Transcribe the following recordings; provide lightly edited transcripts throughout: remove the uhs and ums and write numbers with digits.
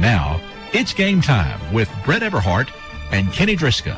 now, it's game time with Brett Everhart and Kenny Driscoll.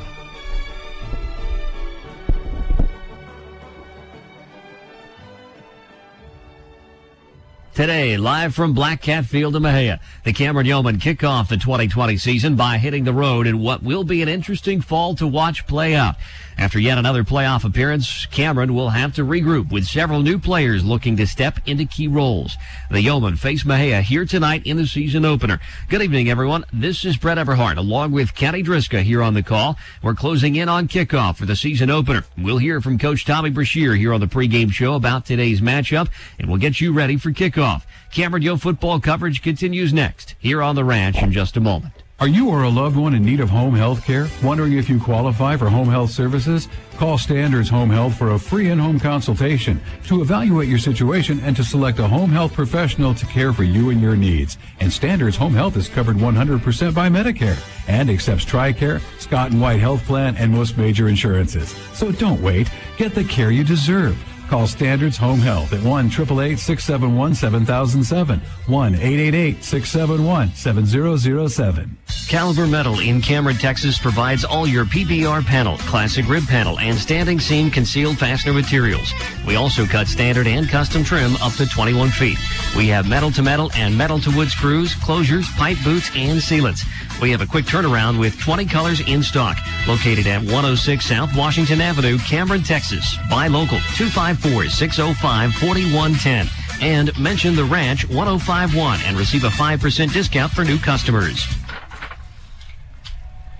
Today, live from Black Cat Field in Mexia, the Cameron Yeomen kick off the 2020 season by hitting the road in what will be an interesting fall to watch play out. After yet another playoff appearance, Cameron will have to regroup with several new players looking to step into key roles. The Yeomen face Mexia here tonight in the season opener. Good evening, everyone. This is Brett Everhart along with Kenny Driscoll here on the call. We're closing in on kickoff for the season opener. We'll hear from Coach Tommy Brashear here on the pregame show about today's matchup, and we'll get you ready for kickoff. Cameron Yo football coverage continues next here on the ranch in just a moment. Are you or a loved one in need of home health care? Wondering if you qualify for home health services? Call Standards Home Health for a free in-home consultation to evaluate your situation and to select a home health professional to care for you and your needs. And Standards Home Health is covered 100% by Medicare and accepts TRICARE, Scott & White Health Plan, and most major insurances. So don't wait. Get the care you deserve. Call Standards Home Health at 1-888-671-7007, 1-888-671-7007. Caliber Metal in Cameron, Texas provides all your PBR panel, classic rib panel, and standing seam concealed fastener materials. We also cut standard and custom trim up to 21 feet. We have metal to metal and metal to wood screws, closures, pipe boots, and sealants. We have a quick turnaround with 20 colors in stock. Located at 106 South Washington Avenue, Cameron, Texas. Buy local 254-605-4110. And mention the Ranch 1051 and receive a 5% discount for new customers.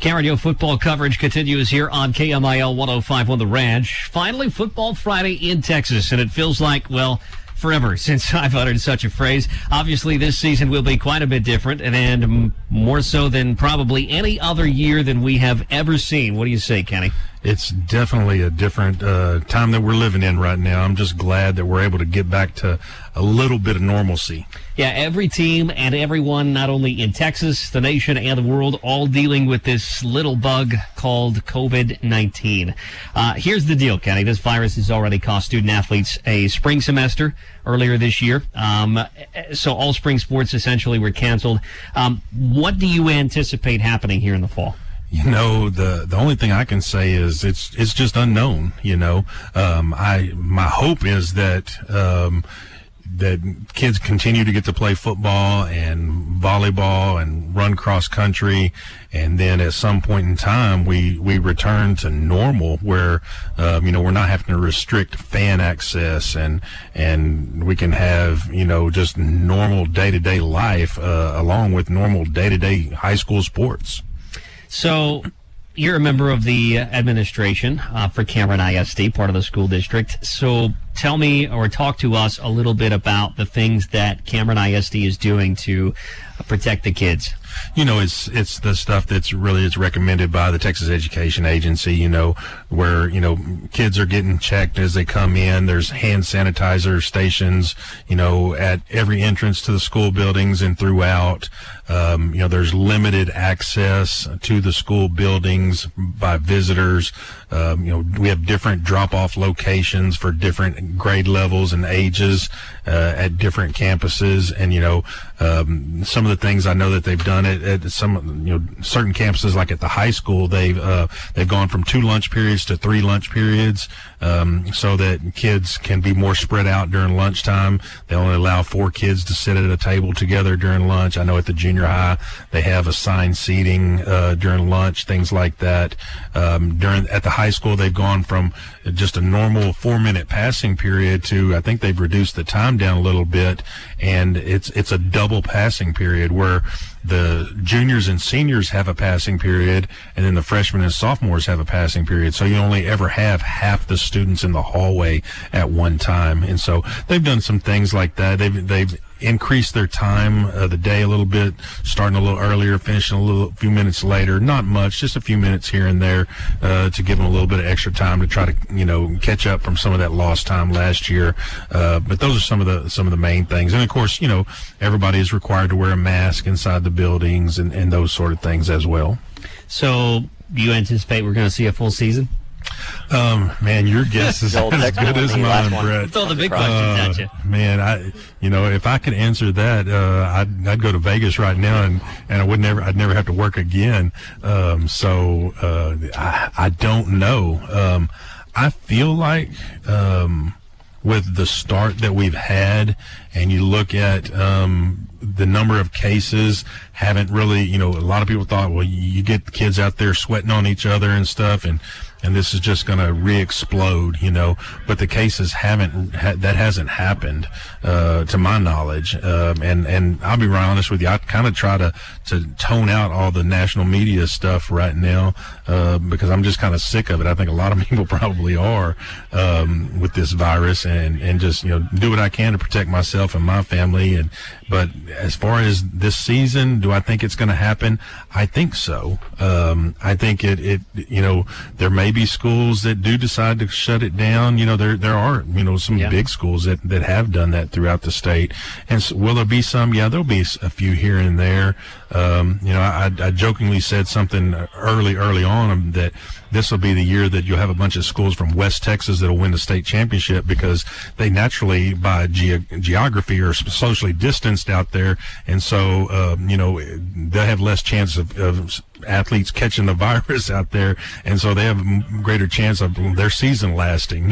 Cameron Yo football coverage continues here on KMIL 105.1 The Ranch. Finally, Football Friday in Texas, and it feels like, well, forever since I've uttered such a phrase. Obviously, this season will be quite a bit different, and more so than probably any other year than we have ever seen. What do you say, Kenny? It's definitely a different time that we're living in right now. I'm just glad that we're able to get back to a little bit of normalcy. Yeah, every team and everyone, not only in Texas, the nation, and the world, all dealing with this little bug called COVID-19. Here's the deal, Kenny. This virus has already cost student-athletes a spring semester earlier this year. So all spring sports essentially were canceled. What do you anticipate happening here in the fall? You know, the only thing I can say is it's just unknown. You know, my hope is that that kids continue to get to play football and volleyball and run cross country, and then at some point in time we return to normal where you know, we're not having to restrict fan access and we can have, you know, just normal day-to-day life along with normal day-to-day high school sports. So you're a member of the administration for Cameron ISD, part of the school district. So tell me or talk to us a little bit about the things that Cameron ISD is doing to protect the kids. You know, it's the stuff that's recommended by the Texas Education Agency, you know, where, you know, kids are getting checked as they come in. There's hand sanitizer stations, you know, at every entrance to the school buildings and throughout. You know, there's limited access to the school buildings by visitors. You know, we have different drop-off locations for different grade levels and ages at different campuses. And, you know, some of the things I know that they've done at some, you know, certain campuses, like at the high school, they've gone from 2 lunch periods to 3 lunch periods, so that kids can be more spread out during lunchtime. They only allow 4 kids to sit at a table together during lunch. I know at the junior high they have assigned seating during lunch, things like that. At the high school, they've gone from just a normal 4-minute passing period to, I think they've reduced the time down a little bit, and it's a double passing period where the juniors and seniors have a passing period, and then the freshmen and sophomores have a passing period. So you only ever have half the students in the hallway at one time. And so they've done some things like that. They've increased their time of the day a little bit, starting a little earlier, finishing a few minutes later. Not much, just a few minutes here and there to give them a little bit of extra time to try to, you know, catch up from some of that lost time last year. But those are some of the main things. And of course, you know, everybody is required to wear a mask inside the buildings and those sort of things as well. So do you anticipate we're going to see a full season? Man, your guess is as good as mine, Brett. Throw the big questions at you. Man, if I could answer that, I'd go to Vegas right now, and I'd never have to work again. I don't know. I feel like with the start that we've had, and you look at the number of cases, haven't really, a lot of people thought, well, you get the kids out there sweating on each other and stuff, and this is just going to re-explode, but the cases that hasn't happened, to my knowledge. And I'll be right honest with you, I kind of try to tone out all the national media stuff right now, because I'm just kind of sick of it. I think a lot of people probably are, with this virus, and just, do what I can to protect myself and my family. But as far as this season, do I think it's going to happen? I think so. I think it there may be schools that do decide to shut it down. There are, some big schools that have done that throughout the state. And so will there be some? Yeah, there'll be a few here and there. I jokingly said something early on that this will be the year that you'll have a bunch of schools from West Texas that'll win the state championship, because they naturally, by geography, are socially distanced out there, and so they'll have less chance of athletes catching the virus out there, and so they have a greater chance of their season lasting.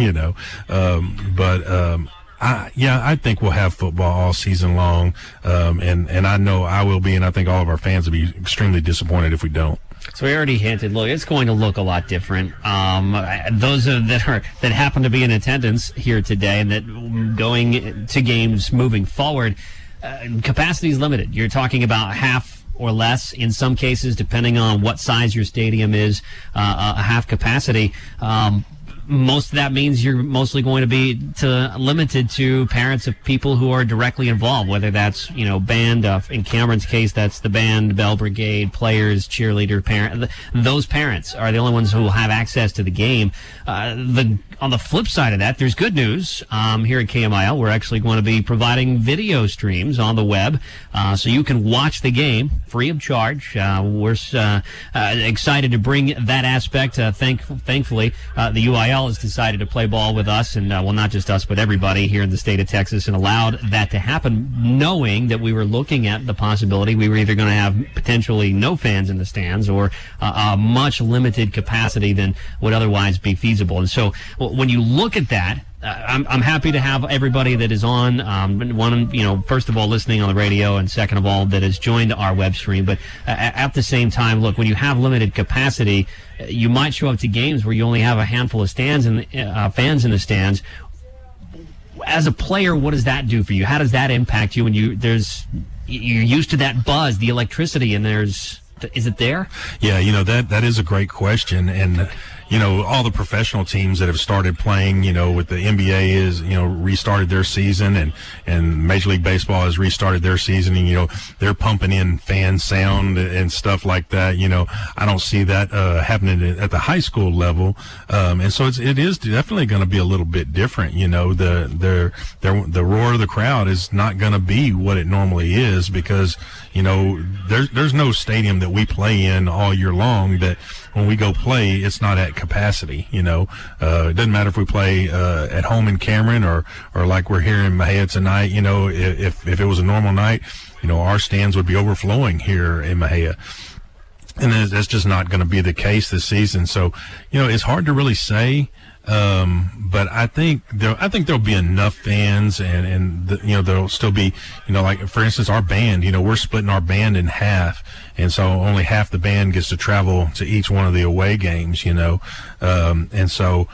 I think we'll have football all season long, and I know I will be, and I think all of our fans will be extremely disappointed if we don't. So we already hinted, look, it's going to look a lot different. Those that happen to be in attendance here today and that going to games moving forward, capacity is limited. You're talking about half or less in some cases, depending on what size your stadium is, a half capacity. Most of that means you're mostly going to be limited to parents of people who are directly involved, whether that's, band, in Cameron's case, that's the band, Bell Brigade, players, cheerleader, parent. Those parents are the only ones who will have access to the game. On the flip side of that, there's good news. Here at KMIL, we're actually going to be providing video streams on the web, so you can watch the game free of charge. We're excited to bring that aspect. Thankfully, the UIL has decided to play ball with us, and not just us, but everybody here in the state of Texas, and allowed that to happen, knowing that we were looking at the possibility we were either going to have potentially no fans in the stands or a much limited capacity than would otherwise be feasible. And so when you look at that, I'm happy to have everybody that is on, first of all, listening on the radio, and second of all, that has joined our web stream. But at the same time, look, when you have limited capacity, you might show up to games where you only have a handful of fans in the stands. As a player, what does that do for you? How does that impact you when you're used to that buzz, the electricity, and is it there? Yeah, that is a great question. And all the professional teams that have started playing, with the NBA is, restarted their season, and Major League Baseball has restarted their season, and, they're pumping in fan sound and stuff like that. I don't see that happening at the high school level. And so it is definitely going to be a little bit different. The roar of the crowd is not going to be what it normally is, because, there's no stadium that we play in all year long that when we go play, it's not at capacity. It doesn't matter if we play at home in Cameron or like we're here in Mexia tonight. If it was a normal night, our stands would be overflowing here in Mexia. And that's just not going to be the case this season. So, it's hard to really say. But I think there'll be enough fans, and there'll still be, like, for instance, our band, we're splitting our band in half, and so only half the band gets to travel to each one of the away games, and so.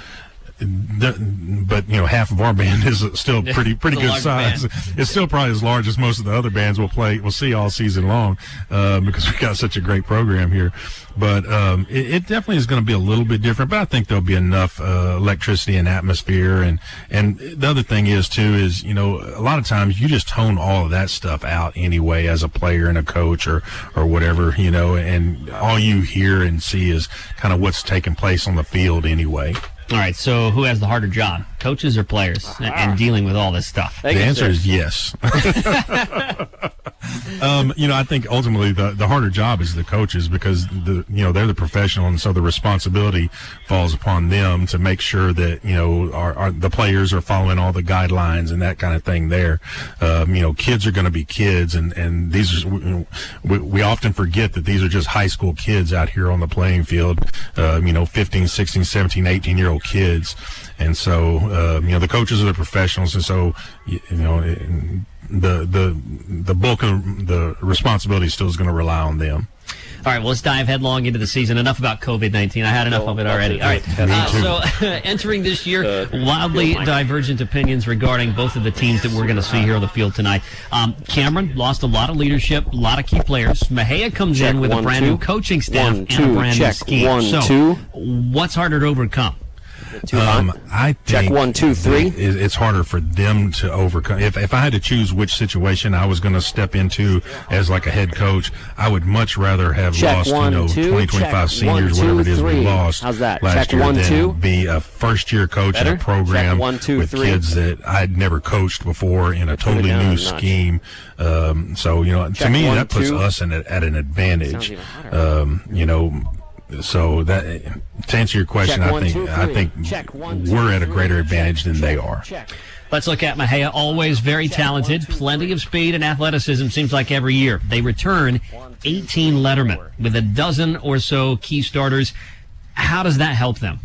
But half of our band is still pretty good size. Band. It's still probably as large as most of the other bands we'll see all season long, because we've got such a great program here. But it definitely is going to be a little bit different. But I think there'll be enough electricity and atmosphere. And the other thing is too is a lot of times you just tone all of that stuff out anyway as a player and a coach or whatever, and all you hear and see is kind of what's taking place on the field anyway. All right, so who has the harder job, coaches or players, and dealing with all this stuff? The answer is yes. I think ultimately the harder job is the coaches, because they're the professional, and so the responsibility falls upon them to make sure that the players are following all the guidelines and that kind of thing. There, kids are going to be kids, and these are, we often forget that these are just high school kids out here on the playing field. 15, 16, 17, 18-year-old kids, and so the coaches are the professionals, and so the bulk of the responsibility still is going to rely on them. All right, well, let's dive headlong into the season. Enough about COVID-19. I had enough of it already. All right, so entering this year, wildly divergent opinions regarding both of the teams that we're going to see here on the field tonight. Cameron lost a lot of leadership, a lot of key players. Mexia comes in with a brand new coaching staff and a brand new scheme. What's harder to overcome? I think check 1, 2, 3. It's harder for them to overcome. If I had to choose which situation I was going to step into as like a head coach, I would much rather have check lost 1, 2, 20, 25 seniors, 1, 2, whatever it is we lost last check year, 1, than 2. Be a first-year coach in a program check 1, 2, with 3. kids that I'd never coached before in a totally new scheme. To check me, 1, that puts 2. us at an advantage. So that, to answer your question, check I think we're at a greater advantage than they are. Let's look at Mexia. Always very talented, plenty of speed and athleticism, seems like every year. They return 18 lettermen with a dozen or so key starters. How does that help them?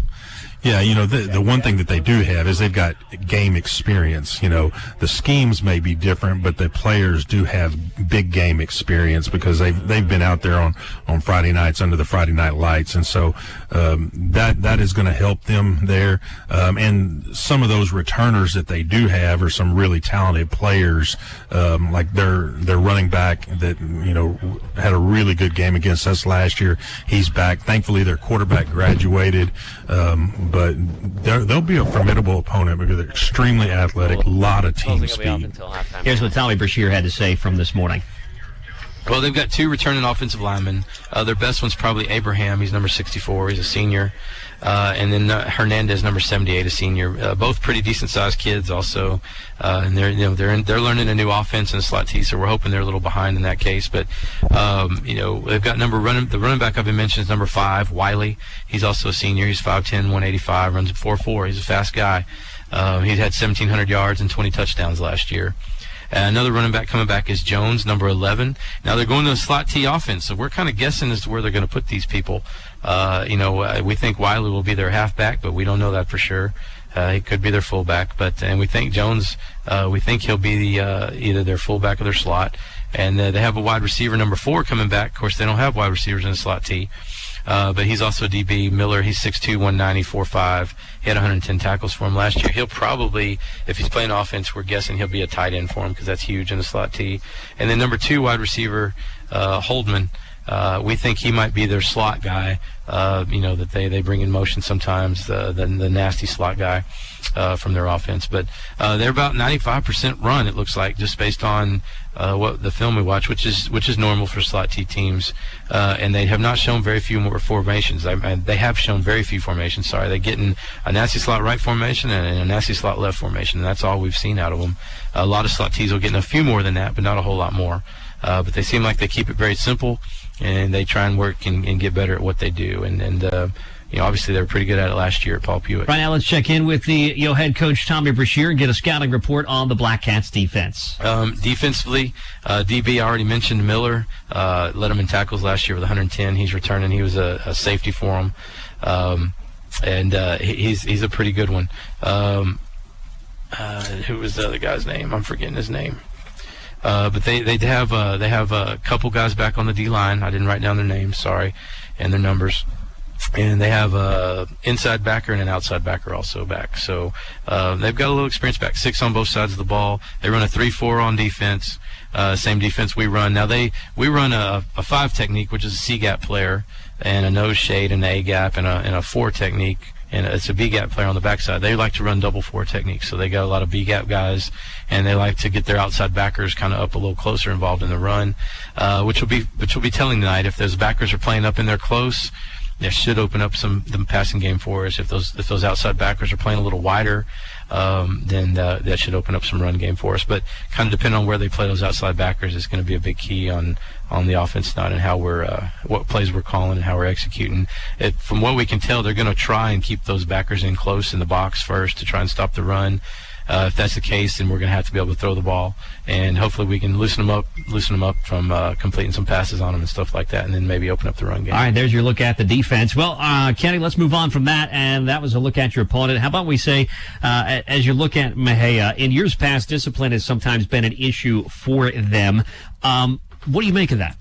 Yeah, the one thing that they do have is they've got game experience. The schemes may be different, but the players do have big game experience because they've been out there on Friday nights under the Friday night lights, and so that is going to help them there. And some of those returners that they do have are some really talented players, like their running back that had a really good game against us last year. He's back. Thankfully, their quarterback graduated. But they'll be a formidable opponent because they're extremely athletic, a lot of team speed. Here's what Tommy Brashear had to say from this morning. Well, they've got 2 returning offensive linemen. Their best one's probably Abraham. He's number 64. He's a senior. And then Hernandez, number 78, a senior. Both pretty decent-sized kids, also. And they're learning a new offense in slot T, so we're hoping they're a little behind in that case. But they've got the running back I've been mentioned is number 5, Wiley. He's also a senior. He's 5'10", 185, runs a 4.4. He's a fast guy. He's had 1,700 yards and 20 touchdowns last year. Another running back coming back is Jones, number 11. Now they're going to a slot T offense, so we're kind of guessing as to where they're going to put these people. We think Wiley will be their halfback, but we don't know that for sure. He could be their fullback, and we think Jones. We think he'll be either their fullback or their slot. And they have a wide receiver, number 4, coming back. Of course, they don't have wide receivers in the slot T. But he's also DB. Miller, he's 6'2", 190, 4'5". He had 110 tackles for him last year. He'll probably, if he's playing offense, we're guessing he'll be a tight end for him because that's huge in the slot T. And then number 2 wide receiver, Holdman. We think he might be their slot guy, that they bring in motion sometimes, the nasty slot guy from their offense. But they're about 95% run, it looks like, just based on what the film we watch, which is normal for slot T teams. And they have not shown very few more formations. They have shown very few formations. Sorry, they get in a nasty slot right formation and a nasty slot left formation, and that's all we've seen out of them. A lot of slot Ts will get in a few more than that, but not a whole lot more. But they seem like they keep it very simple, and they try and work and get better at what they do. And obviously they were pretty good at it last year at Paul Pewitt. Right now, let's check in with the head coach Tommy Brashear and get a scouting report on the Black Cats defense. Defensively, DB, I already mentioned Miller. Led him in tackles last year with 110. He's returning. He was a safety for him. And he's a pretty good one. Who was the other guy's name? I'm forgetting his name. But they have a couple guys back on the D line. I didn't write down their names, sorry, and their numbers. And they have a inside backer and an outside backer also back. So they've got a little experience back. 6 on both sides of the ball. They run a 3-4 on defense. Same defense we run. Now we run a 5 technique, which is a C-gap player, and a nose shade and an A-gap and a 4 technique. And it's a B-gap player on the backside. They like to run double 4 techniques, so they got a lot of B-gap guys, and they like to get their outside backers kind of up a little closer, involved in the run, which will be telling tonight. If those backers are playing up in there close, That should open up the passing game for us. If those outside backers are playing a little wider, then that should open up some run game for us. But kind of depending on where they play those outside backers is going to be a big key on the offense tonight, and how what plays we're calling and how we're executing. From what we can tell, they're going to try and keep those backers in close in the box first to try and stop the run. If that's the case, then we're going to have to be able to throw the ball, and hopefully we can loosen them up from completing some passes on them and stuff like that, and then maybe open up the run game. All right, there's your look at the defense. Well, Kenny, let's move on from that, and that was a look at your opponent. How about we say, as you look at Mexia, in years past, discipline has sometimes been an issue for them. What do you make of that?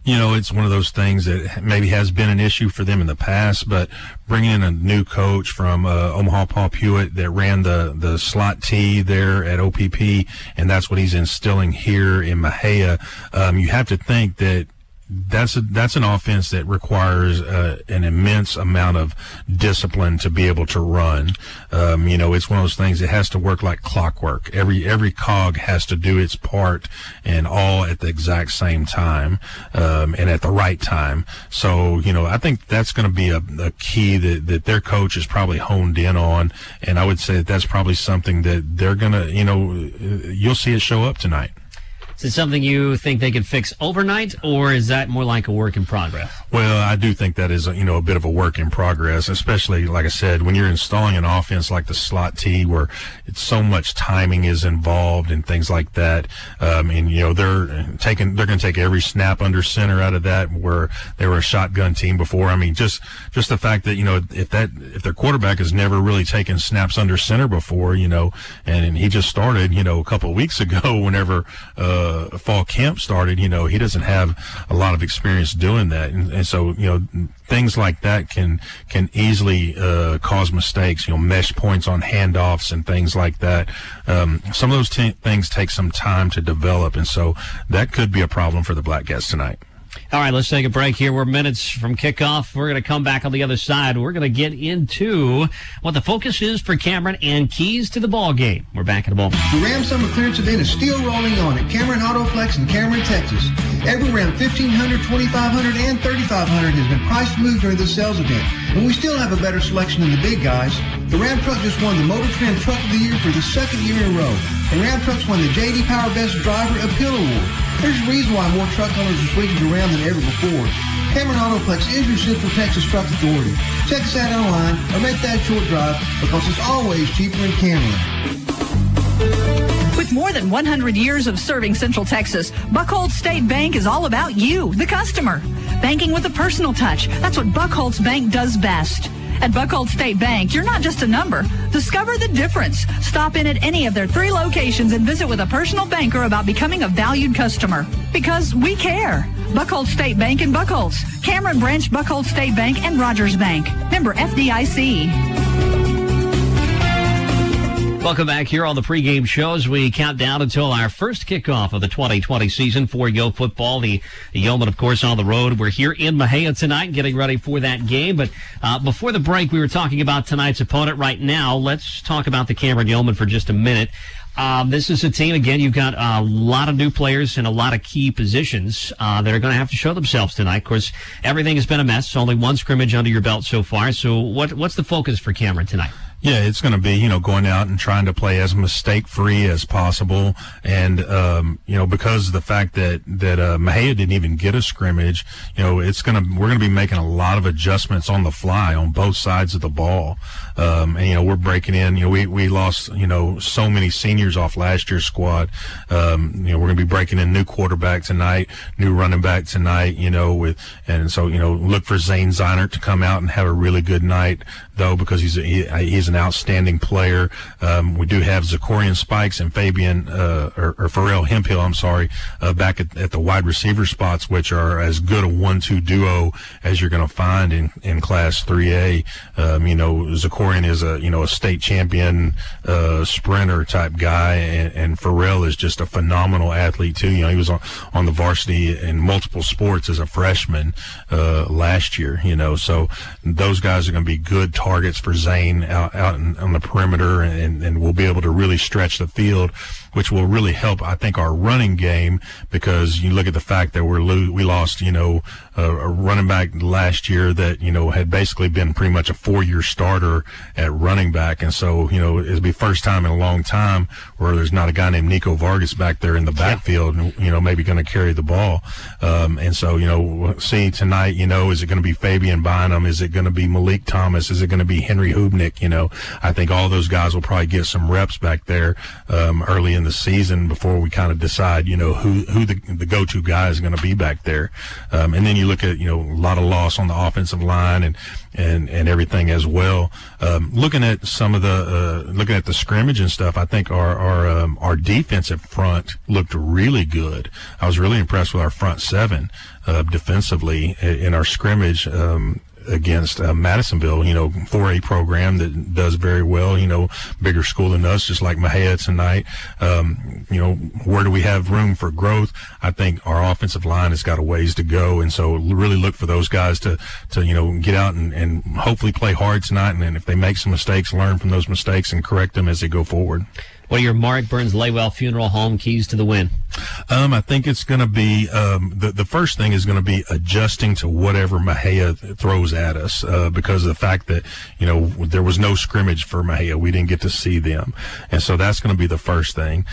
It's one of those things that maybe has been an issue for them in the past, but bringing in a new coach from Omaha, Paul Pewitt, that ran the slot T there at OPP, and that's what he's instilling here in Mexia. You have to think that that's an offense that requires an immense amount of discipline to be able to run. It's one of those things that has to work like clockwork. Every cog has to do its part, and all at the exact same time, and at the right time. So, I think that's going to be a key that their coach is probably honed in on, and I would say that that's probably something that they're going to, you'll see it show up tonight. Is it something you think they can fix overnight, or is that more like a work in progress? Well, I do think that is, a bit of a work in progress, especially, like I said, when you're installing an offense like the slot T, where it's so much timing is involved and things like that. They're going to take every snap under center out of that, where they were a shotgun team before. I mean, just the fact that, if their quarterback has never really taken snaps under center before, and he just started, a couple of weeks ago, whenever, fall camp started, he doesn't have a lot of experience doing that. And so, things like that can easily cause mistakes, mesh points on handoffs and things like that. Some of those things take some time to develop, and so that could be a problem for the Black Cats tonight. All right, let's take a break here. We're minutes from kickoff. We're going to come back on the other side. We're going to get into what the focus is for Cameron and keys to the ball game. We're back in a moment. The Ram Summer Clearance event is still rolling on at Cameron Autoplex in Cameron, Texas. Every Ram 1500, 2500, and 3500 has been priced moved during this sales event, and we still have a better selection than the big guys. The Ram truck just won the Motor Trend Truck of the Year for the second year in a row. The Ram trucks won the J.D. Power Best Driver Appeal Award. There's a reason why more truck owners are switching to Ram than ever before. Cameron Autoplex is your Central Texas truck authority. Check us out online or make that short drive, because it's always cheaper in Cameron. With more than 100 years of serving Central Texas, Buckholz State Bank is all about you, the customer. Banking with a personal touch. That's what Buckholz Bank does best. At Buckholz State Bank, you're not just a number. Discover the difference. Stop in at any of their 3 locations and visit with a personal banker about becoming a valued customer. Because we care. Buckholz State Bank in Buckholz, Cameron Branch Buckholz State Bank, and Rogers Bank. Member FDIC. Welcome back here on the pregame shows. We count down until our first kickoff of the 2020 season for Yo Football. The Yeomen, of course, on the road. We're here in Mexia tonight getting ready for that game. But before the break, we were talking about tonight's opponent. Right now, let's talk about the Cameron Yeomen for just a minute. This is a team, again, you've got a lot of new players in a lot of key positions that are going to have to show themselves tonight. Of course, everything has been a mess. Only one scrimmage under your belt so far. So what's the focus for Cameron tonight? Yeah, it's going to be, going out and trying to play as mistake-free as possible. And, because of the fact that Mexia didn't even get a scrimmage, we're going to be making a lot of adjustments on the fly on both sides of the ball. We're breaking in, we lost, so many seniors off last year's squad. We're going to be breaking in new quarterback tonight, new running back tonight, look for Zane Zeinert to come out and have a really good night, though, because he's an outstanding player. We do have Zachorian Spikes and Fabian or Pharrell Hemphill, back at the wide receiver spots, which are as good a 1-2 duo as you're going to find in Class 3A. Zachorian is a state champion sprinter type guy, and Pharrell is just a phenomenal athlete too. He was on the varsity in multiple sports as a freshman last year. So those guys are going to be good targets targets for Zane out on the perimeter, and we'll be able to really stretch the field, which will really help, I think, our running game, because you look at the fact that we lost, a running back last year that, had basically been pretty much a 4-year starter at running back. And so, it'll be first time in a long time where there's not a guy named Nico Vargas back there in the backfield, maybe going to carry the ball. And so, see tonight, is it going to be Fabian Bynum? Is it going to be Malik Thomas? Is it going to be Henry Hubnick? I think all those guys will probably get some reps back there early in the season before we kind of decide, who the go-to guy is going to be back there. And then you look at, a lot of loss on the offensive line and everything as well. Looking at some of looking at the scrimmage and stuff, I think our defensive front looked really good. I was really impressed with our front seven defensively in our scrimmage against Madisonville, 4A program that does very well, bigger school than us, just like Mexia tonight. Where do we have room for growth? I think our offensive line has got a ways to go, and so really look for those guys to get out and hopefully play hard tonight, and then if they make some mistakes, learn from those mistakes and correct them as they go forward. What are your Mark Burns Laywell Funeral Home keys to the win? I think it's going to be the first thing is going to be adjusting to whatever Mexia throws at us because of the fact that there was no scrimmage for Mexia. We didn't get to see them, and so that's going to be the first thing.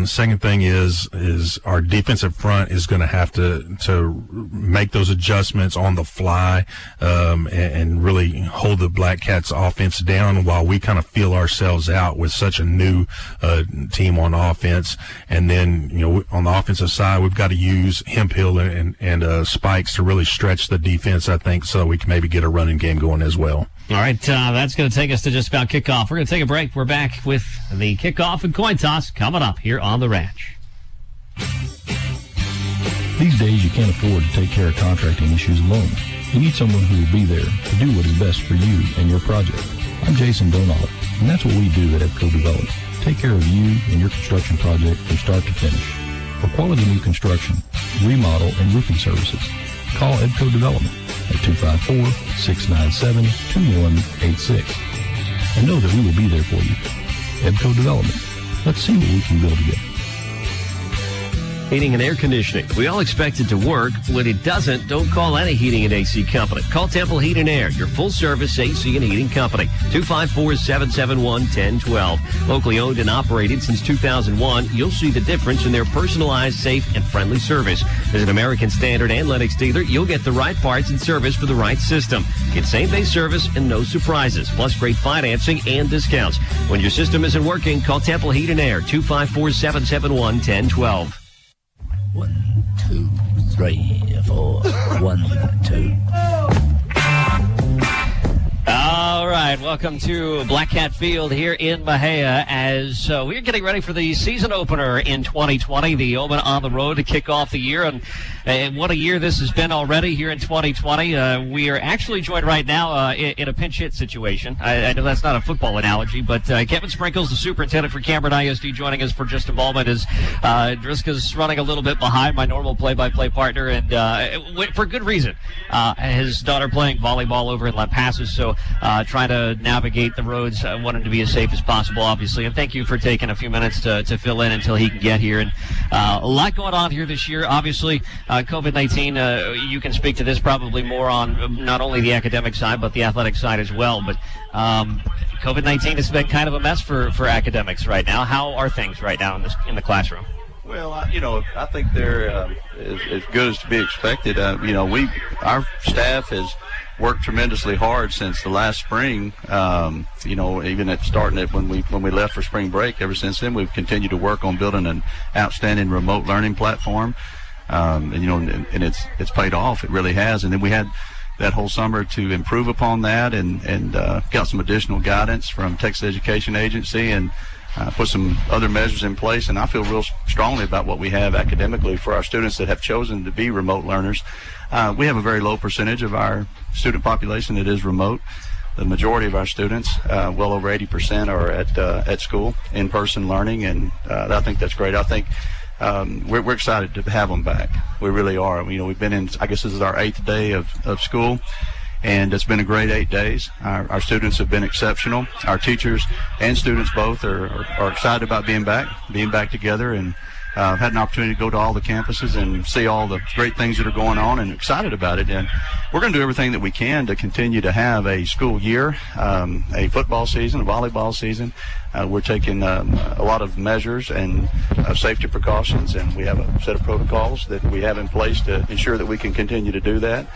Second thing is our defensive front is going to have to make those adjustments on the fly and really hold the Black Cats offense down while we kind of feel ourselves out with such a new team on offense. And then on the offensive side, we've got to use Hemphill and Spikes to really stretch the defense, I think, so we can maybe get a running game going as well. All right, that's going to take us to just about kickoff. We're going to take a break. We're back with the kickoff and coin toss coming up here on The Ranch. These days, you can't afford to take care of contracting issues alone. You need someone who will be there to do what is best for you and your project. I'm Jason Donald, and that's what we do at EBCO Development. Take care of you and your construction project from start to finish. For quality new construction, remodel, and roofing services, call EBCO Development at 254-697-2186. And know that we will be there for you. EBCO Development. Let's see what we can build together. Heating and air conditioning. We all expect it to work. When it doesn't, don't call any heating and AC company. Call Temple Heat and Air, your full-service AC and heating company. 254-771-1012. Locally owned and operated since 2001, you'll see the difference in their personalized, safe, and friendly service. As an American Standard and Lennox dealer, you'll get the right parts and service for the right system. Get same-day service and no surprises, plus great financing and discounts. When your system isn't working, call Temple Heat and Air, 254-771-1012. 1, 2, 3, 4. 1, 2. All right, welcome to Black Cat Field here in Mexia as we're getting ready for the season opener in 2020, the Omen on the road to kick off the year. And what a year this has been already here in 2020. We are actually joined right now in a pinch hit situation. I know that's not a football analogy, but Kevin Sprinkles, the superintendent for Cameron ISD, joining us for just a moment as Driska's running a little bit behind my normal play-by-play partner, and for good reason. His daughter playing volleyball over in La Paz, so trying to navigate the roads. I want him to be as safe as possible, obviously. And thank you for taking a few minutes to fill in until he can get here. And a lot going on here this year. Obviously, COVID-19, you can speak to this probably more on not only the academic side, but the athletic side as well. But COVID-19 has been kind of a mess for academics right now. How are things right now in the classroom? Well, I think they're as good as to be expected. Our staff has worked tremendously hard since the last spring. Even at starting it when we left for spring break. Ever since then, we've continued to work on building an outstanding remote learning platform. And it's paid off. It really has. And then we had that whole summer to improve upon that and got some additional guidance from Texas Education Agency and put some other measures in place. And I feel real strongly about what we have academically for our students that have chosen to be remote learners. We have a very low percentage of our student population that is remote. The majority of our students, well over 80%, are at school, in-person learning, and I think that's great. I think we're excited to have them back. We really are. We've been in, I guess this is our 8th day of school, And it's been a great 8 days. Our students have been exceptional. Our teachers and students both are excited about being back together, and had an opportunity to go to all the campuses and see all the great things that are going on, and excited about it. And we're going to do everything that we can to continue to have a school year, a football season, a volleyball season. We're taking a lot of measures and safety precautions, and we have a set of protocols that we have in place to ensure that we can continue to do that.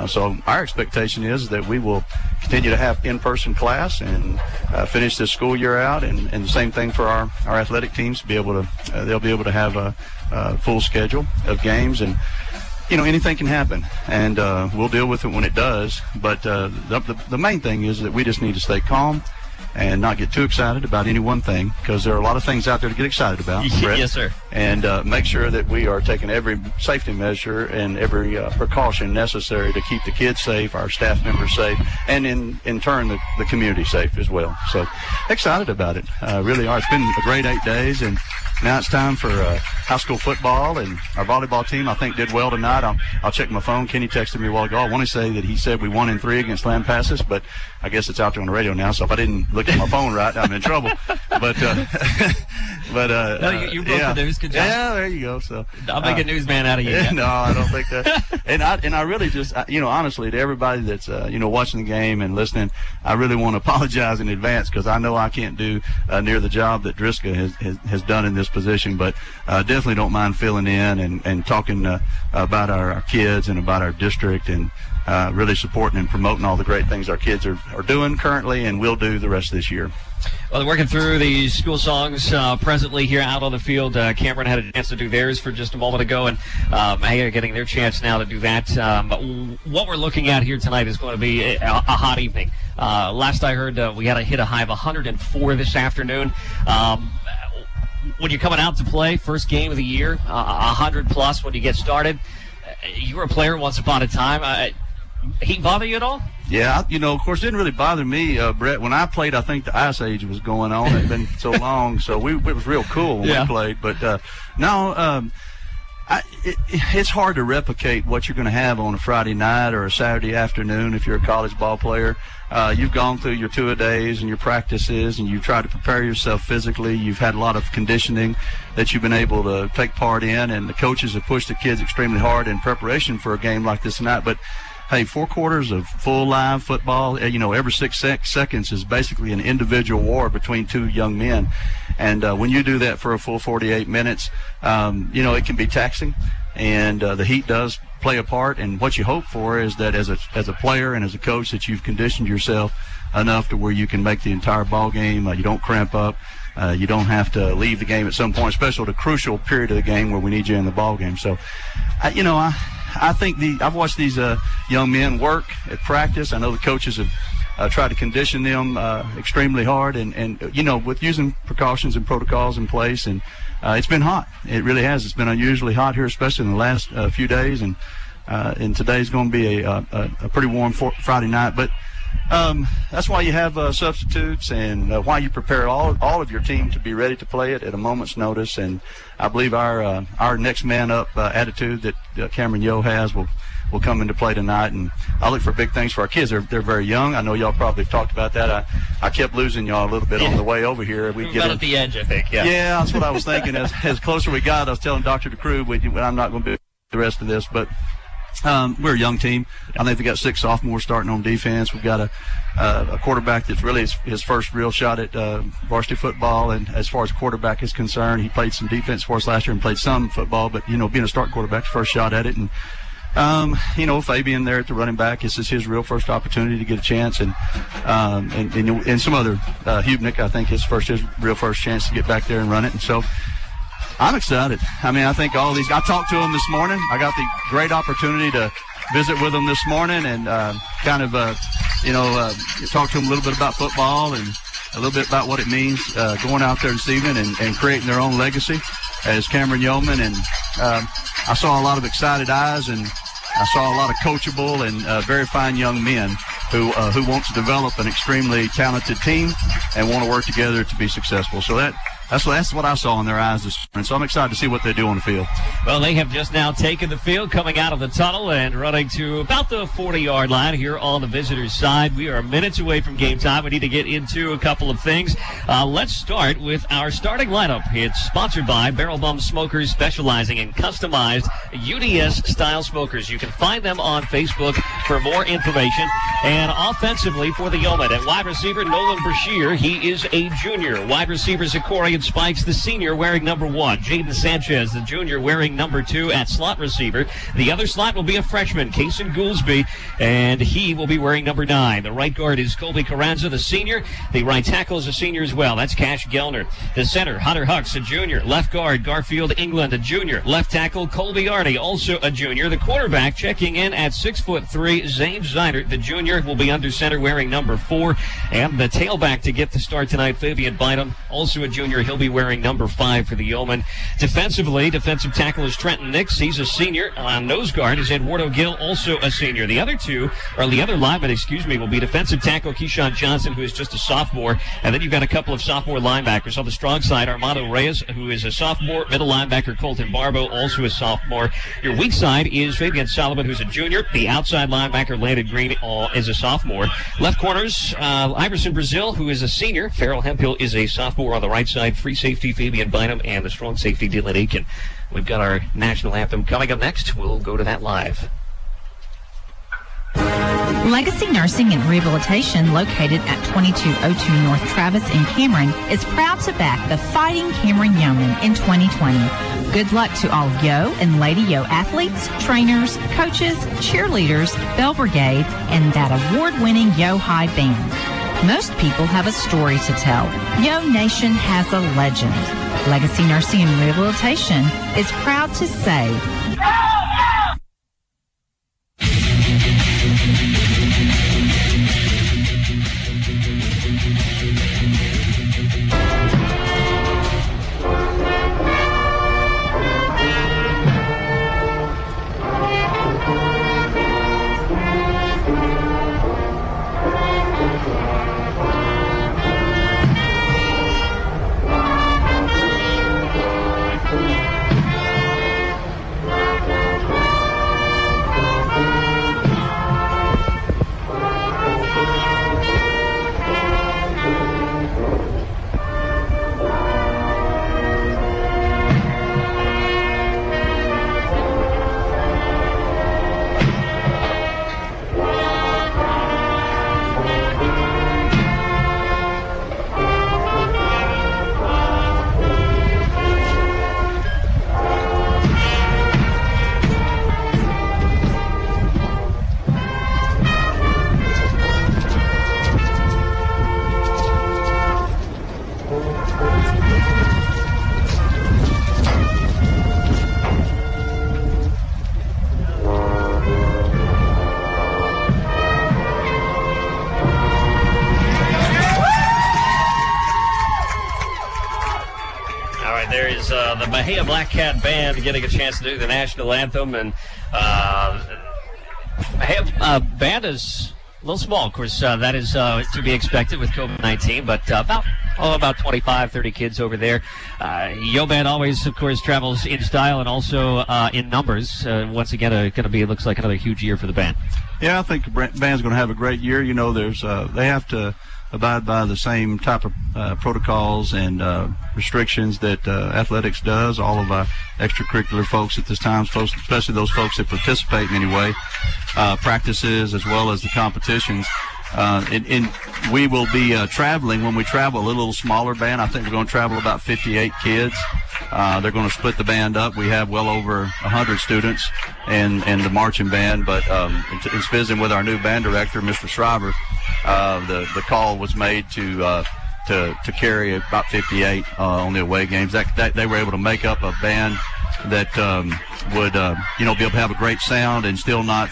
So our expectation is that we will continue to have in-person class and finish this school year out, and the same thing for our athletic teams. They'll be able to have a full schedule of games, and anything can happen, and we'll deal with it when it does. But the main thing is that we just need to stay calm and not get too excited about any one thing, because there are a lot of things out there to get excited about. Yes, sir. And make sure that we are taking every safety measure and every precaution necessary to keep the kids safe, our staff members safe, and in turn the community safe as well. So excited about it. Really are. It's been a great 8 days, and now it's time for high school football, and our volleyball team, I think, did well tonight. I'll check my phone. Kenny texted me a while ago. I want to say that he said we won in 3 against Lampasas, but I guess it's out there on the radio now, so if I didn't look at my phone right, I'm in trouble. But no, you broke the news. Good job. Yeah, there you go. So I'll make a newsman out of you. No, I don't think that. and I really just, honestly, to everybody that's watching the game and listening, I really want to apologize in advance, because I know I can't do near the job that Driska has done in this position, but definitely don't mind filling in and talking about our kids and about our district, and really supporting and promoting all the great things our kids are doing currently and will do the rest of this year. Well, they're working through the school songs presently here out on the field. Cameron had a chance to do theirs for just a moment ago, and Mexia getting their chance now to do that. What we're looking at here tonight is going to be a hot evening. Last I heard, we had hit a high of 104 this afternoon. When you're coming out to play, first game of the year, 100+ when you get started. You were a player once upon a time. Heat bother you at all? Yeah, of course, it didn't really bother me, Brett. When I played, I think the Ice Age was going on. It had been so long, so it was real cool when we played. But it's hard to replicate what you're going to have on a Friday night or a Saturday afternoon if you're a college ball player. You've gone through your two-a-days and your practices, and you've tried to prepare yourself physically. You've had a lot of conditioning that you've been able to take part in, and the coaches have pushed the kids extremely hard in preparation for a game like this tonight. But hey, 4 quarters of full live football, every 6 seconds is basically an individual war between 2 young men. And when you do that for a full 48 minutes, it can be taxing. And the heat does play a part. And what you hope for is that as a player and as a coach, that you've conditioned yourself enough to where you can make the entire ball game. You don't cramp up. You don't have to leave the game at some point, especially the crucial period of the game where we need you in the ball game. So, I think I've watched these young men work at practice. I know the coaches have tried to condition them extremely hard, and with using precautions and protocols in place. And it's been hot. It really has. It's been unusually hot here, especially in the last few days. And today's going to be a pretty warm Friday night. But that's why you have substitutes, and why you prepare all of your team to be ready to play it at a moment's notice. And I believe our next man up attitude that Cameron Yo has will come into play tonight. And I look for big things for our kids. They're very young. I know y'all probably have talked about that. I kept losing y'all a little bit on the way over here. We got at the edge, I think. Yeah, that's what I was thinking. As closer we got, I was telling Dr. DeCrew, I'm not going to do the rest of this, but we're a young team. I think we got 6 sophomores starting on defense. We've got a quarterback that's really his first real shot at varsity football. And as far as quarterback is concerned, he played some defense for us last year and played some football. But being a starting quarterback, first shot at it. And Fabian there at the running back, this is his real first opportunity to get a chance. And some other Hubnick, I think his real first chance to get back there and run it. And so I'm excited. I think all these – I talked to them this morning. I got the great opportunity to visit with them this morning and talk to them a little bit about football and a little bit about what it means going out there this evening and creating their own legacy as Cameron Yeoman. And I saw a lot of excited eyes, and I saw a lot of coachable and very fine young men who want to develop an extremely talented team and want to work together to be successful. So that's what I saw in their eyes this morning. So I'm excited to see what they do on the field. Well, they have just now taken the field, coming out of the tunnel and running to about the 40-yard line here on the visitors' side. We are minutes away from game time. We need to get into a couple of things. Let's start with our starting lineup. It's sponsored by Barrel Bum Smokers, specializing in customized UDS-style smokers. You can find them on Facebook for more information. And offensively for the Yeomen, at wide receiver, Nolan Brashear. He is a junior. Wide receivers, Zachorian Spikes, the senior, wearing number 1. Jaden Sanchez, the junior, wearing number 2 at slot receiver. The other slot will be a freshman, Kason Goolsby, and he will be wearing number 9. The right guard is Colby Carranza, the senior. The right tackle is a senior as well. That's Cash Gellner. The center, Hunter Hucks, a junior. Left guard, Garfield England, a junior. Left tackle, Colby Arney, also a junior. The quarterback checking in at 6'3", Zane Zinert, the junior, will be under center, wearing number 4. And the tailback to get the start tonight, Fabian Bynum, also a junior. He'll be wearing number 5 for the Yeomen. Defensively, defensive tackle is Trenton Nix. He's a senior. On nose guard is Eduardo Gill, also a senior. The other linemen, will be defensive tackle Keyshawn Johnson, who is just a sophomore. And then you've got a couple of sophomore linebackers. On the strong side, Armando Reyes, who is a sophomore. Middle linebacker Colton Barbo, also a sophomore. Your weak side is Fabian Solomon, who's a junior. The outside linebacker, Landon Green, is a sophomore. Left corners, Iverson Brazil, who is a senior. Farrell Hemphill is a sophomore on the right side. Free safety, Fabian Bynum, and the strong safety, Dylan Aiken. We've got our national anthem coming up next. We'll go to that live. Legacy Nursing and Rehabilitation, located at 2202 North Travis in Cameron, is proud to back the Fighting Cameron Yeomen in 2020. Good luck to all Yo and Lady Yo athletes, trainers, coaches, cheerleaders, Bell Brigade, and that award-winning Yo High Band. Most people have a story to tell. Yo Nation has a legend. Legacy Nursing and Rehabilitation is proud to say, the Mexia Black Cat Band getting a chance to do the national anthem, and Mexia band is a little small. Of course, that is to be expected with COVID-19, but about 25, 30 kids over there. Yo Band always, of course, travels in style and also in numbers. Once again, going to be, it looks like, another huge year for the band. Yeah, I think the band's going to have a great year. You know, there's they have to abide by the same type of protocols and restrictions that athletics does. All of our extracurricular folks at this time, especially those folks that participate in any way, practices as well as the competitions. And we will be traveling. When we travel, a little smaller band. I think we're going to travel about 58 kids. They're going to split the band up. We have well over 100 students and the marching band, but it's visiting with our new band director, Mr. Schreiber. The call was made to carry about 58 on the away games. That they were able to make up a band that would be able to have a great sound and still not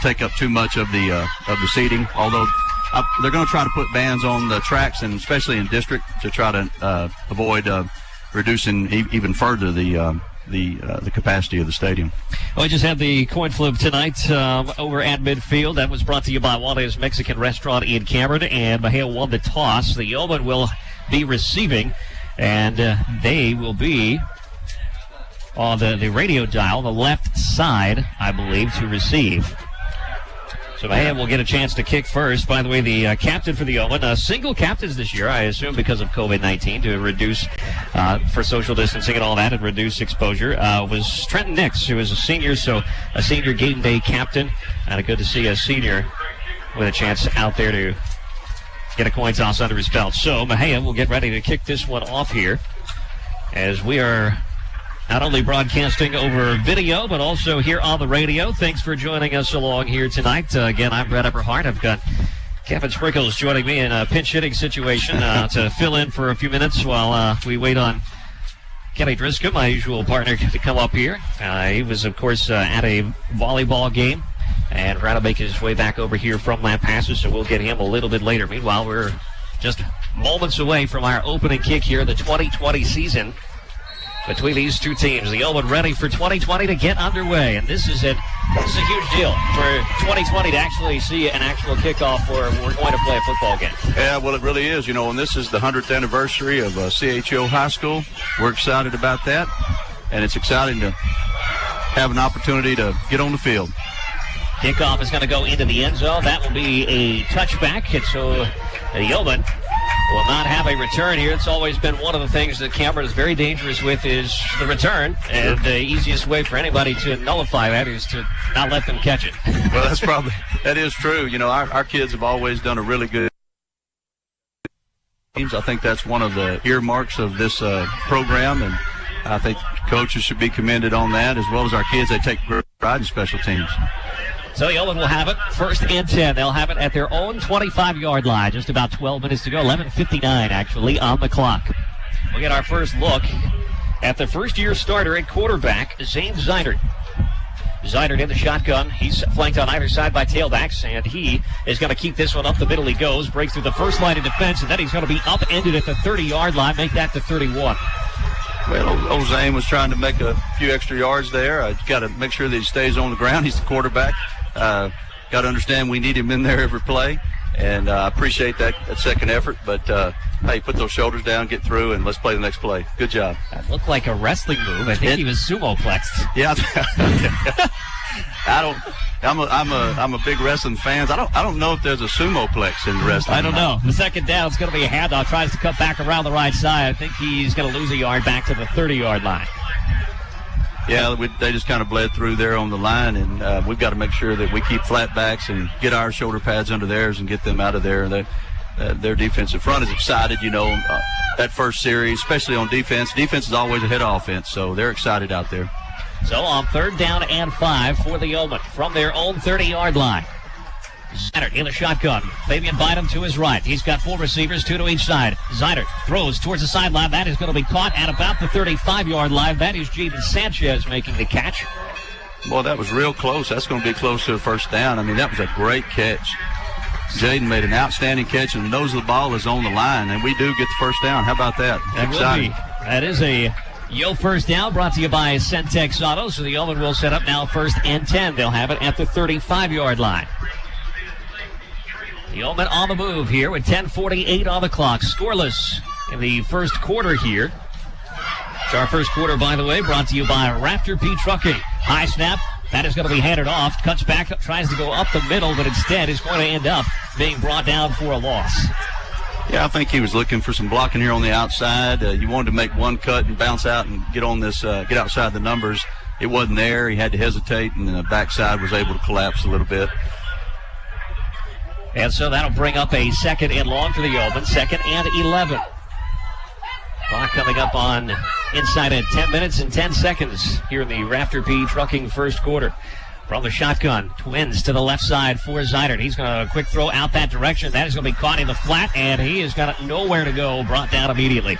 take up too much of the seating. Although they're going to try to put bands on the tracks, and especially in district, to try to avoid reducing even further the capacity of the stadium. Well, we just had the coin flip tonight over at midfield. That was brought to you by Juan's Mexican Restaurant in Cameron, and Mexia won the toss. The Yeomen will be receiving. And they will be on the radio dial, the left side, I believe, to receive. So Mexia will get a chance to kick first. By the way, the captain for the Owen, single captains this year, I assume because of COVID-19 to reduce for social distancing and all that and reduce exposure, was Trenton Nix, who is a senior, so a senior game day captain. And good to see a senior with a chance out there to get a coin toss under his belt. So Mexia will get ready to kick this one off here as we are not only broadcasting over video, but also here on the radio. Thanks for joining us along here tonight. Again, I'm Brett Eberhardt. I've got Kevin Sprinkles joining me in a pinch hitting situation to fill in for a few minutes while we wait on Kenny Driscoll, my usual partner, to come up here. He was, of course, at a volleyball game and trying to make his way back over here from Lampasas, so we'll get him a little bit later. Meanwhile, we're just moments away from our opening kick here in the 2020 season between these two teams. The Owen ready for 2020 to get underway, and this is a huge deal for 2020 to actually see an actual kickoff where we're going to play a football game. Yeah, well, it really is, and this is the 100th anniversary of CHO High School. We're excited about that, and it's exciting to have an opportunity to get on the field. Kickoff is going to go into the end zone. That will be a touchback, and so the Yeoman will not have a return here. It's always been one of the things that Cameron is very dangerous with is the return, and the easiest way for anybody to nullify that is to not let them catch it. Well, that is true. Our kids have always done a really good teams. I think that's one of the earmarks of this program, and I think coaches should be commended on that, as well as our kids. They take great pride in special teams. So Owen will have it first and 10. They'll have it at their own 25-yard line. Just about 12 minutes to go. 11:59 actually on the clock. We'll get our first look at the first-year starter at quarterback, Zane Zeinert. Zeinert in the shotgun. He's flanked on either side by tailbacks, and he is going to keep this one up the middle. He goes, breaks through the first line of defense, and then he's going to be upended at the 30-yard line, make that to 31. Well, old Zane was trying to make a few extra yards there. Got to make sure that he stays on the ground. He's the quarterback. Got to understand we need him in there every play, and I appreciate that second effort. But, hey, put those shoulders down, get through, and let's play the next play. Good job. That looked like a wrestling move. I think he was sumo-plexed. Yeah. I'm a big wrestling fan. I don't know if there's a sumo-plex in wrestling. I don't know. The second down is going to be a handoff. Tries to cut back around the right side. I think he's going to lose a yard back to the 30-yard line. Yeah, they just kind of bled through there on the line, and we've got to make sure that we keep flat backs and get our shoulder pads under theirs and get them out of there. Their defensive front is excited, that first series, especially on defense. Defense is always ahead of offense, so they're excited out there. So on 3rd down and 5 for the Yeoman from their own 30-yard line. Zeinert in the shotgun. Fabian Bynum to his right. He's got 4 receivers, 2 to each side. Zeinert throws towards the sideline. That is going to be caught at about the 35-yard line. That is Jaden Sanchez making the catch. Well, that was real close. That's going to be close to a first down. I mean, that was a great catch. Jaden made an outstanding catch, and the nose of the ball is on the line, and we do get the first down. How about that? Exciting. That is a Yo first down brought to you by Centex Auto. So the Yeoman will set up now 1st and 10. They'll have it at the 35-yard line. The Yeoman on the move here with 10:48 on the clock. Scoreless in the first quarter here. It's our first quarter, by the way, brought to you by Raptor P Trucking. High snap. That is going to be handed off. Cuts back, tries to go up the middle, but instead is going to end up being brought down for a loss. Yeah, I think he was looking for some blocking here on the outside. You wanted to make one cut and bounce out and get on this, get outside the numbers. It wasn't there. He had to hesitate, and the backside was able to collapse a little bit. And so that'll bring up a 2nd and long for the Yeoman. 2nd and 11. Clock coming up on inside at 10 minutes and 10 seconds here in the Raptor P Trucking first quarter. From the shotgun, twins to the left side for Zeinert. He's going to quick throw out that direction. That is going to be caught in the flat, and he has got nowhere to go. Brought down immediately.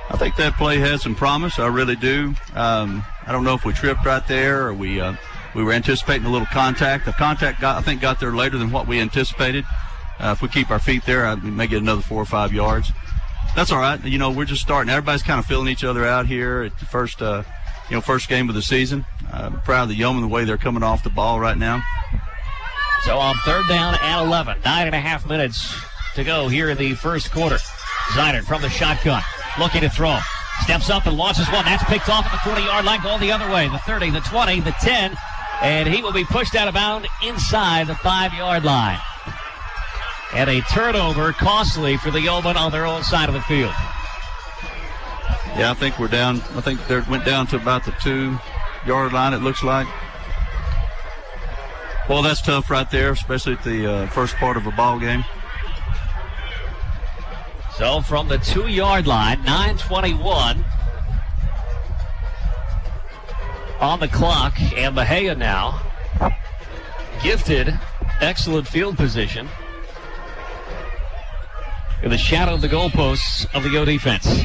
I think that play had some promise. I really do. I don't know if we tripped right there or we were anticipating a little contact. The contact, got there later than what we anticipated. If we keep our feet there, we may get another 4 or 5 yards. That's all right. We're just starting. Everybody's kind of feeling each other out here at the first game of the season. I'm proud of the Yeoman, the way they're coming off the ball right now. So on 3rd down and 11, 9.5 minutes to go here in the first quarter. Zinert from the shotgun, looking to throw. Steps up and launches one. That's picked off at the 40-yard line, going the other way. The 30, the 20, the 10, and he will be pushed out of bounds inside the 5-yard line. And a turnover, costly for the Yeomen on their own side of the field. Yeah, I think we're down. I think they went down to about the 2-yard line, it looks like. Well, that's tough right there, especially at the first part of a ball game. So from the 2-yard line, 9:21 on the clock, and Mexia now gifted excellent field position in the shadow of the goalposts of the Yo defense.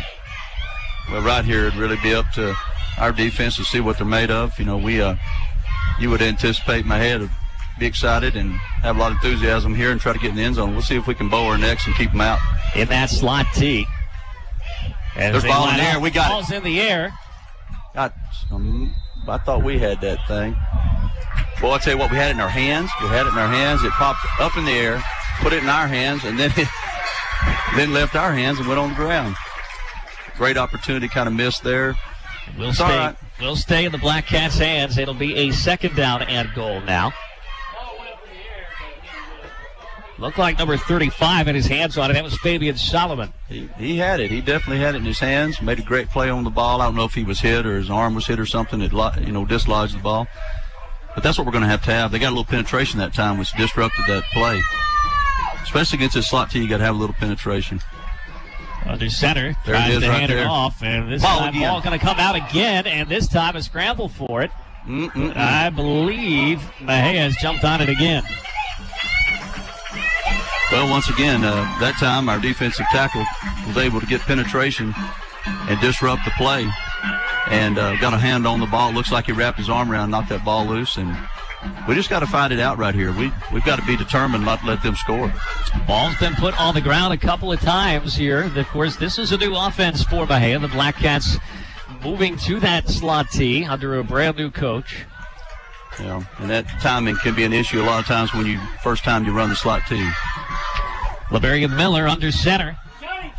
Well, right here, it'd really be up to our defense to see what they're made of. You know, you would anticipate Mexia to be excited and have a lot of enthusiasm here and try to get in the end zone. We'll see if we can bow our necks and keep them out. In that slot T. And there's ball in the air. We got ball's in the air. I thought we had that thing. Well, I'll tell you what, we had it in our hands. It popped up in the air, put it in our hands, and then then left our hands and went on the ground. Great opportunity, kind of missed there. We'll stay in the Black Cats' hands. It'll be a 2nd down and goal now. Looked like number 35 had his hands on it. That was Fabian Solomon. He had it. He definitely had it in his hands. Made a great play on the ball. I don't know if he was hit or his arm was hit or something. It, dislodged the ball. But that's what we're going to have. They got a little penetration that time, which disrupted that play. Especially against this slot T, you got to have a little penetration. Under center, tries to hand it off, and this time ball going to come out again, and this time a scramble for it. I believe Mexia has jumped on it again. Well, once again, that time our defensive tackle was able to get penetration and disrupt the play and got a hand on the ball. Looks like he wrapped his arm around, knocked that ball loose, and we just got to fight it out right here. We've got to be determined not to let them score. Ball's been put on the ground a couple of times here. Of course, this is a new offense for Mexia. The Black Cats moving to that slot T under a brand new coach. Yeah, and that timing can be an issue a lot of times when first time you run the slot T. LeBarian Miller under center,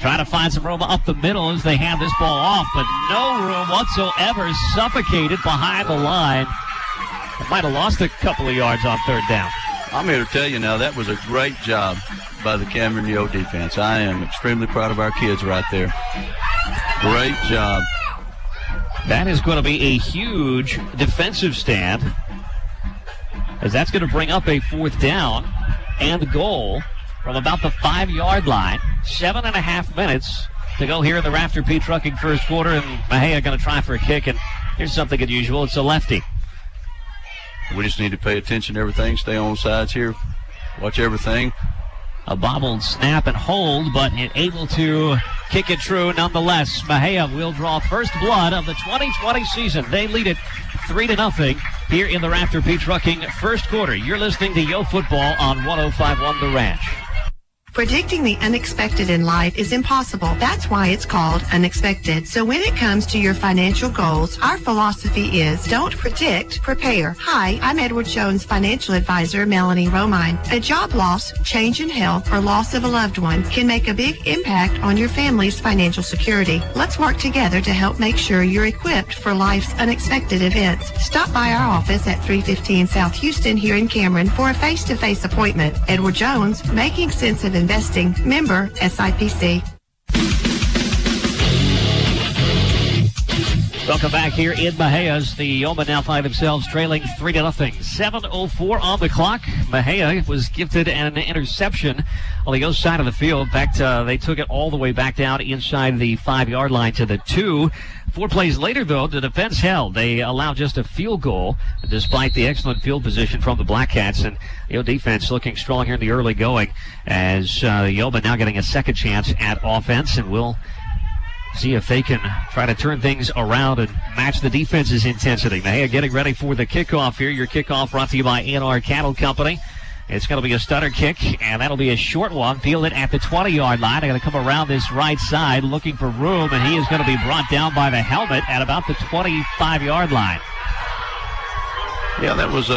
trying to find some room up the middle as they hand this ball off, but no room whatsoever, suffocated behind the line. They might have lost a couple of yards on 3rd down. I'm here to tell you now, that was a great job by the Cameron Yo defense. I am extremely proud of our kids right there. Great job. That is going to be a huge defensive stand, as that's going to bring up a 4th down and goal from about the 5-yard line. 7.5 minutes to go here in the Rafter P Trucking first quarter, and Mexia going to try for a kick, and here's something unusual. It's a lefty. We just need to pay attention to everything, stay on sides here, watch everything. A bobbled snap and hold, but able to kick it true nonetheless. Mexia will draw first blood of the 2020 season. They lead it 3-0 here in the Rafter P Trucking first quarter. You're listening to Yo Football on 105.1 The Ranch. Predicting the unexpected in life is impossible. That's why it's called Unexpected. So when it comes to your financial goals, our philosophy is don't predict, prepare. Hi, I'm Edward Jones financial advisor, Melanie Romine. A job loss, change in health, or loss of a loved one can make a big impact on your family's financial security. Let's work together to help make sure you're equipped for life's unexpected events. Stop by our office at 315 South Houston here in Cameron for a face-to-face appointment. Edward Jones, making sense of investing, member SIPC. Welcome back here in Mexia. The Yeomen now find themselves trailing 3-0. 7:04 on the clock. Mexia was gifted an interception on the other side of the field. In fact, they took it all the way back down inside the 5-yard line to the 2. 4 plays later, though, the defense held. They allowed just a field goal, despite the excellent field position from the Black Cats. And the defense looking strong here in the early going, as the Yeomen now getting a second chance at offense, and we'll see if they can try to turn things around and match the defense's intensity. Mexia getting ready for the kickoff here. Your kickoff brought to you by A&R Cattle Company. It's going to be a stutter kick, and that'll be a short one. Fielded at the 20-yard line. They're going to come around this right side looking for room, and he is going to be brought down by the helmet at about the 25-yard line. Yeah, that was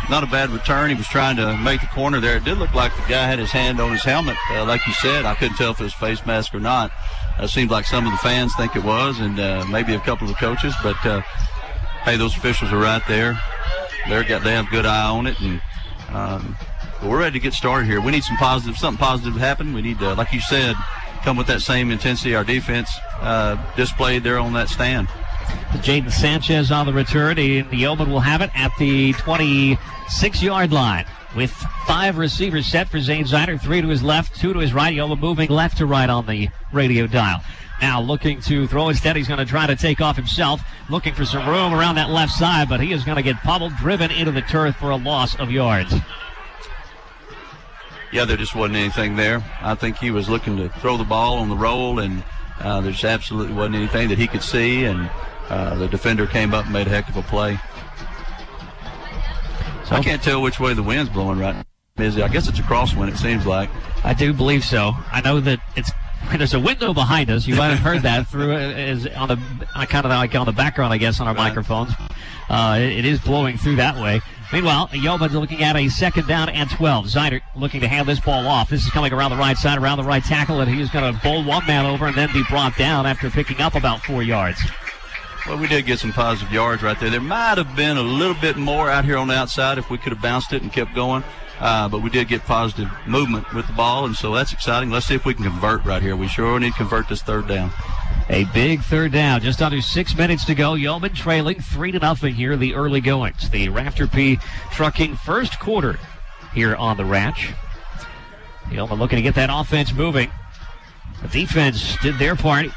not a bad return. He was trying to make the corner there. It did look like the guy had his hand on his helmet. Like you said, I couldn't tell if it was face mask or not. It seemed like some of the fans think it was, and maybe a couple of the coaches. But, hey, those officials are right there. They have a good eye on it. And but we're ready to get started here. We need something positive to happen. We need to, like you said, come with that same intensity our defense displayed there on that stand. Jaden Sanchez on the return. The Yeoman will have it at the 26-yard line with 5 receivers set for Zane Zeidert, 3 to his left, 2 to his right. Yeoman moving left to right on the radio dial. Now looking to throw instead. He's going to try to take off himself, looking for some room around that left side, but he is going to get pummeled, driven into the turf for a loss of yards. Yeah, there just wasn't anything there. I think he was looking to throw the ball on the roll, and there just absolutely wasn't anything that he could see, and the defender came up and made a heck of a play. So I can't tell which way the wind's blowing right now. I guess it's a crosswind, it seems like. I do believe so. I know that there's a window behind us. You might have heard that through on the kind of like on the background, I guess, on our microphones. It is blowing through that way. Meanwhile, Yeoman's looking at a 2nd down and 12. Zeidert looking to hand this ball off. This is coming around the right side, around the right tackle, and he's going to bowl one man over and then be brought down after picking up about 4 yards. Well, we did get some positive yards right there. There might have been a little bit more out here on the outside if we could have bounced it and kept going. But we did get positive movement with the ball, and so that's exciting. Let's see if we can convert right here. We sure need to convert this 3rd down. A big 3rd down. Just under 6 minutes to go. Yeoman trailing 3-0 here in the early goings. The Rafter P Trucking first quarter here on the Ranch. Yeoman looking to get that offense moving. The defense did their part,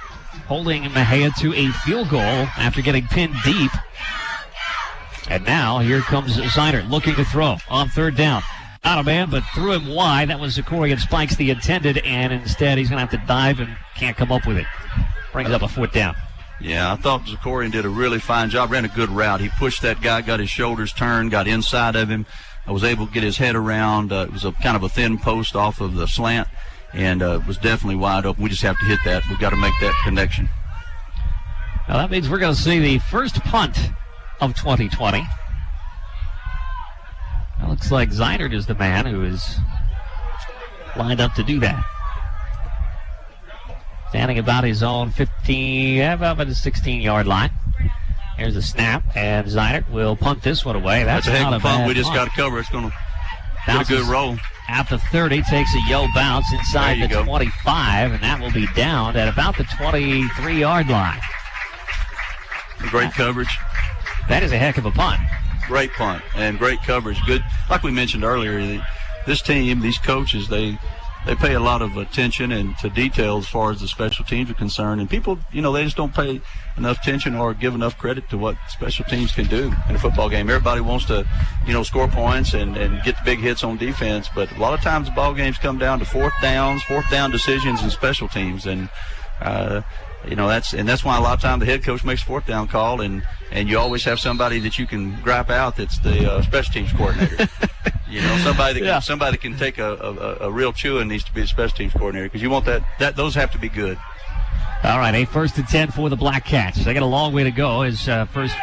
holding Mexia to a field goal after getting pinned deep. And now here comes Zeidert looking to throw on 3rd down. Not a man, but threw him wide. That was Zachorian Spikes, the intended, and instead he's going to have to dive and can't come up with it. Brings up a 4th down. Yeah, I thought Zachorian did a really fine job. Ran a good route. He pushed that guy, got his shoulders turned, got inside of him. I was able to get his head around. It was a kind of a thin post off of the slant, and was definitely wide open. We just have to hit that. We've got to make that connection. Now that means we're going to see the first punt of 2020. It looks like Zeidert is the man who is lined up to do that. Standing about his own 15, about the 16-yard line. Here's the snap, and Zeidert will punt this one away. That's a heck not of a punt. We just punt. got to cover. It's going to get a good roll. At the 30, takes a yo bounce inside the 25, and that will be down at about the 23-yard line. Great coverage. That is a heck of a punt. Great punt and great coverage. Good. Like we mentioned earlier, this team, these coaches, they pay a lot of attention and to detail as far as the special teams are concerned. And people, they just don't pay enough attention or give enough credit to what special teams can do in a football game. Everybody wants to, score points and get the big hits on defense. But a lot of times the ball games come down to 4th down decisions and special teams. And, that's why a lot of times the head coach makes a 4th down call, and you always have somebody that you can gripe out that's the special teams coordinator. Somebody that can take a real chewing needs to be the special teams coordinator, because you want that those have to be good. All right, a 1st and 10 for the Black Cats. They got a long way to go. His first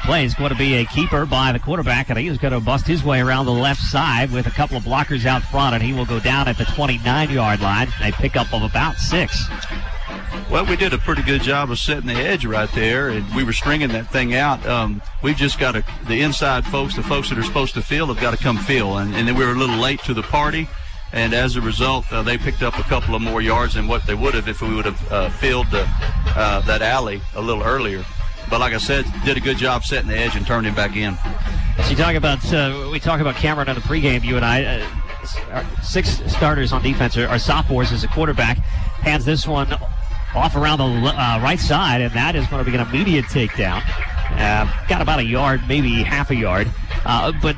play is going to be a keeper by the quarterback, and he is going to bust his way around the left side with a couple of blockers out front, and he will go down at the 29-yard line. A pickup of about 6. Well, we did a pretty good job of setting the edge right there, and we were stringing that thing out. We've just got the inside folks, the folks that are supposed to field, have got to come field. And then we were a little late to the party, and as a result, they picked up a couple of more yards than what they would have if we would have fielded that alley a little earlier. But like I said, did a good job setting the edge and turning him back in. So you talk about we talk about Cameron on the pregame. You and I, 6 starters on defense are sophomores as a quarterback. Hands this one off around the right side, and that is going to be an immediate takedown. Got about a yard, maybe half a yard. But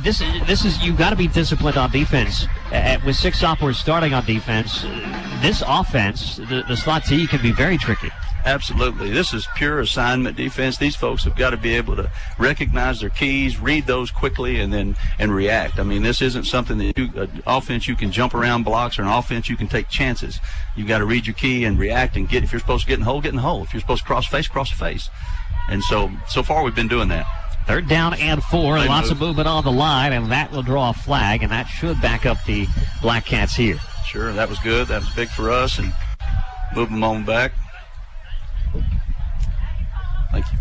this is you've got to be disciplined on defense. With 6 sophomores starting on defense, this offense, the slot T, can be very tricky. Absolutely. This is pure assignment defense. These folks have got to be able to recognize their keys, read those quickly, and react. I mean, this isn't something that offense you can jump around blocks, or an offense you can take chances. You've got to read your key and react and get. If you're supposed to get in the hole, get in the hole. If you're supposed to cross the face, cross the face. And so far we've been doing that. 3rd down and 4. Lots of movement on the line, and that will draw a flag, and that should back up the Black Cats here. Sure, that was good. That was big for us, and move them on back. Thank you.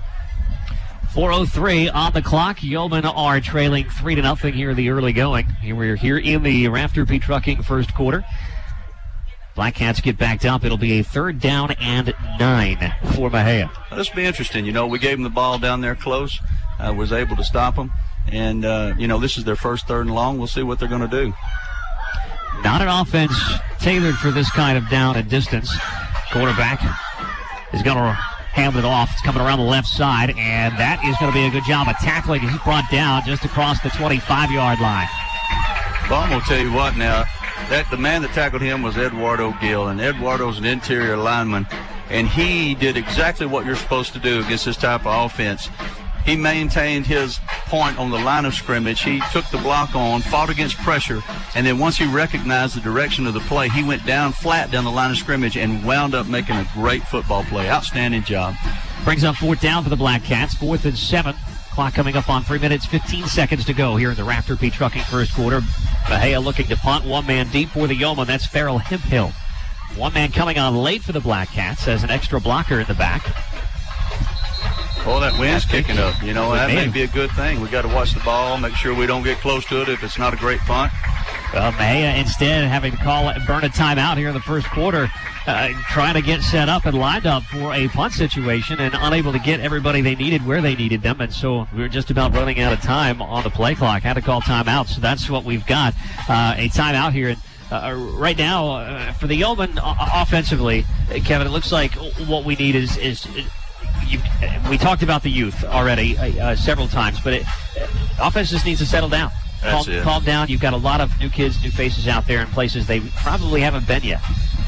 4:03 on the clock. Yeoman are trailing 3-0 here in the early going. We're here in the Rafter P Trucking first quarter. Black Cats get backed up. It'll be a 3rd down and 9 for Mexia. This will be interesting. We gave them the ball down there close. Was able to stop them. And, this is their first 3rd and long. We'll see what they're going to do. Not an offense tailored for this kind of down and distance. Quarterback is going to hand it off. It's coming around the left side, and that is going to be a good job of tackling. He's brought down just across the 25-yard line. Well, I'm going to tell you what now. The man that tackled him was Eduardo Gill, and Eduardo's an interior lineman, and he did exactly what you're supposed to do against this type of offense. He maintained his point on the line of scrimmage. He took the block on, fought against pressure, and then once he recognized the direction of the play, he went down flat down the line of scrimmage and wound up making a great football play. Outstanding job. Brings up 4th down for the Black Cats. 4th and 7. Clock coming up on 3 minutes, 15 seconds to go here in the Rafter P Trucking first quarter. Mexia looking to punt. 1 man deep for the Yeoman. That's Farrell Hemphill. 1 man coming on late for the Black Cats as an extra blocker in the back. Oh, that wind's kicking up. That may be a good thing. We got to watch the ball, make sure we don't get close to it if it's not a great punt. Well, Mexia instead having to burn a timeout here in the first quarter, trying to get set up and lined up for a punt situation and unable to get everybody they needed where they needed them. And so we were just about running out of time on the play clock. Had to call timeout. So that's what we've got. A timeout here. Right now, for the Yeoman offensively, Kevin, it looks like what we need is we talked about the youth already several times, but offense just needs to settle down. Calm down. You've got a lot of new kids, new faces out there in places they probably haven't been yet.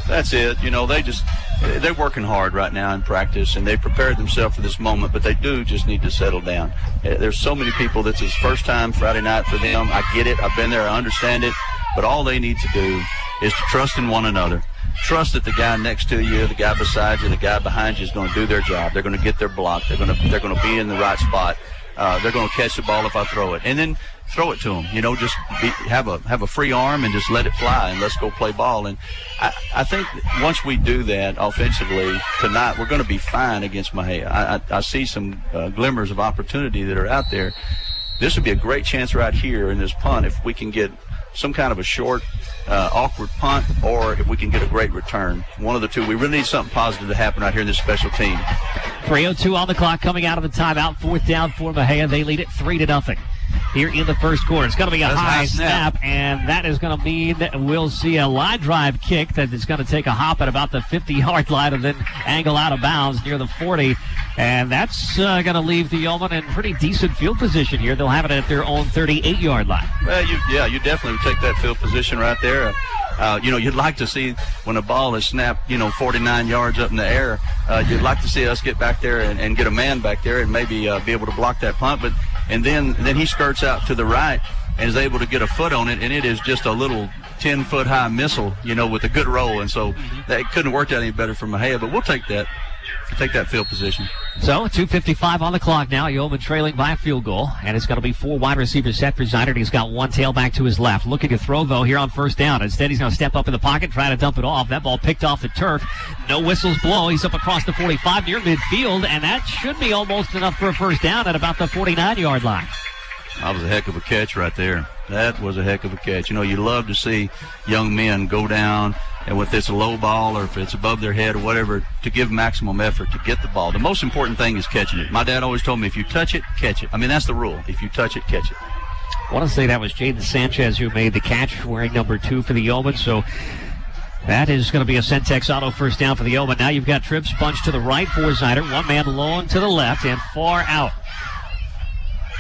That's it. They're working hard right now in practice, and they've prepared themselves for this moment, but they do just need to settle down. There's so many people that's his first time Friday night for them. I get it. I've been there. I understand it. But all they need to do is to trust in one another. Trust that the guy next to you, the guy beside you, the guy behind you is going to do their job. They're going to get their block. They're going to be in the right spot. They're going to catch the ball if I throw it, and then throw it to them. Just have a free arm and just let it fly, and let's go play ball. And I think once we do that offensively tonight, we're going to be fine against Mexia. I see some glimmers of opportunity that are out there. This would be a great chance right here in this punt if we can get some kind of a short, awkward punt, or if we can get a great return. One of the two. We really need something positive to happen out here in this special team. 3:02 on the clock coming out of the timeout. 4th down for Mexia. They lead it 3-0 here in the first quarter. It's going to be a high snap, and that is going to mean that we'll see a line drive kick that is going to take a hop at about the 50-yard line and then angle out of bounds near the 40. And that's going to leave the Yeoman in pretty decent field position here. They'll have it at their own 38-yard line. Well, you definitely take that field position right there. You'd like to see when a ball is snapped, 49 yards up in the air, you'd like to see us get back there and get a man back there and maybe be able to block that punt. And then he skirts out to the right and is able to get a foot on it, and it is just a little 10-foot high missile, with a good roll. And so that couldn't have worked out any better for Mexia, but we'll take that field position. So 2:55 on the clock now. Yeoman trailing by a field goal, and it's going to be 4 wide receivers set for Zinert. He's got 1 tailback to his left. Looking to throw, though, here on 1st down. Instead, he's going to step up in the pocket, try to dump it off. That ball picked off the turf. No whistles blow. He's up across the 45 near midfield, and that should be almost enough for a 1st down at about the 49-yard line. That was a heck of a catch right there. That was a heck of a catch. You love to see young men go down, and if it's a low ball or if it's above their head or whatever, to give maximum effort to get the ball. The most important thing is catching it. My dad always told me, if you touch it, catch it. I mean, that's the rule. If you touch it, catch it. I want to say that was Jaden Sanchez who made the catch, wearing number 2 for the Yeoman. So that is going to be a Centex Auto 1st down for the Yeoman. Now you've got trips bunched to the right for Zinert. 1 man long to the left and far out.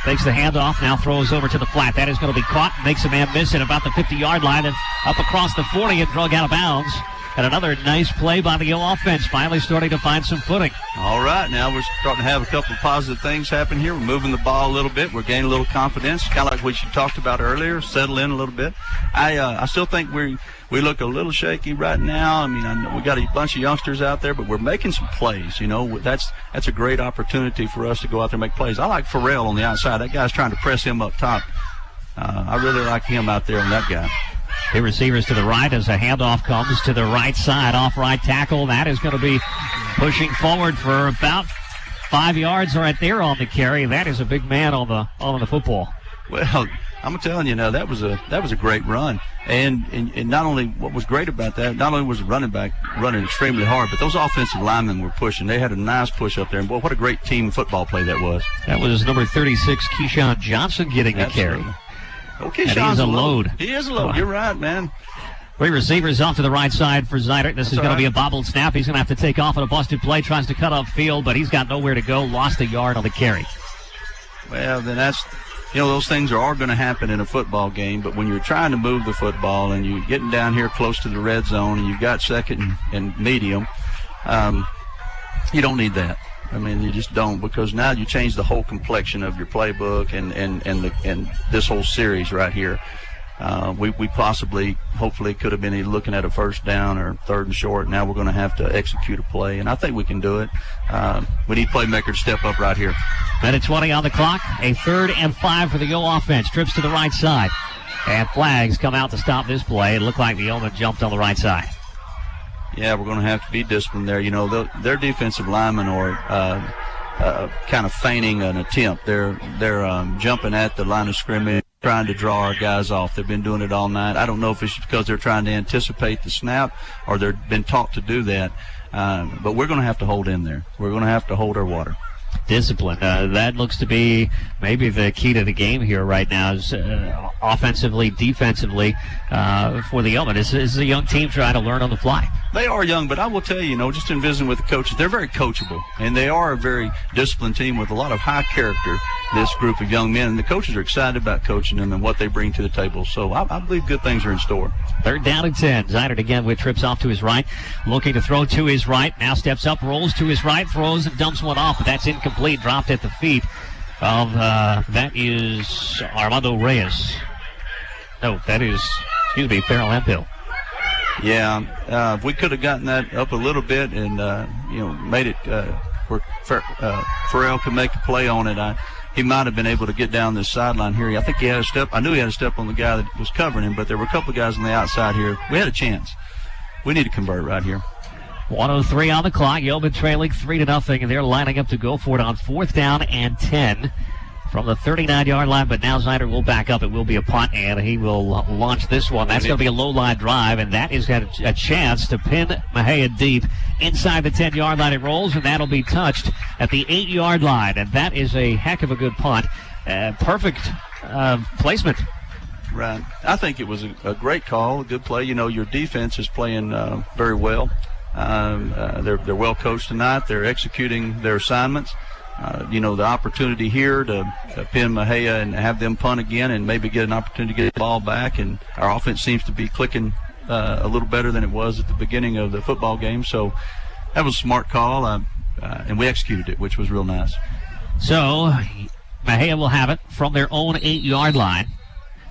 Takes the handoff, now throws over to the flat. That is going to be caught, makes a man miss at about the 50-yard line and up across the 40 and drug out of bounds. And another nice play by the offense, finally starting to find some footing. All right, now we're starting to have a couple of positive things happen here. We're moving the ball a little bit. We're gaining a little confidence, kind of like what you talked about earlier, settle in a little bit. I still think we look a little shaky right now. I mean, I know we got a bunch of youngsters out there, but we're making some plays. You know, that's a great opportunity for us to go out there and make plays. I like Farrell on the outside. That guy's trying to press him up top. I really like him out there on that guy. The receivers to the right as a handoff comes to the right side, off right tackle. That is going to be pushing forward for about 5 yards right there on the carry. That is a big man on the football. Well, I'm telling you now, that was a great run. And not only what was great about that, not only was the running back running extremely hard, but those offensive linemen were pushing. They had a nice push up there. And boy, what a great team football play that was. That was number 36, Keyshawn Johnson, getting the carry. Okay, Sean's a load. He is a load. You're right, man. Three receivers off to the right side for Zeidert. This is going to be a bobbled snap. He's going to have to take off on a busted play. Tries to cut off field, but he's got nowhere to go. Lost a yard on the carry. Well, then those things are all going to happen in a football game. But when you're trying to move the football and you're getting down here close to the red zone and you've got second and medium, you don't need that. I mean, you just don't, because now you change the whole complexion of your playbook and this whole series right here. We possibly, hopefully, could have been either looking at a first down or third and short. Now we're going to have to execute a play, and I think we can do it. We need playmakers to step up right here. Minute 20 on the clock. A 3rd and 5 for the Yo offense. Trips to the right side. And flags come out to stop this play. It looked like the Yeoman jumped on the right side. Yeah, we're going to have to be disciplined there. You know, their defensive linemen are kind of feigning an attempt. They're jumping at the line of scrimmage, trying to draw our guys off. They've been doing it all night. I don't know if it's because they're trying to anticipate the snap or they've been taught to do that. But we're going to have to hold in there. We're going to have to hold our water. Discipline. That looks to be maybe the key to the game here right now, is offensively, defensively, for the Yeoman. This is a young team trying to learn on the fly. They are young, but I will tell you, just in visiting with the coaches, they're very coachable, and they are a very disciplined team with a lot of high character, this group of young men, and the coaches are excited about coaching them and what they bring to the table. So I believe good things are in store. 3rd down and 10. Zeidert again with trips off to his right, looking to throw to his right. Now steps up, rolls to his right, throws and dumps one off, but that's incomplete. Dropped at the feet of, that is Armando Reyes. No, that is, Farrell Hemphill. Yeah, we could have gotten that up a little bit and, made it where Farrell could make a play on it. He might have been able to get down this sideline here. I think he had a step. I knew he had a step on the guy that was covering him, but there were a couple of guys on the outside here. We had a chance. We need to convert right here. 1:03 on the clock. Yeoman trailing 3-0, and they're lining up to go for it on 4th down and 10 from the 39-yard line. But now Zeidert will back up. It will be a punt, and he will launch this one. That's going to be a low-line drive, and that is got a chance to pin Mexia deep inside the 10-yard line. It rolls, and that'll be touched at the 8-yard line, and that is a heck of a good punt. Perfect placement. Right. I think it was a great call, a good play. Your defense is playing very well. They're well coached tonight. They're executing their assignments. The opportunity here to pin Mexia and have them punt again and maybe get an opportunity to get the ball back. And our offense seems to be clicking a little better than it was at the beginning of the football game. So that was a smart call, and we executed it, which was real nice. So Mexia will have it from their own 8-yard line.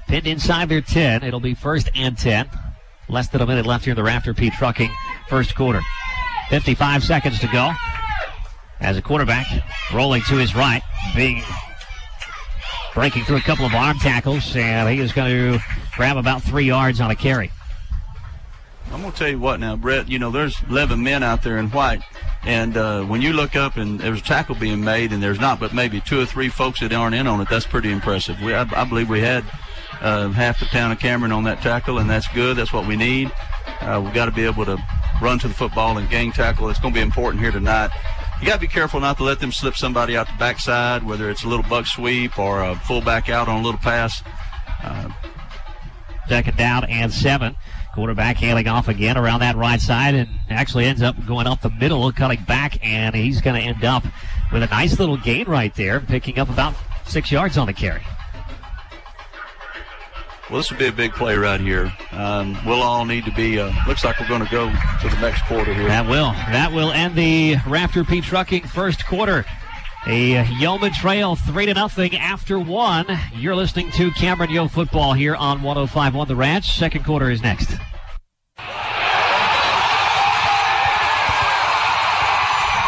Pinned inside their 10. It'll be 1st and 10. Less than a minute left here in the Rafter P Trucking first quarter. 55 seconds to go. As a quarterback rolling to his right, breaking through a couple of arm tackles, and he is going to grab about 3 yards on a carry. I'm going to tell you what now, Brett, there's 11 men out there in white, and when you look up and there's a tackle being made and there's not but maybe 2 or 3 folks that aren't in on it, that's pretty impressive. I believe we had half the town of Cameron on that tackle, and that's good. That's what we need. We've got to be able to run to the football and gang tackle. It's going to be important here tonight. You got to be careful not to let them slip somebody out the backside, whether it's a little buck sweep or a fullback out on a little pass. 2nd down and 7. Quarterback handing off again around that right side and actually ends up going up the middle, cutting back, and he's going to end up with a nice little gain right there, picking up about 6 yards on the carry. Well, this will be a big play right here. We'll all need to be, looks like we're going to go to the next quarter here. That will end the Rafter P Trucking first quarter. A Yeoman trail 3-0 after 1. You're listening to Cameron Yo football here on 105.1 The Ranch. Second quarter is next.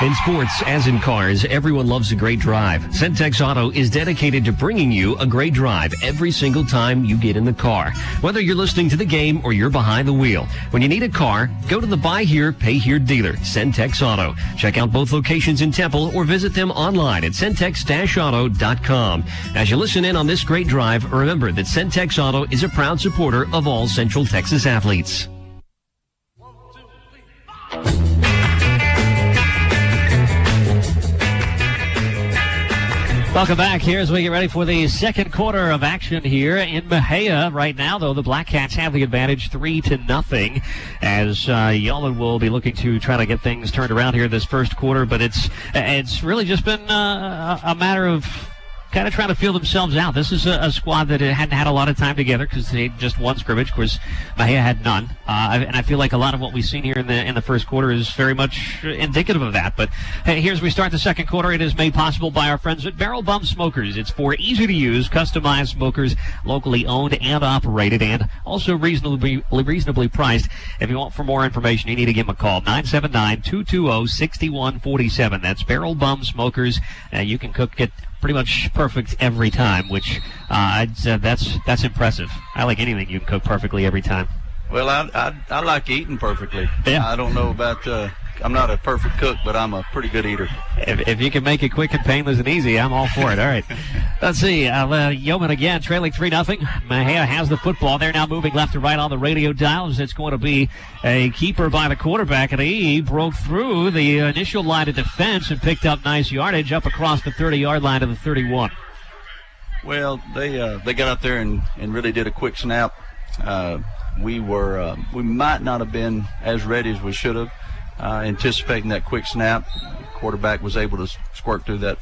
In sports, as in cars, everyone loves a great drive. Centex Auto is dedicated to bringing you a great drive every single time you get in the car. Whether you're listening to the game or you're behind the wheel, when you need a car, go to the Buy Here, Pay Here dealer, Centex Auto. Check out both locations in Temple or visit them online at centex-auto.com. As you listen in on this great drive, remember that Centex Auto is a proud supporter of all Central Texas athletes. Welcome back here as we get ready for the second quarter of action here in Mexia. Right now, though, the Black Cats have the advantage 3-0 as Yeoman will be looking to try to get things turned around here this first quarter. But it's really just been a matter of kind of trying to feel themselves out. This is a squad that hadn't had a lot of time together because they just won scrimmage. Of course, Mexia had none. And I feel like a lot of what we've seen here in the first quarter is very much indicative of that. But hey, here's we start the second quarter. It is made possible by our friends at Barrel Bump Smokers. It's for easy-to-use, customized smokers, locally owned and operated, and also reasonably priced. If you want for more information, you need to give them a call, 979-220-6147. That's Barrel Bump Smokers. You can cook it pretty much perfect every time, which that's impressive. I like anything you can cook perfectly every time. Well, I like eating perfectly. Yeah. I don't know about I'm not a perfect cook, but I'm a pretty good eater. If you can make it quick and painless and easy, I'm all for it. All right. Let's see. Yeoman again trailing 3-0. Mexia has the football. They're now moving left to right on the radio dials. It's going to be a keeper by the quarterback, and he broke through the initial line of defense and picked up nice yardage up across the 30-yard line to the 31. Well, they got up there and really did a quick snap. We might not have been as ready as we should have. Anticipating that quick snap, quarterback was able to squirt through that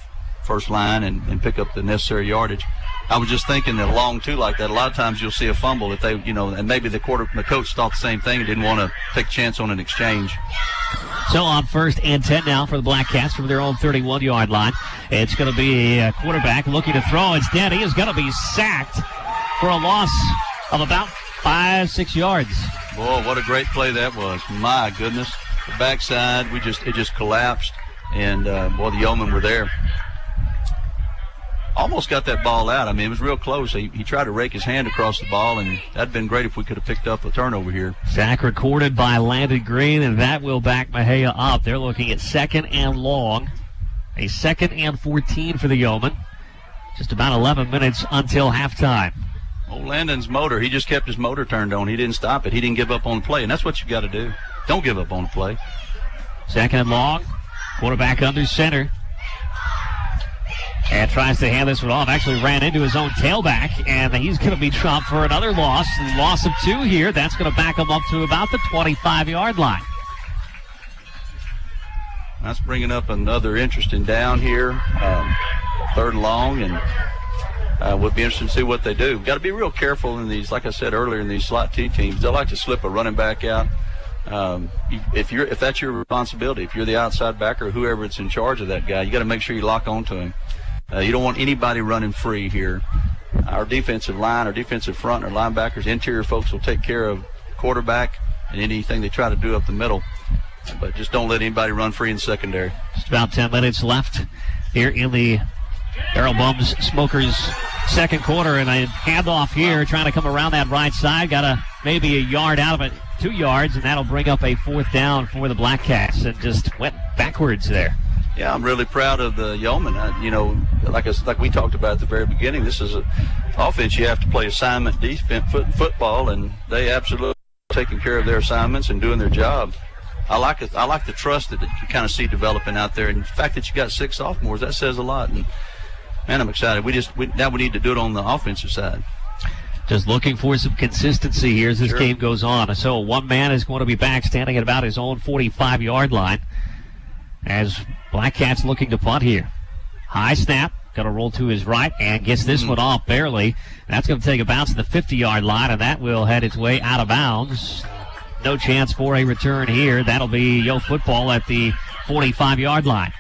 first line and pick up the necessary yardage. I was just thinking that along too like that, a lot of times you'll see a fumble if they, and maybe the coach thought the same thing and didn't want to take a chance on an exchange. So on 1st and 10 now for the Black Cats from their own 31-yard line. It's going to be a quarterback looking to throw. Instead, he is going to be sacked for a loss of about 5-6 yards. Boy, what a great play that was. My goodness. The backside, it just collapsed, and the Yeomen were there. Almost got that ball out. I mean, it was real close. He tried to rake his hand across the ball, and that'd been great if we could have picked up a turnover here. Sack recorded by Landon Green, and that will back Mexia up. They're looking at 2nd and long, a 2nd and 14 for the Yeomen. Just about 11 minutes until halftime. Old Landon's motor, he just kept his motor turned on. He didn't stop it. He didn't give up on the play, and that's what you got to do. Don't give up on the play. 2nd and long. Quarterback under center. And tries to hand this one off. Actually ran into his own tailback. And he's going to be chopped for another loss. Loss of 2 here. That's going to back him up to about the 25-yard line. That's bringing up another interesting down here. 3rd and long. And we'll be interested to see what they do. Got to be real careful in these, like I said earlier, in these slot T teams. They like to slip a running back out. If that's your responsibility, if you're the outside backer or whoever it's in charge of that guy, you got to make sure you lock onto him. You don't want anybody running free here. Our defensive line, our defensive front, our linebackers, interior folks will take care of quarterback and anything they try to do up the middle. But just don't let anybody run free in secondary. Just about 10 minutes left here in the Barrel Bums Smokers second quarter, and a handoff here trying to come around that right side. Got maybe a yard out of it, 2 yards, and that'll bring up a 4th down for the Black Cats, and just went backwards there. Yeah, I'm really proud of the Yeomen. Like we talked about at the very beginning, this is an offense you have to play assignment defense football, and they absolutely taking care of their assignments and doing their job. I like it. I like the trust that you kind of see developing out there, and the fact that you got 6 sophomores, that says a lot. And man, I'm excited. Now we need to do it on the offensive side. Just looking for some consistency here as this game goes on. So one man is going to be back standing at about his own 45-yard line as Black Cats looking to punt here. High snap, Going to roll to his right and gets this one off barely. That's going to take a bounce at the 50-yard line, and that will head its way out of bounds. No chance for a return here. That'll be Yo football at the 45-yard line.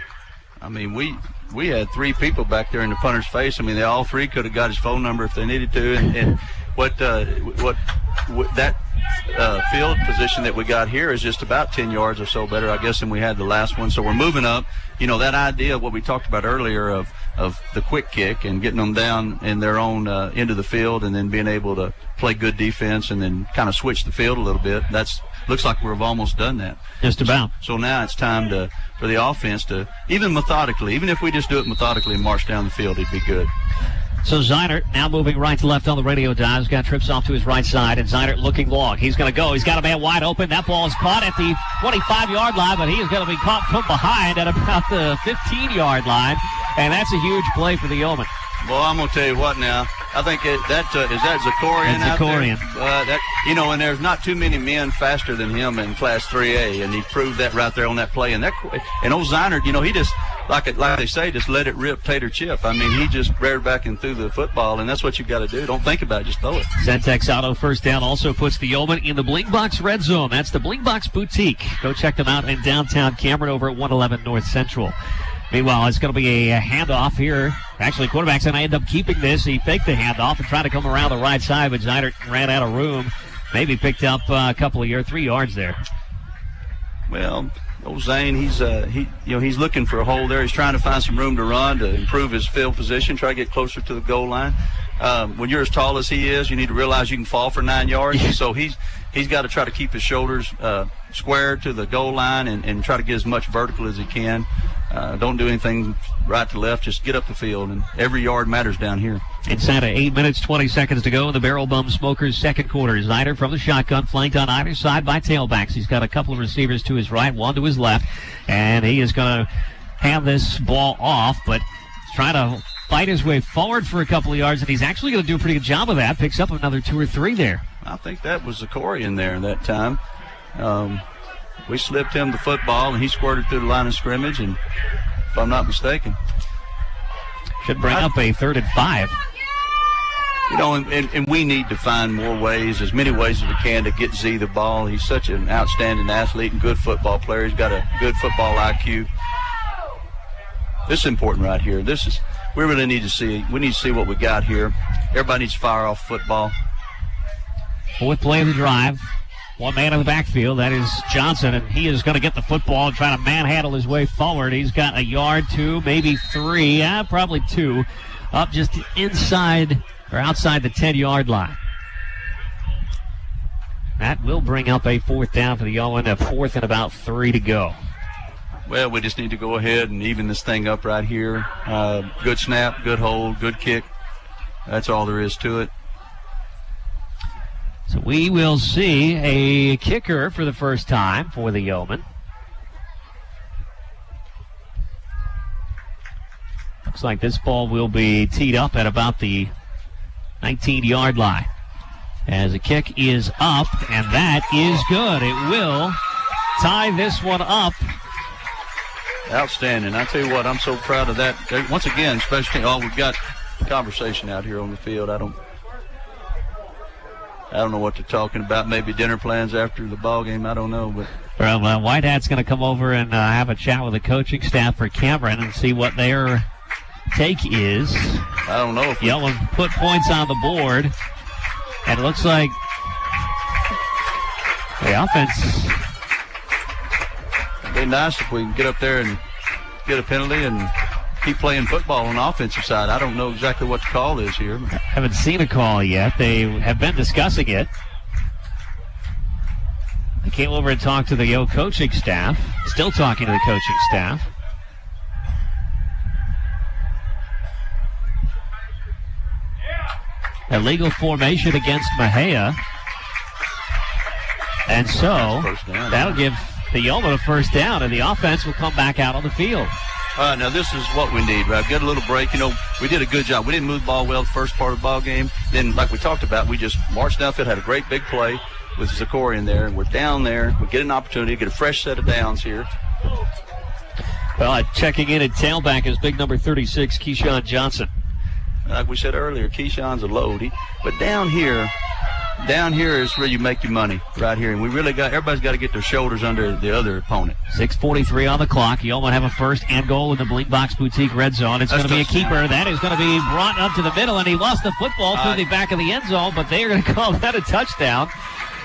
I mean, we had 3 people back there in the punter's face. I mean, they all 3 could have got his phone number if they needed to. And what that field position that we got here is just about 10 yards or so better, I guess, than we had the last one. So we're moving up. You know, that idea of what we talked about earlier of the quick kick and getting them down in their own end of the field and then being able to play good defense and then kind of switch the field a little bit. Looks like we've almost done that. Just about. So now it's time for the offense to, even if we just do it methodically and march down the field, it'd be good. So Zeinert now moving right to left on the radio dial. He's got trips off to his right side, and Zeinert looking long. He's going to go. He's got a man wide open. That ball is caught at the 25-yard line, but he is going to be caught from behind at about the 15-yard line, and that's a huge play for the Yeomen. Well, I'm going to tell you what now. I think is that Zakorian out Zakorian. There? And there's not too many men faster than him in Class 3A, and he proved that right there on that play. And old Zeinert, he just, like they say, just let it rip, tater chip. I mean, he just reared back and threw the football, and that's what you've got to do. Don't think about it, just throw it. Zentex Auto first down also puts the Yeomen in the Bling Box Red Zone. That's the Bling Box Boutique. Go check them out in downtown Cameron over at 111 North Central. Meanwhile, it's going to be a handoff here. Actually, quarterback's going to end up keeping this. He faked the handoff and tried to come around the right side, but Zeinert ran out of room. Maybe picked up a couple of 3 yards there. Well, old Zane, he's looking for a hole there. He's trying to find some room to run to improve his field position, try to get closer to the goal line. When you're as tall as he is, you need to realize you can fall for 9 yards. Yeah. So he's got to try to keep his shoulders square to the goal line and try to get as much vertical as he can. Don't do anything right to left. Just get up the field, and every yard matters down here. Inside of 8 minutes, 20 seconds to go in the Barrel Bum Smokers' second quarter. Zeinert from the shotgun, flanked on either side by tailbacks. He's got a couple of receivers to his right, one to his left, and he is going to hand this ball off, but he's trying to fight his way forward for a couple of yards, and he's actually going to do a pretty good job of that. Picks up another 2 or 3 there. I think that was Zakorian there that time. We slipped him the football, and he squirted through the line of scrimmage, and if I'm not mistaken. Should bring up a 3rd and 5. And we need to find more ways, as many ways as we can, to get Z the ball. He's such an outstanding athlete and good football player. He's got a good football IQ. This is important right here. We really need to see what we got here. Everybody needs to fire off football. 4th play of the drive. One man in the backfield, that is Johnson, and he is going to get the football and try to manhandle his way forward. He's got a yard, 2, maybe 3, probably 2, up just inside or outside the 10-yard line. That will bring up a 4th down for the Yeomen, a 4th and about 3 to go. Well, we just need to go ahead and even this thing up right here. Good snap, good hold, good kick. That's all there is to it. So we will see a kicker for the first time for the Yeomen. Looks like this ball will be teed up at about the 19-yard line. As the kick is up, and that is good. It will tie this one up. Outstanding. I tell you what, I'm so proud of that. Once again, especially, we've got conversation out here on the field. I don't know what they're talking about. Maybe dinner plans after the ball game. I don't know. But well, White Hat's going to come over and have a chat with the coaching staff for Cameron and see what their take is. I don't know. Yeomen put points on the board, and it looks like the offense. It'd be nice if we can get up there and get a penalty and keep playing football on the offensive side. I don't know exactly what the call is here. I haven't seen a call yet. They have been discussing it. They came over and talked to the coaching staff. Still talking to the coaching staff. Illegal formation against Mexia. And so that'll give the Yeomen a first down, and the offense will come back out on the field. Now this is what we need, right? Get a little break. We did a good job. We didn't move the ball well the first part of the ball game. Then, like we talked about, we just marched downfield, had a great big play with Zakorian there, and we're down there. We get an opportunity to get a fresh set of downs here. Well, checking in at tailback is big number 36, Keyshawn Johnson. Like we said earlier, Keyshawn's a load. But down here is where you make your money, right here. And everybody's got to get their shoulders under the other opponent. 6:43 on the clock. You almost have a first and goal in the Blink Box Boutique red zone. It's going to be a keeper. That is going to be brought up to the middle, and he lost the football through the back of the end zone, but they are going to call that a touchdown.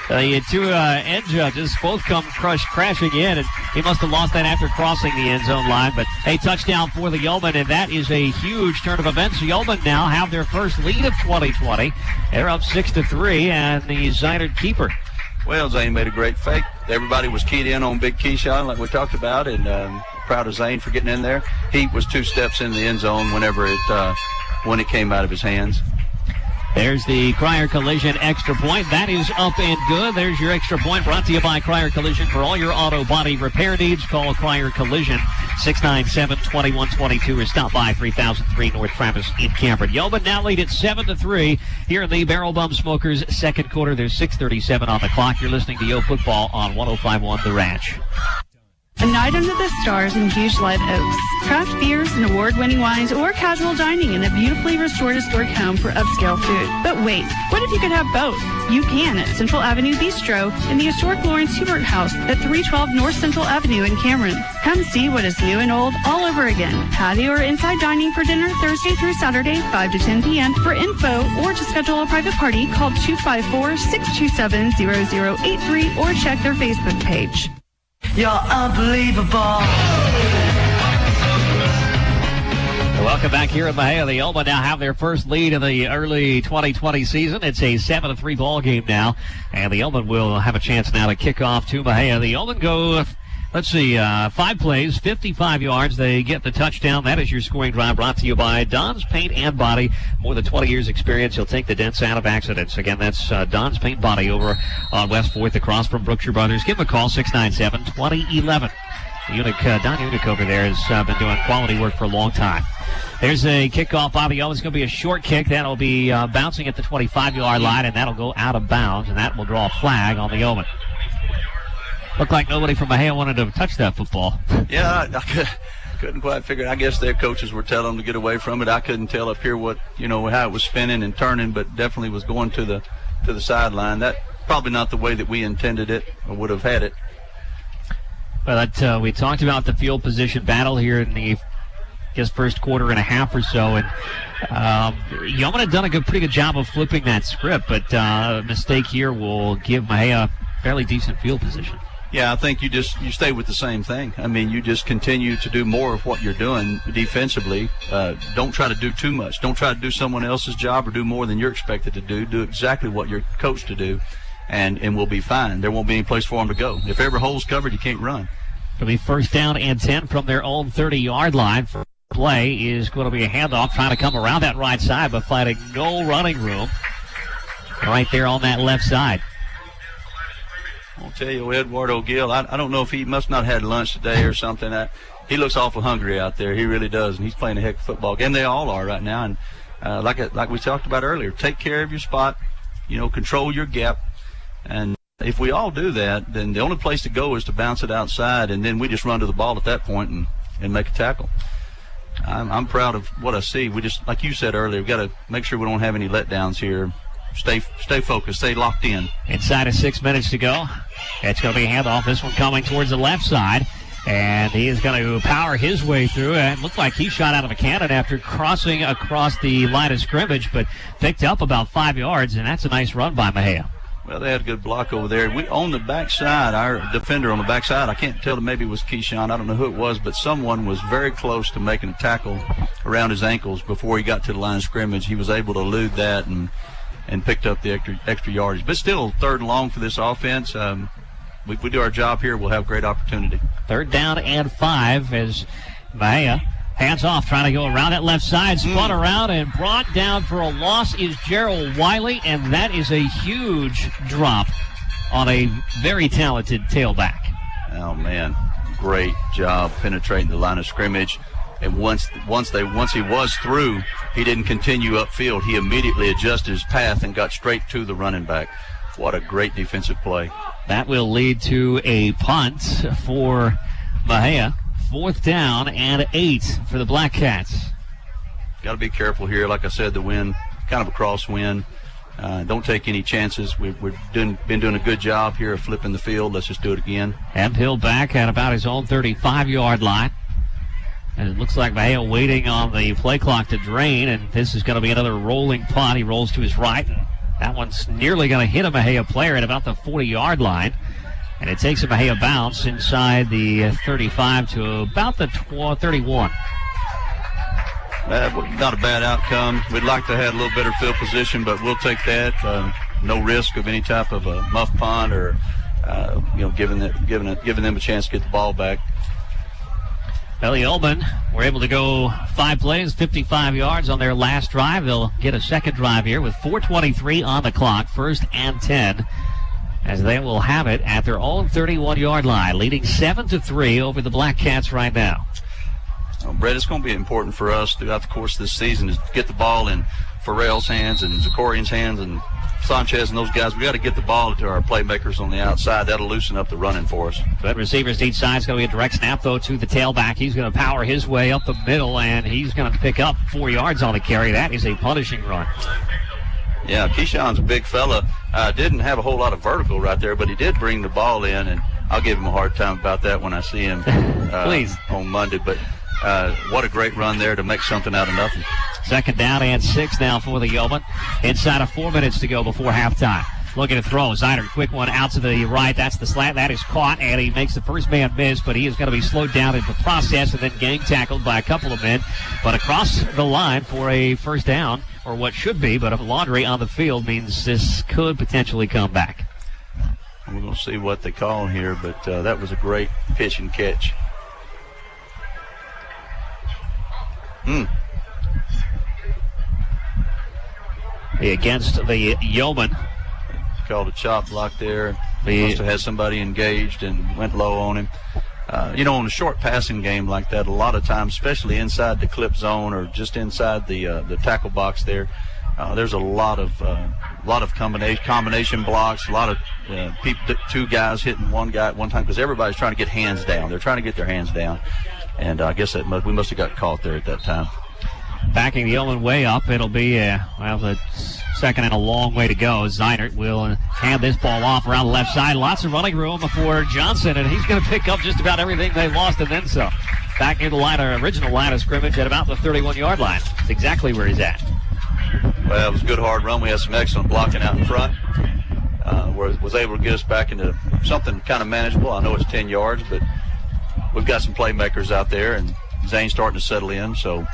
The two end judges both come crashing in, and he must have lost that after crossing the end zone line. But a touchdown for the Yeomen, and that is a huge turn of events. The Yeomen now have their first lead of 2020. They're up 6-3, and the Zynard keeper. Well, Zane made a great fake. Everybody was keyed in on Big Keyshawn, like we talked about, and proud of Zane for getting in there. He was 2 steps in the end zone when it came out of his hands. There's the Cryer Collision extra point. That is up and good. There's your extra point brought to you by Cryer Collision. For all your auto body repair needs, call Cryer Collision 697-2122 or stop by 3003 North Travis in Cameron. Yeoman now lead at 7-3 here in the Barrel Bum Smokers second quarter. There's 6:37 on the clock. You're listening to Yo Football on 105.1 The Ranch. A night under the stars in huge live oaks. Craft beers and award-winning wines or casual dining in a beautifully restored historic home for upscale food. But wait, what if you could have both? You can at Central Avenue Bistro in the historic Lawrence Hubert House at 312 North Central Avenue in Cameron. Come see what is new and old all over again. Patio or inside dining for dinner Thursday through Saturday, 5 to 10 p.m. For info or to schedule a private party, call 254-627-0083 or check their Facebook page. You're unbelievable. Welcome back here at Mexia. The Yeomen now have their first lead in the early 2020 season. It's a 7-3 ball game now, and the Yeomen will have a chance now to kick off to Mexia. The Yeomen go, 5 plays, 55 yards. They get the touchdown. That is your scoring drive brought to you by Don's Paint and Body. More than 20 years experience. He'll take the dents out of accidents. Again, that's Don's Paint Body over on West 4th across from Brookshire Brothers. Give him a call, 697-2011. Don Unick over there has been doing quality work for a long time. There's a kickoff by the Yeomen. It's going to be a short kick. That'll be bouncing at the 25-yard line, and that'll go out of bounds, and that will draw a flag on the Yeomen. Looked like nobody from Mexia wanted to touch that football. Yeah, I couldn't quite figure it. I guess their coaches were telling them to get away from it. I couldn't tell up here how it was spinning and turning, but definitely was going to the sideline. That probably not the way that we intended it or would have had it. Well, we talked about the field position battle here in the first quarter and a half or so, and Yeomen had done a pretty good job of flipping that script, but a mistake here will give Mexia fairly decent field position. Yeah, I think you stay with the same thing. I mean, you just continue to do more of what you're doing defensively. Don't try to do too much. Don't try to do someone else's job or do more than you're expected to do. Do exactly what you're coached to do, and we'll be fine. There won't be any place for them to go. If every hole's covered, you can't run. It'll be first down and 10 from their own 30-yard line. For play is going to be a handoff, trying to come around that right side, but finding no running room right there on that left side. I'll tell you, Eduardo Gill, I don't know if he must not have had lunch today or something. He looks awful hungry out there. He really does, and he's playing a heck of football game. They all are right now. And like we talked about earlier, take care of your spot, control your gap. And if we all do that, then the only place to go is to bounce it outside, and then we just run to the ball at that point and make a tackle. I'm proud of what I see. We just, like you said earlier, we've got to make sure we don't have any letdowns here. Stay focused. Stay locked in. Inside of 6 minutes to go. It's going to be a handoff. This one coming towards the left side. And he is going to power his way through. It looked like he shot out of a cannon after crossing across the line of scrimmage, but picked up about 5 yards, and that's a nice run by Mexia. Well, they had a good block over there. We on the backside, our defender on the backside, I can't tell, maybe it was Keyshawn. I don't know who it was, but someone was very close to making a tackle around his ankles before he got to the line of scrimmage. He was able to elude that and picked up the extra yardage. But still, 3rd and long for this offense. If we do our job here, we'll have great opportunity. 3rd down and 5 as Mexia hands off, trying to go around that left side, spun around, and brought down for a loss is Gerald Wiley, and that is a huge drop on a very talented tailback. Oh, man, great job penetrating the line of scrimmage. And once he was through, he didn't continue upfield. He immediately adjusted his path and got straight to the running back. What a great defensive play. That will lead to a punt for Mexia. 4th down and 8 for the Black Cats. Got to be careful here. Like I said, the wind, kind of a crosswind. Don't take any chances. We've been doing a good job here of flipping the field. Let's just do it again. Hemphill back at about his own 35-yard line. And it looks like Mexia waiting on the play clock to drain, and this is going to be another rolling punt. He rolls to his right. That one's nearly going to hit a Mexia player at about the 40-yard line. And it takes a Mexia bounce inside the 35 to about the 31. Not a bad outcome. We'd like to have a little better field position, but we'll take that. No risk of any type of a muff punt or giving them a chance to get the ball back. Yeoman were able to go 5 plays, 55 yards on their last drive. They'll get a second drive here with 4:23 on the clock, 1st and 10, as they will have it at their own 31-yard line, leading 7-3 over the Black Cats right now. Brett, it's going to be important for us throughout the course of this season to get the ball in Farrell's hands and Zakorian's hands and Sanchez and those guys. We got to get the ball to our playmakers on the outside. That'll loosen up the running for us. But receivers each side is going to be a direct snap, though, to the tailback. He's going to power his way up the middle, and he's going to pick up 4 yards on the carry. That is a punishing run. Yeah, Keyshawn's a big fella. Didn't have a whole lot of vertical right there, but he did bring the ball in, and I'll give him a hard time about that when I see him on Monday. But what a great run there to make something out of nothing. 2nd down and 6 now for the Yeoman. Inside of 4 minutes to go before halftime. Looking to throw. Zyder, quick one out to the right. That's the slant. That is caught, and he makes the first man miss, but he is going to be slowed down in the process and then gang tackled by a couple of men. But across the line for a 1st down, or what should be, but a laundry on the field means this could potentially come back. We're going to see what they call here, but that was a great pitch and catch. Against the Yeoman. Called a chop block there. Must have had somebody engaged and went low on him. On a short passing game like that, a lot of times, especially inside the clip zone or just inside the tackle box there, there's a lot of combination blocks, a lot of two guys hitting one guy at one time because everybody's trying to get hands down. They're trying to get their hands down. And I guess we must have got caught there at that time. Backing the Yeoman way up, it'll be the 2nd and a long way to go. Zinert will hand this ball off around the left side. Lots of running room for Johnson, and he's going to pick up just about everything they lost and then some. Back near the original line of scrimmage at about the 31-yard line. That's exactly where he's at. Well, it was a good hard run. We had some excellent blocking out in front. Was able to get us back into something kind of manageable. I know it's 10 yards, but we've got some playmakers out there, and Zane's starting to settle in, so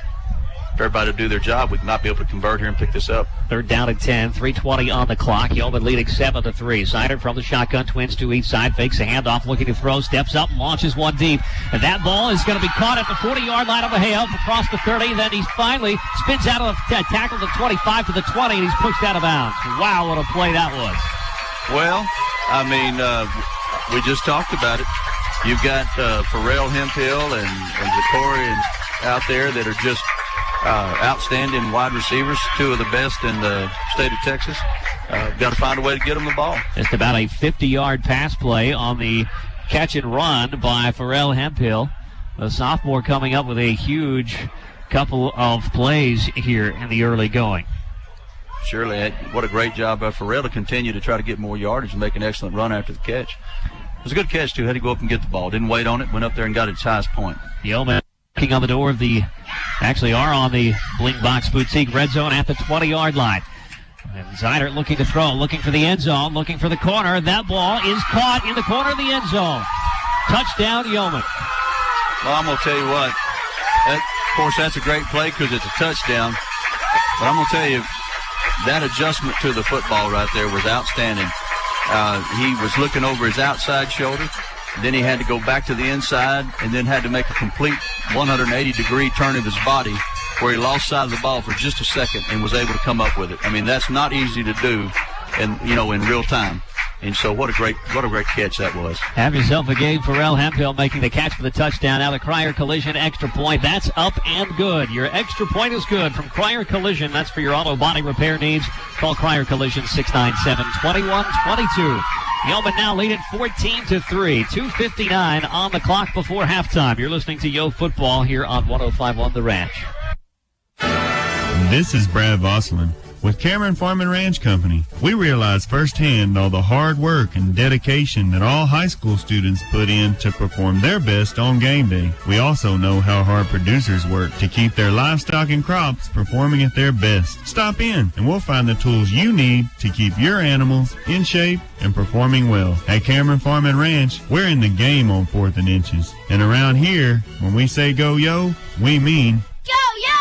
if everybody to do their job, we might be able to convert here and pick this up. 3rd down and 10, 3:20 on the clock. Yeoman leading 7-3. Zyder from the shotgun, twins to each side, fakes a handoff, looking to throw, steps up, and launches one deep. And that ball is going to be caught at the 40-yard line of Mexia up across the 30. Then he finally spins out of the tackle to 25 to the 20, and he's pushed out of bounds. Wow, what a play that was. Well, I mean, we just talked about it. You've got Farrell, Hemphill, and Zakorian out there that are just outstanding wide receivers, 2 of the best in the state of Texas. Got to find a way to get them the ball. Just about a 50-yard pass play on the catch and run by Farrell Hemphill. The sophomore coming up with a huge couple of plays here in the early going. Surely, what a great job by Farrell to continue to try to get more yardage and make an excellent run after the catch. It was a good catch, too. Had to go up and get the ball. Didn't wait on it. Went up there and got its highest point. Yeoman knocking on the door of the Bling Box Boutique red zone at the 20-yard line. And Zyder looking to throw, looking for the end zone, looking for the corner. That ball is caught in the corner of the end zone. Touchdown, Yeoman. Well, I'm going to tell you what. Of course, that's a great play because it's a touchdown. But I'm going to tell you, that adjustment to the football right there was outstanding. He was looking over his outside shoulder. Then he had to go back to the inside and then had to make a complete 180-degree turn of his body where he lost sight of the ball for just a second and was able to come up with it. I mean, that's not easy to do in real time. And so what a great catch that was. Have yourself a game. Farrell Hemphill making the catch for the touchdown. Now the Cryer Collision extra point. That's up and good. Your extra point is good from Cryer Collision. That's for your auto body repair needs. Call Cryer Collision 697-2122. Yeoman now leading 14-3. 2:59 on the clock before halftime. You're listening to Yo Football here on 105.1 The Ranch. This is Brad Vosselin with Cameron Farm and Ranch Company. We realize firsthand all the hard work and dedication that all high school students put in to perform their best on game day. We also know how hard producers work to keep their livestock and crops performing at their best. Stop in and we'll find the tools you need to keep your animals in shape and performing well. At Cameron Farm and Ranch, we're in the game on 4th and inches. And around here, when we say go yo, we mean go yo!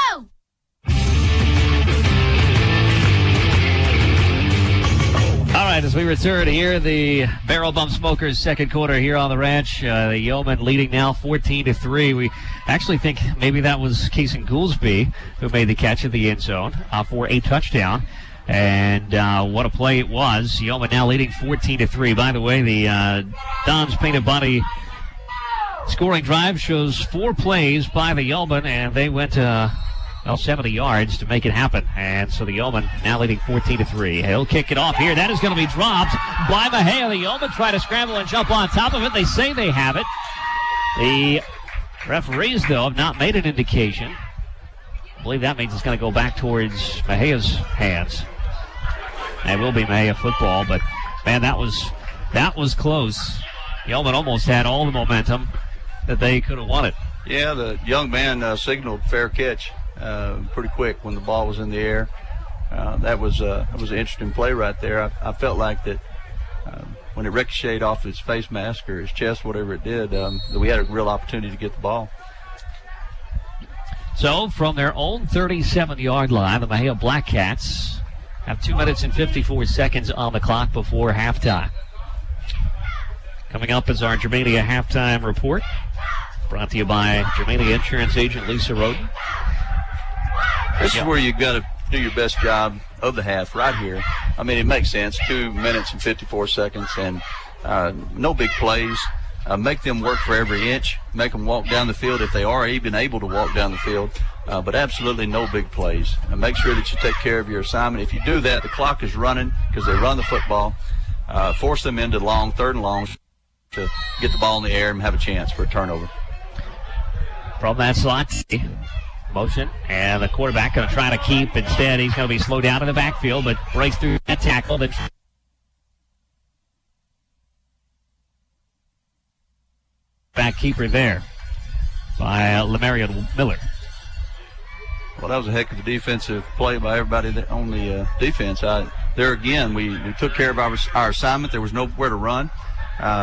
All right, as we return here, the Barrel Bump Smokers second quarter here on the ranch. The Yeoman leading now 14-3. We actually think maybe that was Keyshawn Goolsby who made the catch in the end zone for a touchdown. And what a play it was. Yeoman now leading 14-3. By the way, the Don's Painted Body scoring drive shows 4 plays by the Yeoman, and they went 70 yards to make it happen. And so the Yeoman now leading 14-3. He'll kick it off here. That is going to be dropped by Mexia. The Yeoman try to scramble and jump on top of it. They say they have it. The referees, though, have not made an indication. I believe that means it's going to go back towards Mejia's hands. It will be Mexia football, but, man, that was close. Yeoman almost had all the momentum that they could have wanted. Yeah, the young man signaled fair catch pretty quick when the ball was in the air. That was an interesting play right there. I felt like that when it ricocheted off his face mask or his chest, whatever it did, that we had a real opportunity to get the ball. So from their own 37-yard line, the Mexia Black Cats have 2 minutes and 54 seconds on the clock before halftime. Coming up is our Germania halftime report, brought to you by Germania Insurance Agent Lisa Roden. This is where you've got to do your best job of the half right here. I mean, it makes sense. 2 minutes and 54 seconds and no big plays. Make them work for every inch. Make them walk down the field if they are even able to walk down the field. But absolutely no big plays. Make sure that you take care of your assignment. If you do that, the clock is running because they run the football. Force them into long, 3rd and longs to get the ball in the air and have a chance for a turnover. From that slot, motion, and the quarterback going to try to keep. Instead, he's going to be slowed down in the backfield, but breaks through that tackle. Back keeper there by Lamarion Miller. Well, that was a heck of a defensive play by everybody on the defense. There again, we took care of our assignment. There was nowhere to run.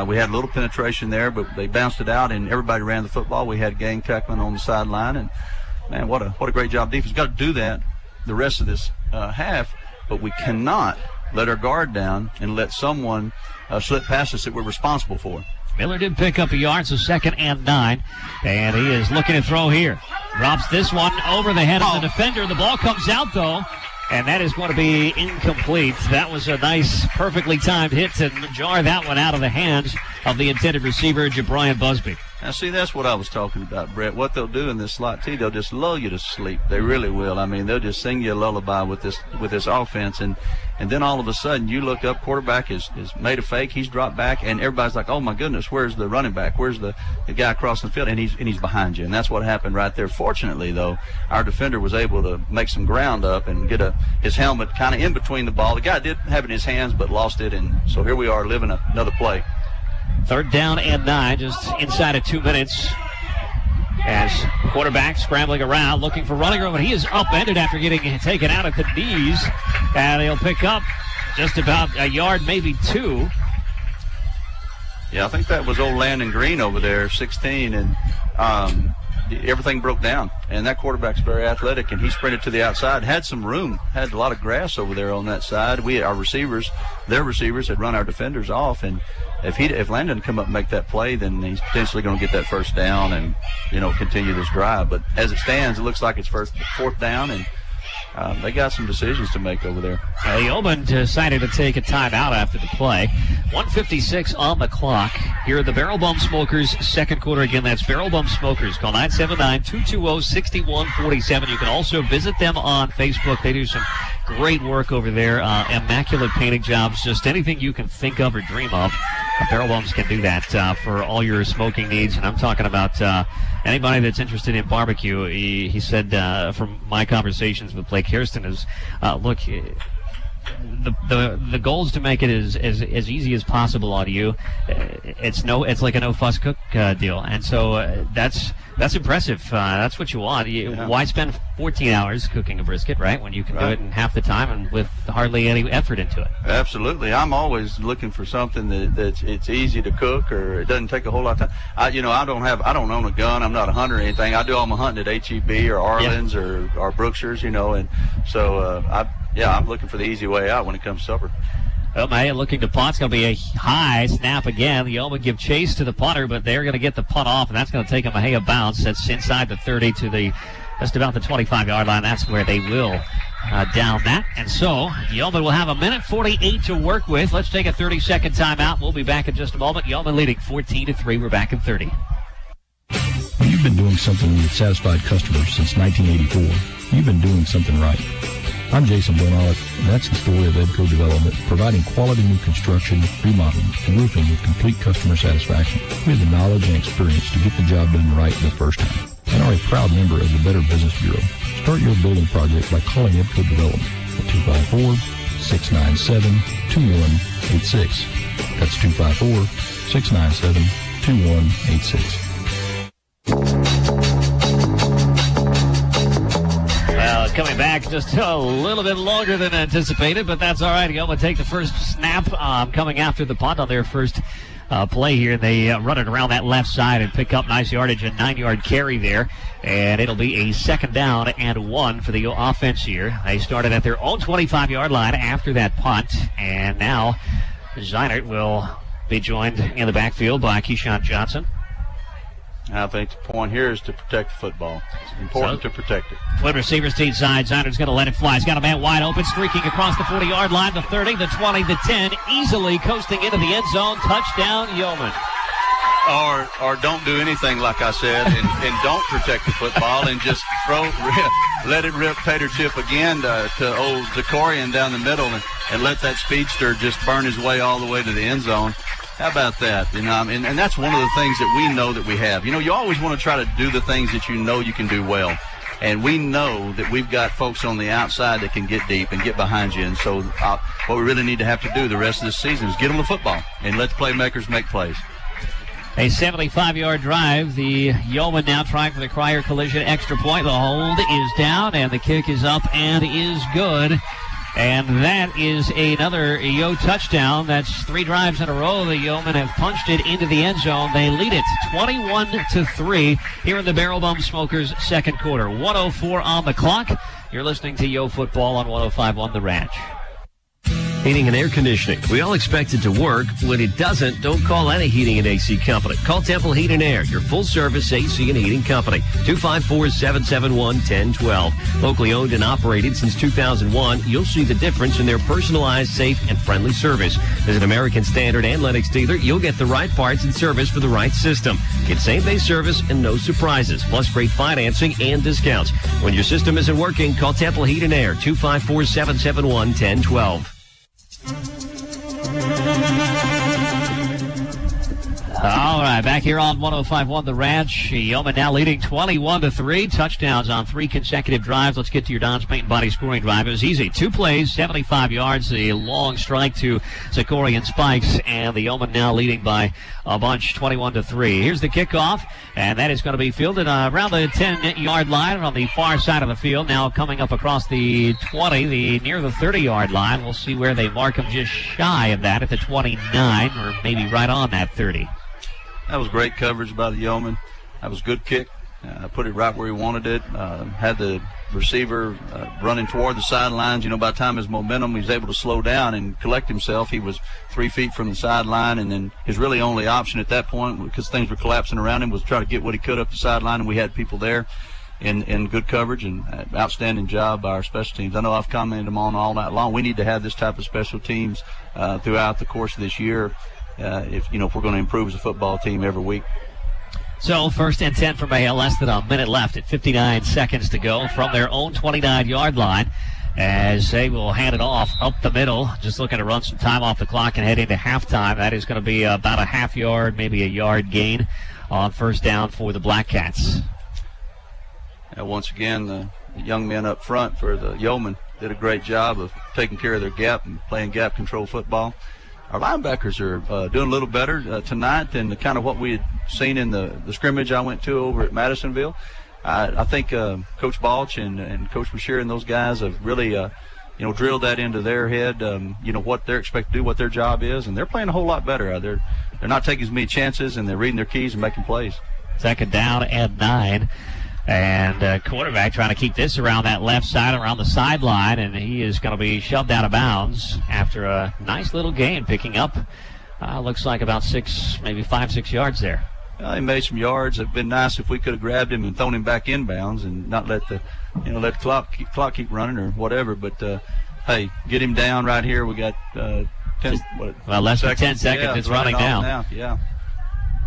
We had a little penetration there, but they bounced it out, and everybody ran the football. We had gang tackling on the sideline, and man, what a great job defense. Got to do that the rest of this half, but we cannot let our guard down and let someone slip past us that we're responsible for. Miller did pick up a yard, so 2nd and 9, and he is looking to throw here. Drops this one over the head of the defender. The ball comes out, though, and that is going to be incomplete. That was a nice, perfectly timed hit to jar that one out of the hands of the intended receiver, Jabrian Busby. Now, see, that's what I was talking about, Brett. What they'll do in this slot T, they'll just lull you to sleep. They really will. I mean, they'll just sing you a lullaby with this offense, and then all of a sudden you look up, quarterback has made a fake, he's dropped back, and everybody's like, oh my goodness, where's the running back? Where's the guy crossing the field? And he's behind you, and that's what happened right there. Fortunately, though, our defender was able to make some ground up and get his helmet kind of in between the ball. The guy did have it in his hands, but lost it, and so here we are living another play. 3rd down and 9, just inside of 2 minutes. As quarterback scrambling around, looking for running room, and he is upended after getting taken out at the knees. And he'll pick up just about a yard, maybe 2. Yeah, I think that was old Landon Green over there, 16, and everything broke down. And that quarterback's very athletic, and he sprinted to the outside, had some room, had a lot of grass over there on that side. Their receivers had run our defenders off, and if Landon come up and make that play, then he's potentially going to get that 1st down and, continue this drive. But as it stands, it looks like it's 4th down, and they got some decisions to make over there. Yeoman decided to take a timeout after the play. 1:56 on the clock. Here are the Barrel Bump Smokers second quarter. Again, that's Barrel Bump Smokers. Call 979-220-6147. You can also visit them on Facebook. They do some Great work over there. Immaculate painting jobs. Just anything you can think of or dream of. Barrel Bombs can do that for all your smoking needs. And I'm talking about anybody that's interested in barbecue. He said from my conversations with Blake Hairston is, look, the goal is to make it as easy as possible on you. It's like a no fuss cook deal, and so that's impressive. That's what you want. Why spend 14 hours cooking a brisket, right, when you can do it in half the time and with hardly any effort into it? Absolutely. I'm always looking for something that's it's easy to cook, or it doesn't take a whole lot of time. I don't own a gun. I'm not a hunter or anything. I do all my hunting at HEB or Arlen's or Brookshire's, and so I'm looking for the easy way out when it comes to supper. Well, Maya looking to punt. It's going to be a high snap again. The Yoma give chase to the punter, but they're going to get the punt off, and that's going to take a Mejia bounce. That's inside the 30 to just about the 25-yard line. That's where they will down that. And so Yeoman will have a minute 48 to work with. Let's take a 30-second timeout. We'll be back in just a moment. Yeoman leading 14-3. We're back in 30. When you've been doing something with satisfied customers since 1984, you've been doing something right. I'm Jason Bonalek, and that's the story of Edco Development, providing quality new construction, remodeling, and roofing with complete customer satisfaction. We have the knowledge and experience to get the job done right the first time, and are a proud member of the Better Business Bureau. Start your building project by calling Edco Development at 254-697-2186. That's 254-697-2186. Coming back just a little bit longer than anticipated, but that's all right. Yoma take the first snap coming after the punt on their first play here. They run it around that left side and pick up nice yardage, a 9-yard carry there. And it'll be a 2nd down and 1 for the offense here. They started at their own 25-yard line after that punt. And now Zeinert will be joined in the backfield by Keyshawn Johnson. I think the point here is to protect the football. It's important to protect it. Twin receivers team side. Zeinert's going to let it fly. He's got a man wide open, streaking across the 40-yard line, the 30, the 20, the 10, easily coasting into the end zone. Touchdown, Yeoman. Or don't do anything like I said, and don't protect the football and just let it rip tater chip again to old Zakorian down the middle and let that speedster just burn his way all the way to the end zone. How about that? And that's one of the things that we know that we have. You always want to try to do the things that you know you can do well. And we know that we've got folks on the outside that can get deep and get behind you. And so what we really need to have to do the rest of this season is get them the football and let the playmakers make plays. A 75-yard drive. The Yeoman now trying for the Cryer collision extra point. The hold is down, and the kick is up and is good. And that is another Yo touchdown. That's 3 drives in a row. The Yeomen have punched it into the end zone. They lead it 21-3 here in the Barrel Bomb Smokers second quarter. 1:04 on the clock. You're listening to Yo Football on 105.1 The Ranch. Heating and air conditioning. We all expect it to work. When it doesn't, don't call any heating and AC company. Call Temple Heat and Air, your full-service AC and heating company. 254-771-1012. Locally owned and operated since 2001, you'll see the difference in their personalized, safe, and friendly service. Visit American Standard and Lennox dealer. You'll get the right parts and service for the right system. Get same-day service and no surprises, plus great financing and discounts. When your system isn't working, call Temple Heat and Air, 254-771-1012. All right, back here on 105.1 The Ranch. Yeoman now leading 21-3. Touchdowns on 3 consecutive drives. Let's get to your Don's Paint and Body scoring drive. It was easy. 2 plays, 75 yards, a long strike to Zakorian Spikes, and the Yeoman now leading by a bunch, 21-3. Here's the kickoff, and that is going to be fielded around the 10-yard line on the far side of the field. Now coming up across the 20, near the 30-yard line. We'll see where they mark him just shy of that at the 29, or maybe right on that 30. That was great coverage by the Yeoman. That was a good kick. Put it right where he wanted it. Had the receiver running toward the sidelines. By the time his momentum, he was able to slow down and collect himself. He was 3 feet from the sideline, and then his really only option at that point, because things were collapsing around him, was try to get what he could up the sideline, and we had people there in good coverage, and outstanding job by our special teams. I know I've commented them on all night long. We need to have this type of special teams throughout the course of this year. If we're going to improve as a football team every week. So 1st and 10 for Mejia, less than a minute left at 59 seconds to go from their own 29-yard line. as they will hand it off up the middle. Just looking to run some time off the clock and head into halftime. That is going to be about a half yard, maybe a yard gain on first down for the Black Cats. Once again, the young men up front for the Yeomen did a great job of taking care of their gap and playing gap control football. Our linebackers are doing a little better tonight than kind of what we had seen in the scrimmage I went to over at Madisonville. I think Coach Balch and Coach Bashir and those guys have really, drilled that into their head, what they're expected to do, what their job is, and they're playing a whole lot better. They're not taking as many chances, and they're reading their keys and making plays. Second down and 9. And quarterback trying to keep this around that left side, around the sideline, and he is going to be shoved out of bounds after a nice little gain, picking up, looks like about 5-6 yards there. He made some yards. It'd been nice if we could have grabbed him and thrown him back inbounds and not let the clock keep running or whatever. But hey, get him down right here. We got less than 10 seconds. Yeah, it's running down. Now. Yeah.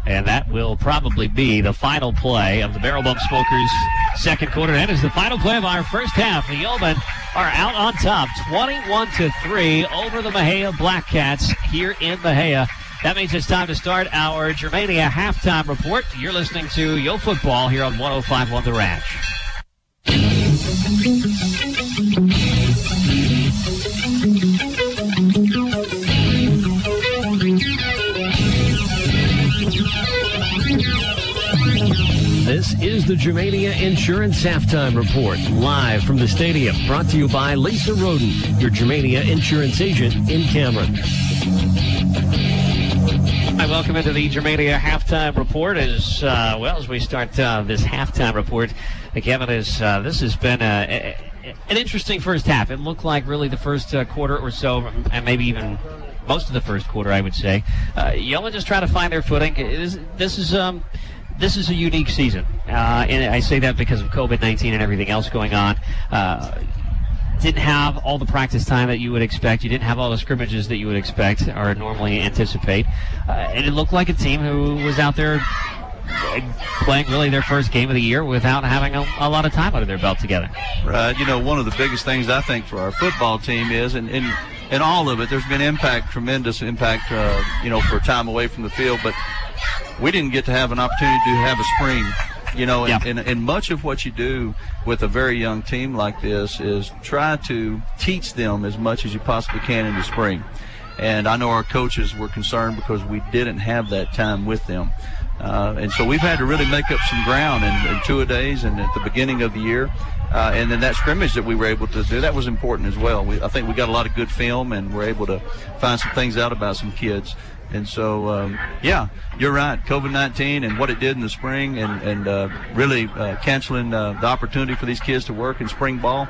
And that will probably be the final play of the Barrel Bump Smokers' second quarter. That is the final play of our first half. The Yeomen are out on top, 21-3 over the Mexia Black Cats here in Mexia. That means it's time to start our Germania halftime report. You're listening to Yo Football here on 105.1 The Ranch. This is the Germania Insurance Halftime Report, live from the stadium, brought to you by Lisa Roden, your Germania Insurance agent in Cameron. Hi, welcome into the Germania Halftime Report. As we start this halftime report, Kevin, this has been an interesting first half. It looked like really the first quarter or so, and maybe even most of the first quarter, I would say. Yeomen just trying to find their footing. This is a unique season, and I say that because of COVID-19 and everything else going on. Didn't have all the practice time that you would expect. You didn't have all the scrimmages that you would expect or normally anticipate. And it looked like a team who was out there playing really their first game of the year without having a lot of time under their belt together. Right. One of the biggest things I think for our football team is, and all of it, there's been tremendous impact, for time away from the field, but we didn't get to have an opportunity to have a spring. And much of what you do with a very young team like this is try to teach them as much as you possibly can in the spring. And I know our coaches were concerned because we didn't have that time with them. And so we've had to really make up some ground in 2-a-days and at the beginning of the year. And then that scrimmage that we were able to do, that was important as well. I think we got a lot of good film and we're able to find some things out about some kids. And so, you're right. COVID-19 and what it did in the spring and really canceling the opportunity for these kids to work in spring ball.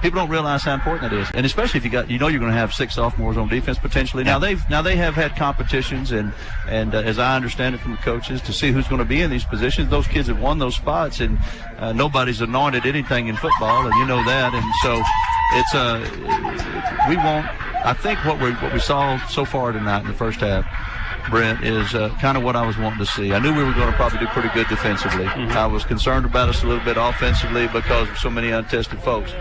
People don't realize how important that is. And especially if you're going to have 6 sophomores on defense potentially. Now they have had competitions and as I understand it from the coaches, to see who's going to be in these positions. Those kids have won those spots, and nobody's anointed anything in football, and you know that. And so I think what we saw so far tonight in the first half, Brent, is kind of what I was wanting to see. I knew we were going to probably do pretty good defensively. Mm-hmm. I was concerned about us a little bit offensively because of so many untested folks.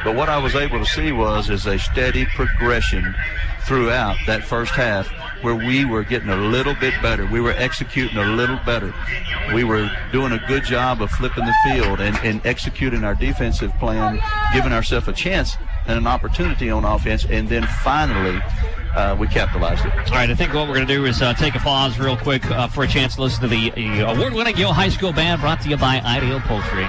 But what I was able to see is a steady progression throughout that first half where we were getting a little bit better. We were executing a little better. We were doing a good job of flipping the field and executing our defensive plan, giving ourselves a chance and an opportunity on offense, and then finally we capitalized it. All right, I think what we're going to do is take a pause real quick for a chance to listen to the award-winning Yo High School Band, brought to you by Ideal Poultry.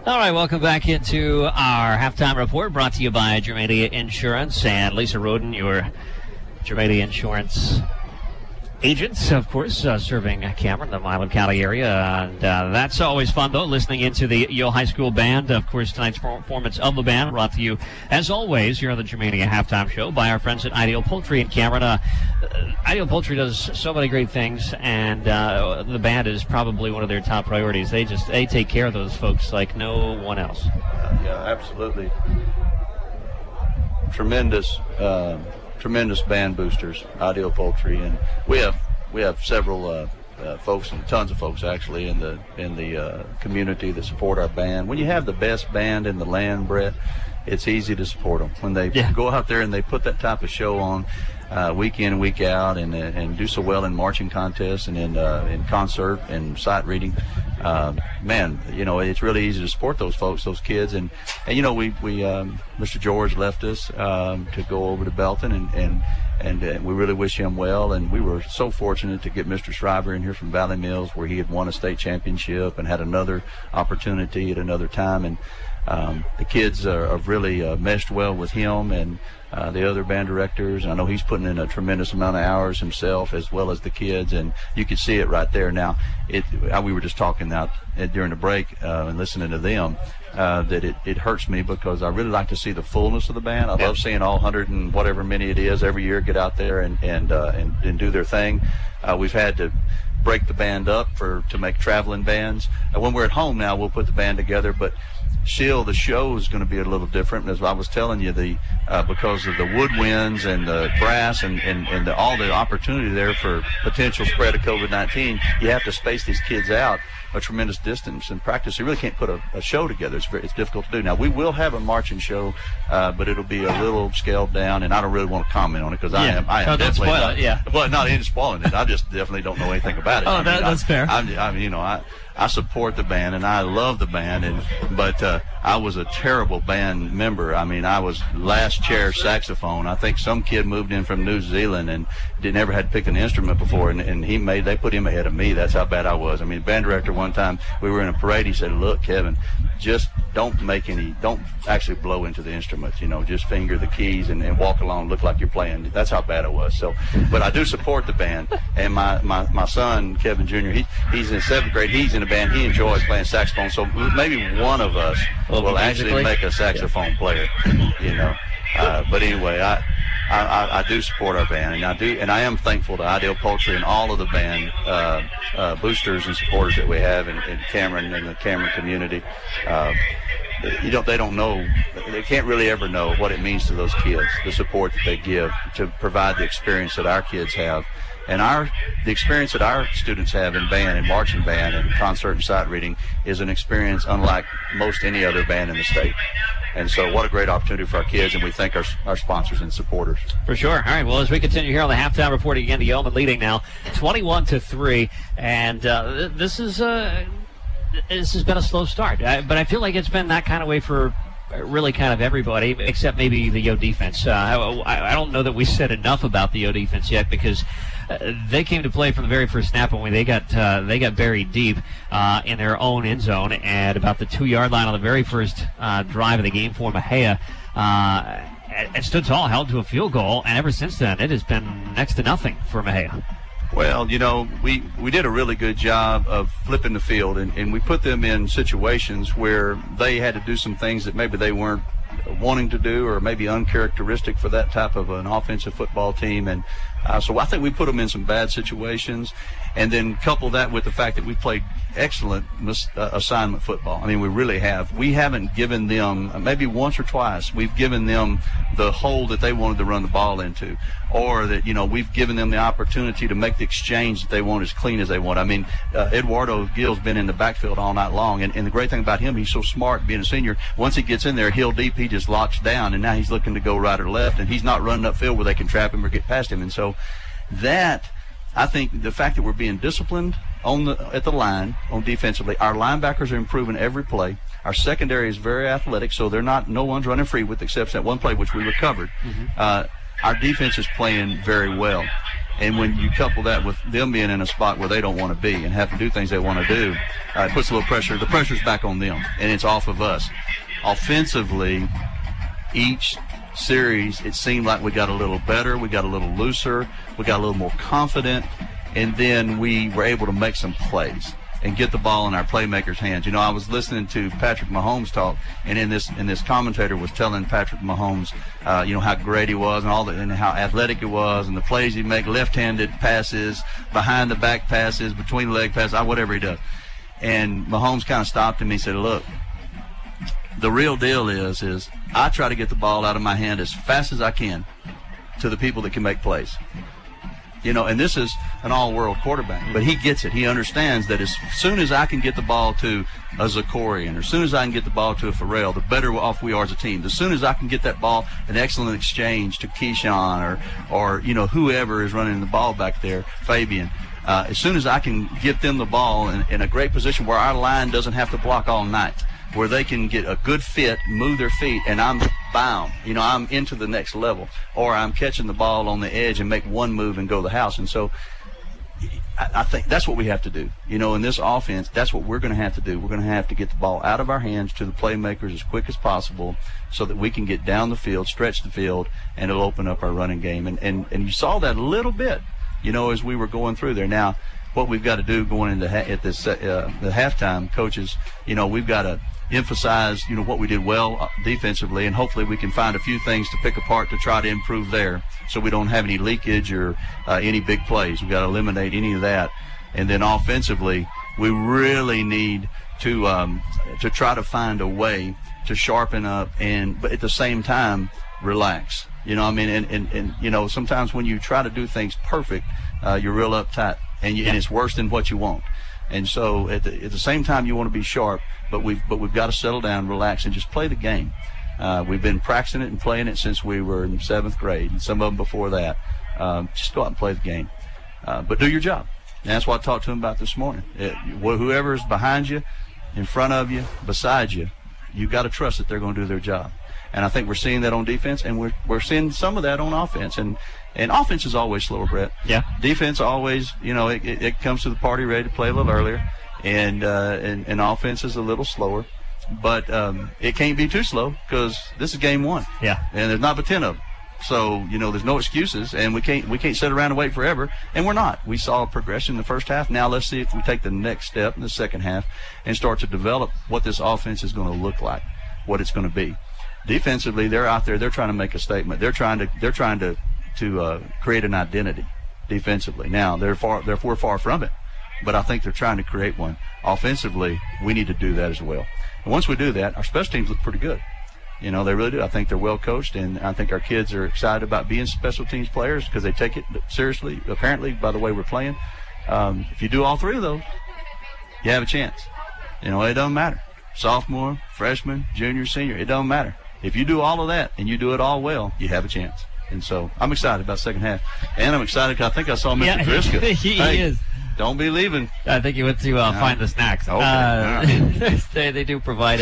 All right, welcome back into our halftime report brought to you by Germania Insurance and Lisa Roden, your Germania Insurance agents, of course, serving Cameron, the Milam County area. And that's always fun, though, listening into the Yale High School Band. Of course, tonight's performance of the band brought to you, as always, here on the Germania Halftime Show by our friends at Ideal Poultry in Cameron. Ideal Poultry does so many great things, and the band is probably one of their top priorities. They take care of those folks like no one else. Yeah, absolutely. Tremendous band boosters, Ideal Poultry, and we have several folks, and tons of folks actually in the community that support our band. When you have the best band in the land, Brett, it's easy to support them. When they go out there and they put that type of show on week in and week out, and do so well in marching contests and in concert and sight reading, man, it's really easy to support those folks, those kids. And we Mr. George left us to go over to Belton, and we really wish him well. And we were so fortunate to get Mr. Schreiber in here from Valley Mills, where he had won a state championship and had another opportunity at another time. And the kids have really meshed well with him and the other band directors. I know he's putting in a tremendous amount of hours himself, as well as the kids, and you can see it right there. Now, we were just talking out during the break and listening to them, that it hurts me because I really like to see the fullness of the band. I love seeing all 100 and whatever many it is every year get out there and do their thing. We've had to break the band up to make traveling bands. When we're at home now, we'll put the band together, but still the show is going to be a little different. As I was telling you, because of the woodwinds and the brass and all the opportunity there for potential spread of COVID-19, you have to space these kids out a tremendous distance in practice. You really can't put a show together. It's difficult to do. Now, we will have a marching show, but it'll be a little scaled down, and I don't really want to comment on it because I am definitely spoil it, yeah. Well, not even spoiling it. I just definitely don't know anything about it. Oh, that's fair. I support the band and I love the band, but I was a terrible band member. I mean, I was last chair saxophone. I think some kid moved in from New Zealand and never had picked an instrument before, and they put him ahead of me. That's how bad I was. I mean, band director one time, we were in a parade, he said, "Look, Kevin, just don't actually blow into the instruments, just finger the keys and walk along, look like you're playing." That's how bad it was. So, but I do support the band, and my son, Kevin Jr., he's in 7th grade, he's in a band, he enjoys playing saxophone, so maybe one of us will actually make a saxophone player, but anyway, I do support our band, and I am thankful to Ideal Poultry and all of the band boosters and supporters that we have in Cameron and the Cameron community. They don't know, they can't really ever know what it means to those kids, the support that they give to provide the experience that our kids have. And the experience that our students have in band and marching band and concert and sight reading is an experience unlike most any other band in the state. And so what a great opportunity for our kids, and we thank our sponsors and supporters. For sure. All right, well, as we continue here on the halftime report, again, the Yeoman leading now 21-3, and this has been a slow start. But I feel like it's been that kind of way for really kind of everybody, except maybe the Yo defense. I don't know that we said enough about the Yo defense yet, because they came to play from the very first snap when they got buried deep in their own end zone at about the 2-yard line on the very first drive of the game for Mexia. And stood tall, held to a field goal, and ever since then it has been next to nothing for Mexia. Well, we did a really good job of flipping the field, and we put them in situations where they had to do some things that maybe they weren't wanting to do, or maybe uncharacteristic for that type of an offensive football team. And so I think we put them in some bad situations, and then couple that with the fact that we played excellent assignment football. I mean, we really have. We haven't given them, maybe once or twice, we've given them the hole that they wanted to run the ball into, or that, we've given them the opportunity to make the exchange that they want as clean as they want. I mean, Eduardo Gill's been in the backfield all night long, and the great thing about him, he's so smart being a senior. Once he gets in there, heel deep, he just locks down, and now he's looking to go right or left, and he's not running upfield where they can trap him or get past him. And so that, I think the fact that we're being disciplined at the line on defensively, our linebackers are improving every play. Our secondary is very athletic, so no one's running free with except that one play which we recovered. Mm-hmm. Our defense is playing very well. And when you couple that with them being in a spot where they don't want to be and have to do things they want to do, it puts a little pressure. The pressure's back on them, and it's off of us. Offensively, each series, it seemed like we got a little better, we got a little looser, we got a little more confident, and then we were able to make some plays and get the ball in our playmakers' hands. I was listening to Patrick Mahomes talk, and in this commentator was telling Patrick Mahomes, how great he was and how athletic he was, and the plays he make, left-handed passes, behind-the-back passes, between-the-leg passes, whatever he does. And Mahomes kind of stopped him. He said, look, the real deal is I try to get the ball out of my hand as fast as I can to the people that can make plays. And this is an all-world quarterback, but he gets it. He understands that as soon as I can get the ball to a Zakorian, or as soon as I can get the ball to a Farrell, the better off we are as a team. As soon as I can get that ball, an excellent exchange to Keyshawn or whoever is running the ball back there, Fabian, as soon as I can get them the ball in a great position where our line doesn't have to block all night, where they can get a good fit, move their feet, and I'm bound. I'm into the next level. Or I'm catching the ball on the edge and make one move and go to the house. And so I think that's what we have to do. In this offense, that's what we're going to have to do. We're going to have to get the ball out of our hands to the playmakers as quick as possible so that we can get down the field, stretch the field, and it'll open up our running game. And you saw that a little bit, as we were going through there. Now, what we've got to do going into the halftime, coaches, we've got to emphasize, what we did well defensively, and hopefully we can find a few things to pick apart to try to improve there so we don't have any leakage or any big plays. We've got to eliminate any of that. And then offensively, we really need to try to find a way to sharpen up but at the same time, relax. And sometimes when you try to do things perfect, you're real uptight, and it's worse than what you want. And so at the same time, you want to be sharp, but we've got to settle down, relax, and just play the game. We've been practicing it and playing it since we were in 7th grade, and some of them before that. Just go out and play the game, but do your job. And that's what I talked to them about this morning. Whoever's behind you, in front of you, beside you, you've got to trust that they're going to do their job. And I think we're seeing that on defense, and we're seeing some of that on offense. And offense is always slower, Brett. Yeah. Defense always, it comes to the party ready to play a little earlier, and offense is a little slower. But it can't be too slow because this is game one. Yeah. And there's not but 10 of them. So, there's no excuses, and we can't sit around and wait forever, and we're not. We saw a progression in the first half. Now let's see if we take the next step in the second half and start to develop what this offense is going to look like, what it's going to be. Defensively, they're out there. They're trying to make a statement. They're trying to create an identity defensively. Now we're far from it, but I think they're trying to create one. Offensively, we need to do that as well. And once we do that, our special teams look pretty good. They really do. I think they're well coached, and I think our kids are excited about being special teams players because they take it seriously, apparently, by the way we're playing. If you do all three of those, you have a chance. It doesn't matter. Sophomore, freshman, junior, senior, it doesn't matter. If you do all of that and you do it all well, you have a chance. And so I'm excited about the second half. And I'm excited because I think I saw Mr. Driska. He is. Don't be leaving. I think he went to find the snacks. Okay. They do provide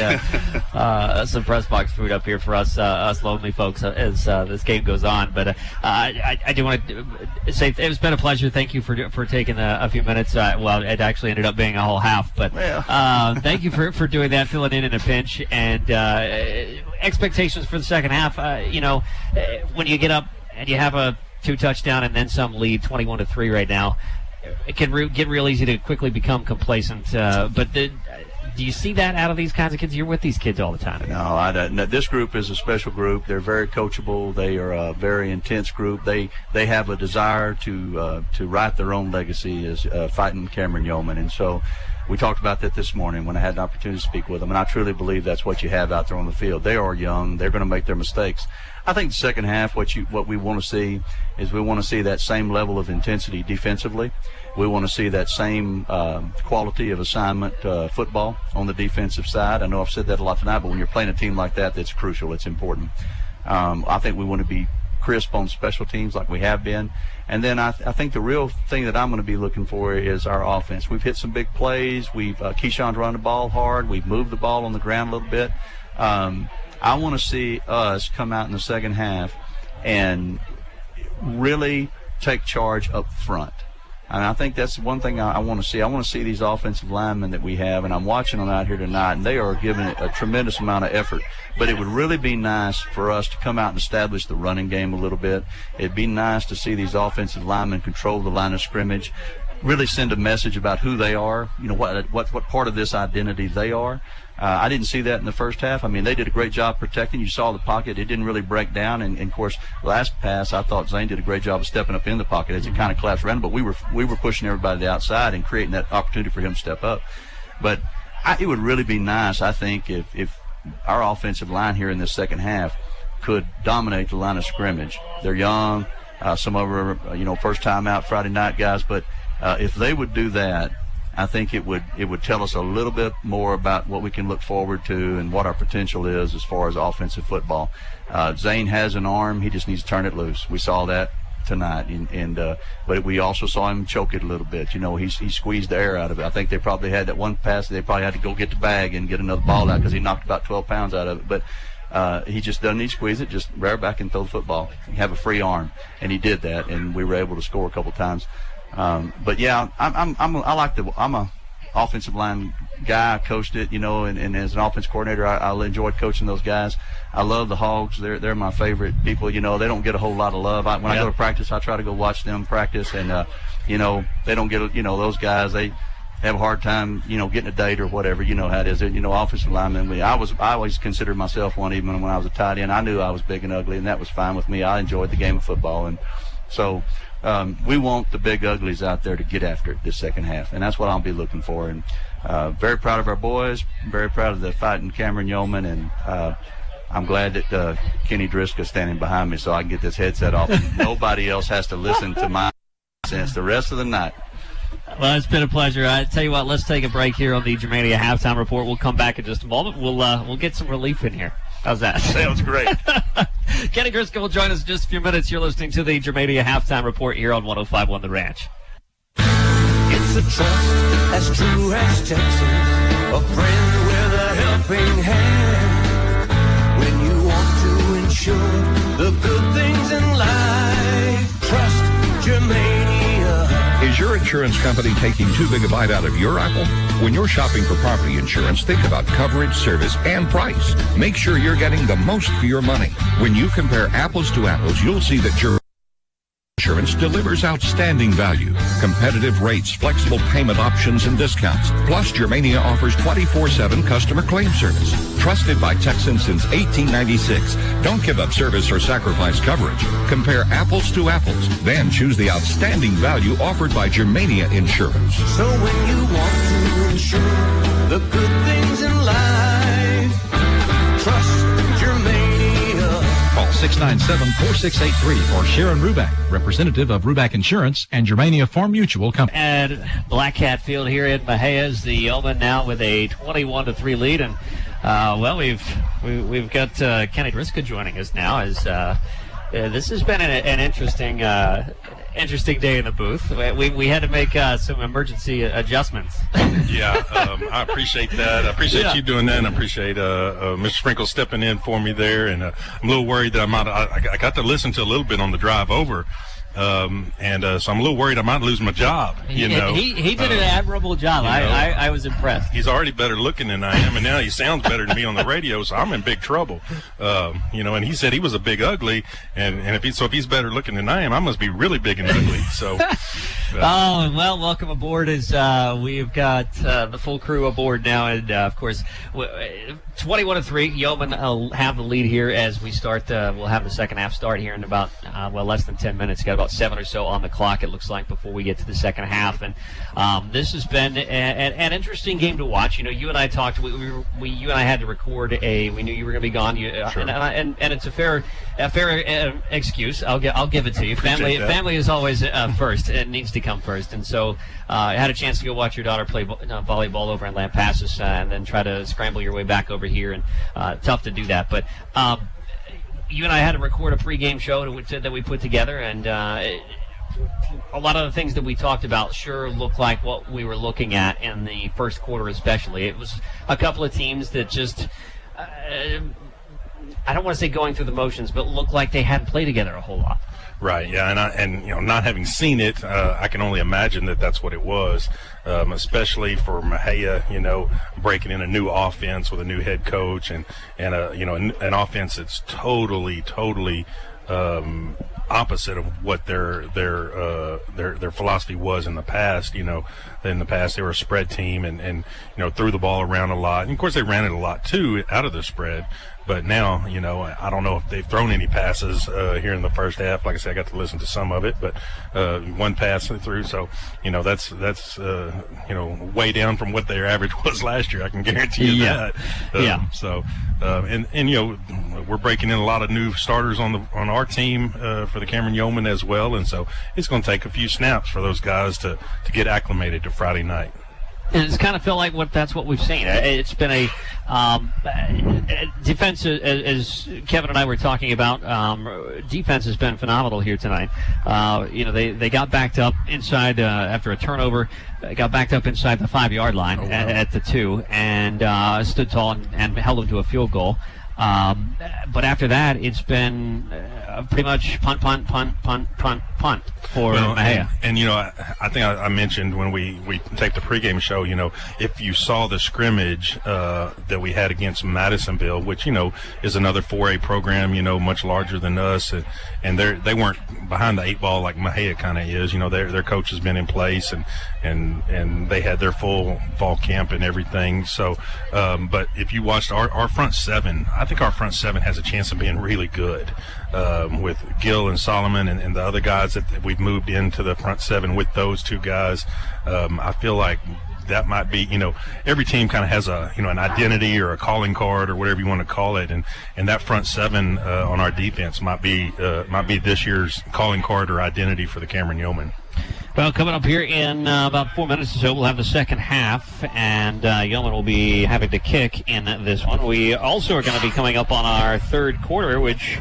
some press box food up here for us lonely folks as this game goes on. But I do want to say it's been a pleasure. Thank you for taking a few minutes. Well, it actually ended up being a whole half. But thank you for doing that, filling in a pinch. And expectations for the second half, when you get up and you have a 2-touchdown and then some lead, 21-3 right now, it can get real easy to quickly become complacent. But do you see that out of these kinds of kids? You're with these kids all the time. No, I don't. No, this group is a special group. They're very coachable. They are a very intense group. They have a desire to write their own legacy as fighting Cameron Yeoman. And so we talked about that this morning when I had an opportunity to speak with them. And I truly believe that's what you have out there on the field. They are young. They're going to make their mistakes. I think the second half, what we want to see is we want to see that same level of intensity defensively. We want to see that same quality of assignment football on the defensive side. I know I've said that a lot tonight, but when you're playing a team like that, that's crucial. It's important. I think we want to be crisp on special teams like we have been. And then I think the real thing that I'm going to be looking for is our offense. We've hit some big plays. Keyshawn's run the ball hard. We've moved the ball on the ground a little bit. I want to see us come out in the second half and really take charge up front. And I think that's one thing I want to see. I want to see these offensive linemen that we have, and I'm watching them out here tonight, and they are giving it a tremendous amount of effort. But it would really be nice for us to come out and establish the running game a little bit. It'd be nice to see these offensive linemen control the line of scrimmage, really send a message about who they are, what part of this identity they are. I didn't see that in the first half. I mean, they did a great job protecting. You saw the pocket. It didn't really break down. And of course, last pass, I thought Zane did a great job of stepping up in the pocket as it kind of collapsed around. But we were pushing everybody to the outside and creating that opportunity for him to step up. But it would really be nice, I think, if our offensive line here in this second half could dominate the line of scrimmage. They're young. Some of them are, first time out Friday night guys. But if they would do that, I think it would tell us a little bit more about what we can look forward to and what our potential is as far as offensive football. Zane has an arm; he just needs to turn it loose. We saw that tonight, but we also saw him choke it a little bit. He squeezed the air out of it. I think they probably had that one pass. They probably had to go get the bag and get another ball out because he knocked about 12 pounds out of it. But he just doesn't need to squeeze it. Just rear back and throw the football. Have a free arm, and he did that, and we were able to score a couple times. But yeah, I'm a offensive line guy. I coached it, and as an offense coordinator, I enjoyed coaching those guys. I love the Hogs. They're my favorite people. They don't get a whole lot of love. When I go to practice, I try to go watch them practice, and they don't get those guys. They have a hard time, getting a date or whatever. You know how it is. Offensive linemen. I always considered myself one, even when I was a tight end. I knew I was big and ugly, and that was fine with me. I enjoyed the game of football, and so. We want the big uglies out there to get after it this second half, and that's what I'll be looking for. And very proud of our boys, very proud of the fighting Cameron Yeoman, and I'm glad that Kenny Driska is standing behind me so I can get this headset off. Nobody else has to listen to my nonsense the rest of the night. Well, it's been a pleasure. I tell you what, let's take a break here on the Germania Halftime Report. We'll come back in just a moment. We'll get some relief in here. How's that? Sounds great. Kenny Driska will join us in just a few minutes. You're listening to the Germania Halftime Report here on 105.1 The Ranch. It's a trust as true as Texas, a friend with a helping hand. When you want to ensure the good things in life, trust Germania. Is your insurance company taking too big a bite out of your apple? When you're shopping for property insurance, think about coverage, service, and price. Make sure you're getting the most for your money. When you compare apples to apples, you'll see that your insurance delivers outstanding value, competitive rates, flexible payment options, and discounts. Plus, Germania offers 24/7 customer claim service. Trusted by Texans since 1896. Don't give up service or sacrifice coverage. Compare apples to apples. Then choose the outstanding value offered by Germania Insurance. So when you want to insure the good things in life, trust Germania. Call 697-4683 or Sharon Ruback, representative of Ruback Insurance and Germania Farm Mutual Company. And Black Cat Field here in Mejia's, the Yeoman now with a 21-3 lead. And we've got Kenny Driska joining us now. As this has been an interesting day in the booth. We had to make some emergency adjustments. Yeah, I appreciate that. I appreciate you doing that, and I appreciate Mr. Sprinkle stepping in for me there. And I'm a little worried that I got to listen to a little bit on the drive over. So I'm a little worried I might lose my job. He did an admirable job. I was impressed. He's already better looking than I am, and now he sounds better than me on the radio. So I'm in big trouble. And he said he was a big ugly, and if he's better looking than I am, I must be really big and ugly. So. Welcome aboard. As we've got the full crew aboard now, and of course, 21-3. Yeoman will have the lead here as we start. We'll have the second half start here in about less than 10 minutes. Got about 7 or so on the clock, it looks like, before we get to the second half. And this has been an interesting game to watch. You and I talked. You and I had to record we knew you were going to be gone. Sure. And it's a fair excuse. I'll give it to you. Family is always first. It needs to come first. And so I had a chance to go watch your daughter play volleyball over in Lampasas, and then try to scramble your way back over here. And tough to do that, but. You and I had to record a pregame show that we put together, and a lot of the things that we talked about sure look like what we were looking at in the first quarter especially. It was a couple of teams that just, I don't want to say going through the motions, but looked like they hadn't played together a whole lot. Right. Yeah. And not having seen it, I can only imagine that that's what it was. Especially for Mexia, breaking in a new offense with a new head coach and an offense that's totally opposite of what their philosophy was in the past. In the past they were a spread team and threw the ball around a lot. And of course they ran it a lot too out of the spread. But now, I don't know if they've thrown any passes here in the first half. Like I said, I got to listen to some of it, but one pass through. So, that's way down from what their average was last year. I can guarantee you that. So, we're breaking in a lot of new starters on our team for the Cameron Yeoman as well, and so it's going to take a few snaps for those guys to get acclimated to Friday night. And it's kind of feel like that's what we've seen. It's been a defense, as Kevin and I were talking about. Defense has been phenomenal here tonight. They got backed up inside after a turnover. Got backed up inside the 5-yard line at the 2, and stood tall and held them to a field goal. But after that, it's been pretty much punt for Mexia. And I think I mentioned when we taped the pregame show, if you saw the scrimmage that we had against Madisonville, which, is another 4A program, much larger than us, and they weren't behind the 8 ball like Mexia kind of is. Their coach has been in place, and they had their full fall camp and everything. So, but if you watched our front seven, I think our front seven has a chance of being really good with Gill and Solomon and the other guys that we've moved into the front seven with those two guys. I feel like that might be, every team kind of has an identity or a calling card or whatever you want to call it, and that front seven on our defense might be this year's calling card or identity for the Cameron Yeoman. Well, coming up here in about 4 minutes or so, we'll have the second half, and Yeoman will be having to kick in this one. We also are going to be coming up on our third quarter, which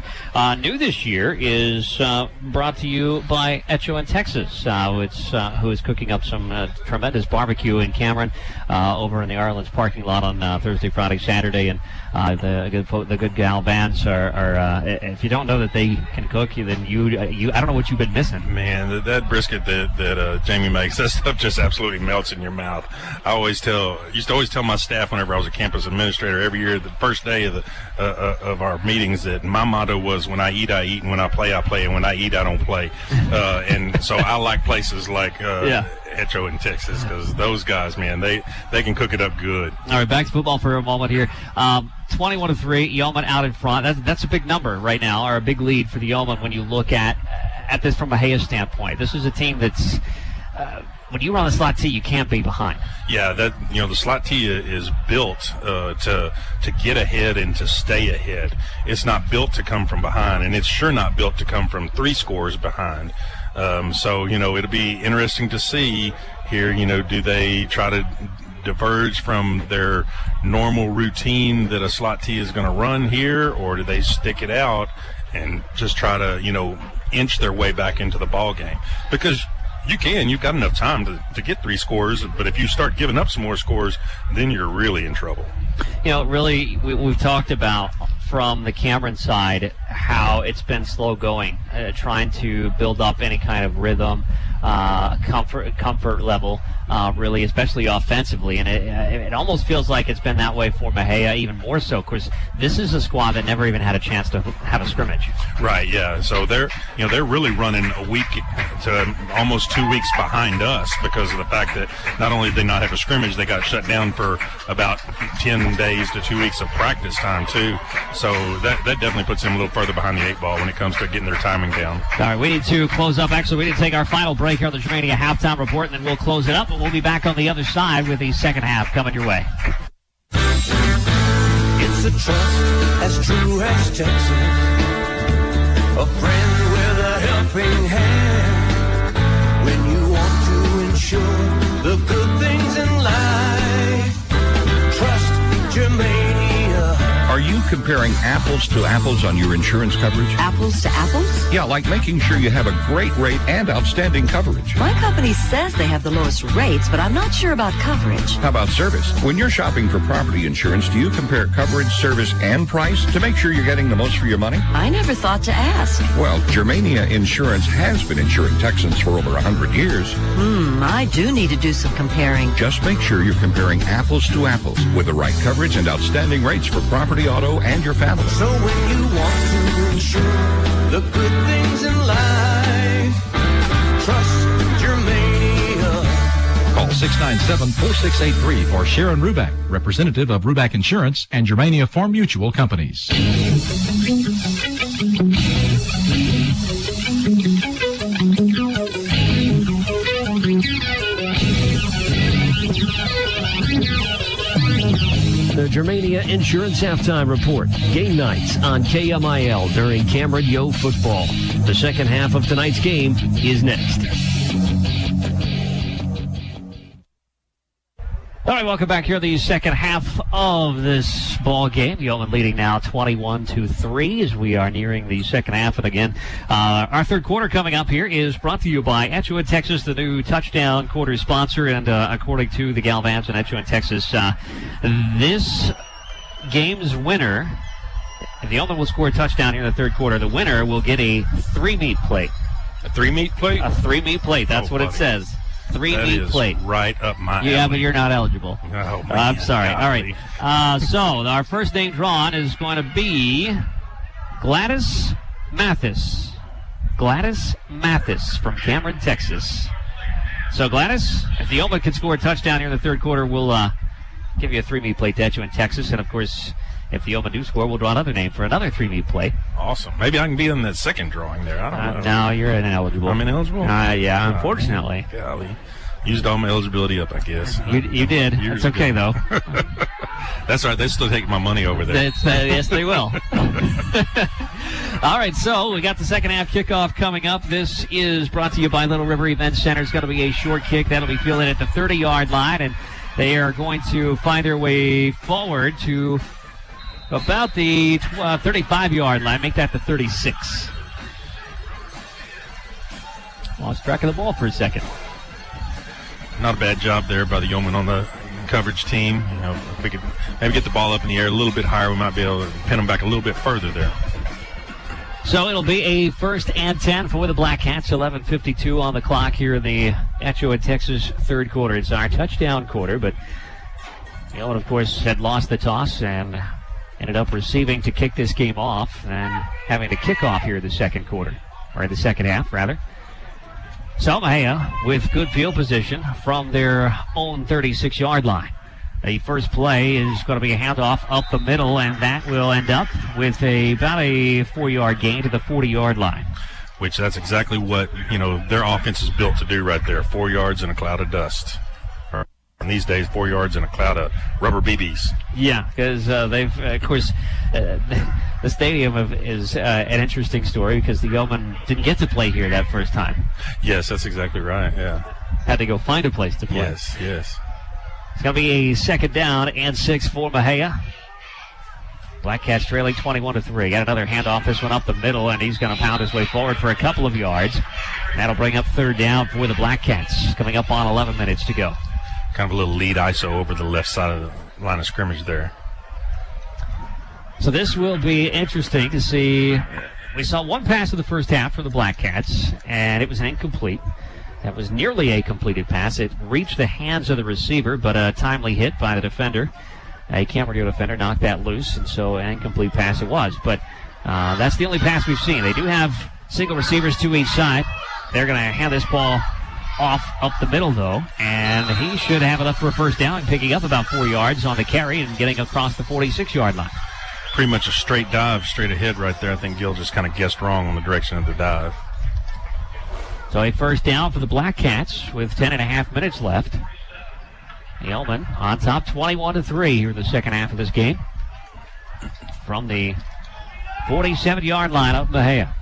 new this year is brought to you by Echo in Texas, who is cooking up some tremendous barbecue in Cameron over in the Arlen's parking lot on Thursday, Friday, Saturday, and the good gal Vance are if you don't know that they can cook, then you I don't know what you've been missing. Man, that brisket that Jamie makes, that stuff just absolutely melts in your mouth. I used to always tell my staff whenever I was a campus administrator every year, the first day of our meetings, that my motto was, when I eat, and when I play, and when I eat, I don't play. And so I like places like Echo in Texas, because those guys, man, they can cook it up good. All right, back to football for a moment here. 21-3, Yeoman out in front. That's a big number right now, or a big lead for the Yeoman when you look at this from a Mexia's standpoint. This is a team that's when you run the slot T, you can't be behind. Yeah, the slot T is built to get ahead and to stay ahead. It's not built to come from behind, and it's sure not built to come from 3 scores behind. So it'll be interesting to see here. Do they try to diverge from their normal routine that a slot T is going to run here, or do they stick it out and just try to inch their way back into the ball game? Because you've got enough time to get 3 scores, but if you start giving up some more scores, then you're really in trouble. Really, we've talked about from the Cameron side how it's been slow going, trying to build up any kind of rhythm, comfort level, really, especially offensively. And it almost feels like it's been that way for Mexia, even more so, because this is a squad that never even had a chance to have a scrimmage. Right, yeah. So they're really running a week to almost 2 weeks behind us, because of the fact that not only did they not have a scrimmage, they got shut down for about 10 days to 2 weeks of practice time too. So that definitely puts them a little further behind the 8 ball when it comes to getting their timing down. All right, we need to close up. Actually, we need to take our final break here on the Germania Halftime Report, and then we'll close it up, and we'll be back on the other side with the second half coming your way. It's a trust as true as Texas, a friend with a helping hand, when you want to ensure the good things in life. Trust Germania. Are Are you comparing apples to apples on your insurance coverage? Apples to apples? Yeah, like making sure you have a great rate and outstanding coverage. My company says they have the lowest rates, but I'm not sure about coverage. How about service? When you're shopping for property insurance, do you compare coverage, service, and price to make sure you're getting the most for your money? I never thought to ask. Well, Germania Insurance has been insuring Texans for over 100 years. I do need to do some comparing. Just make sure you're comparing apples to apples with the right coverage and outstanding rates for property, auto, and your family. So when you want to insure the good things in life, trust Germania. Call 697-4683 for Sharon Ruback, representative of Ruback Insurance and Germania Farm Mutual Companies. The Germania Insurance Halftime Report. Game nights on KMIL during Cameron Yo football. The second half of tonight's game is next. All right, welcome back here. The second half of this ball game. Yeoman leading now 21-3 as we are nearing the second half. And again, our third quarter coming up here is brought to you by Etcho, Texas, the new touchdown quarter sponsor. And according to the Galvans and Etcho, Texas, this game's winner, if the Yeoman will score a touchdown here in the third quarter, the winner will get a 3-meat plate. A 3-meat plate? A 3-meat plate. That's what it says. 3-meat plate. Right up my Yeah, alley. but you're not eligible. Oh, man, I'm sorry. golly. All right. So our first name drawn is going to be Gladys Mathis. Gladys Mathis from Cameron, Texas. So Gladys, if the Yeoman can score a touchdown here in the third quarter, we'll give you a 3-meat plate to Etcho in Texas. And of course, if the Yeoman do score, we'll draw another name for another 3-meat plate. Awesome. Maybe I can be in that second drawing there. I don't know. No, you're ineligible. I'm ineligible? Yeah, unfortunately. Golly. Used all my eligibility up, I guess. You did. It's okay, though. That's all right. They still take my money over there. Yes, they will. All right, so we got the second half kickoff coming up. This is brought to you by Little River Event Center. It's going to be a short kick. That'll be fielded at the 30-yard line, and they are going to find their way forward to about the 35-yard line. Make that the 36. Lost track of the ball for a second. Not a bad job there by the Yeoman on the coverage team. You know, if we could maybe get the ball up in the air a little bit higher, we might be able to pin them back a little bit further there. So it'll be a 1st and 10 for the Black Cats. 11:52 on the clock here in the Etcho, Texas third quarter. It's our touchdown quarter, but Yeoman, of course, had lost the toss and ended up receiving to kick this game off and having to kick off here in the second quarter, or in the second half, rather. So Mexia with good field position from their own 36-yard line. The first play is going to be a handoff up the middle, and that will end up with about a 4-yard gain to the 40-yard line. Which that's exactly what, their offense is built to do right there. 4 yards in a cloud of dust. And these days, 4 yards in a cloud of rubber BBs. Yeah, because they've, of course, the stadium is an interesting story because the Yeoman didn't get to play here that first time. Yes, that's exactly right, yeah. Had to go find a place to play. Yes. It's going to be a 2nd down and 6 for Mexia. Black Cats trailing 21-3. Got another handoff. This one up the middle, and he's going to pound his way forward for a couple of yards. That'll bring up 3rd down for the Black Cats. Coming up on 11 minutes to go. Kind of a little lead ISO over the left side of the line of scrimmage there. So this will be interesting to see. We saw one pass in the first half for the Black Cats, and it was an incomplete. That was nearly a completed pass. It reached the hands of the receiver, but a timely hit by the defender. A Cameron defender knocked that loose, and so an incomplete pass it was. But that's the only pass we've seen. They do have single receivers to each side. They're going to hand this ball off up the middle, though, and he should have enough for a 1st down, picking up about 4 yards on the carry and getting across the 46-yard line. Pretty much a straight dive, straight ahead right there. I think Gil just kind of guessed wrong on the direction of the dive. So a 1st down for the Black Cats with 10.5 minutes left. Yeoman on top 21-3 here in the second half of this game. From the 47-yard line up Mexia.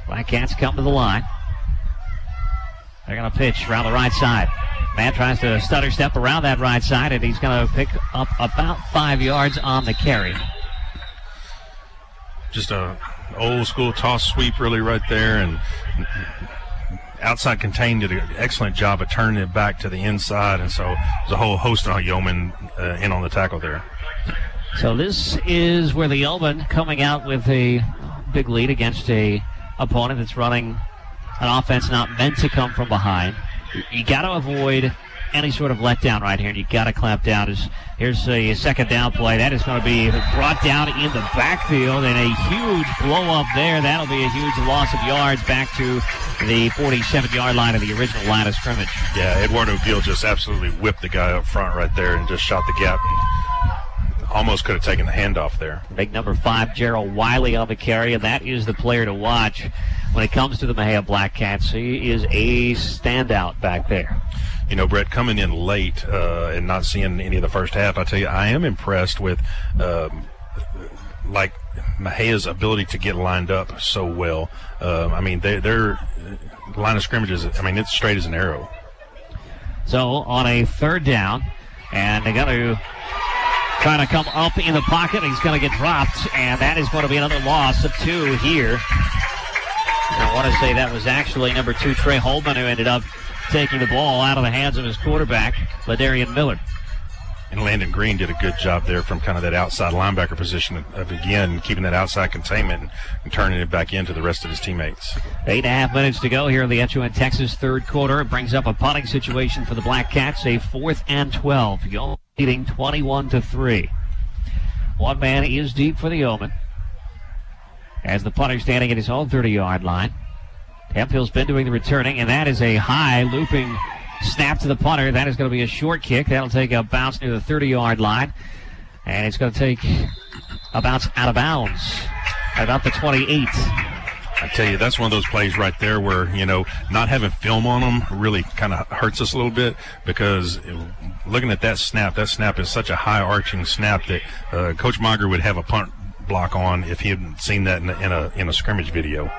Black Cats come to the line. They're going to pitch around the right side. Man tries to stutter step around that right side, and he's going to pick up about 5 yards on the carry. Just a old school toss sweep really right there, and outside contained did an excellent job of turning it back to the inside, and so there's a whole host of Yeoman in on the tackle there. So this is where the Yeoman coming out with a big lead against a opponent that's running an offense not meant to come from behind. You got to avoid any sort of letdown right here, and you got to clamp down. Here's a second down play. That is going to be brought down in the backfield, and a huge blow up there. That'll be a huge loss of yards back to the 47-yard line of the original line of scrimmage. Yeah, Eduardo Gil just absolutely whipped the guy up front right there and just shot the gap. Almost could have taken the handoff there. Big number 5, Gerald Wiley on the carry, and that is the player to watch when it comes to the Mexia Black Cats. He is a standout back there. You know, Brett, coming in late and not seeing any of the first half, I tell you, I am impressed with Mejia's ability to get lined up so well. I mean, their line of scrimmage is, it's straight as an arrow. So on a third down, and they're going to try to come up in the pocket. He's going to get dropped, and that is going to be another loss of 2 here. I want to say that was actually number 2, Trey Holman, who ended up taking the ball out of the hands of his quarterback, Ladarian Miller. And Landon Green did a good job there from kind of that outside linebacker position of again, keeping that outside containment and turning it back into the rest of his teammates. 8.5 minutes to go here in the HUN Texas third quarter. It brings up a punting situation for the Black Cats, a 4th and 12. Yeoman leading 21-3. One man is deep for the Yeoman, as the punter standing at his own 30-yard line. Hemphill's been doing the returning, and that is a high looping snap to the punter. That is going to be a short kick. That'll take a bounce near the 30-yard line, and it's going to take a bounce out of bounds at about the 28. I tell you, that's one of those plays right there where, not having film on them really kind of hurts us a little bit, because looking at that snap is such a high arching snap that Coach Monger would have a punt block on if he hadn't seen that in a scrimmage video.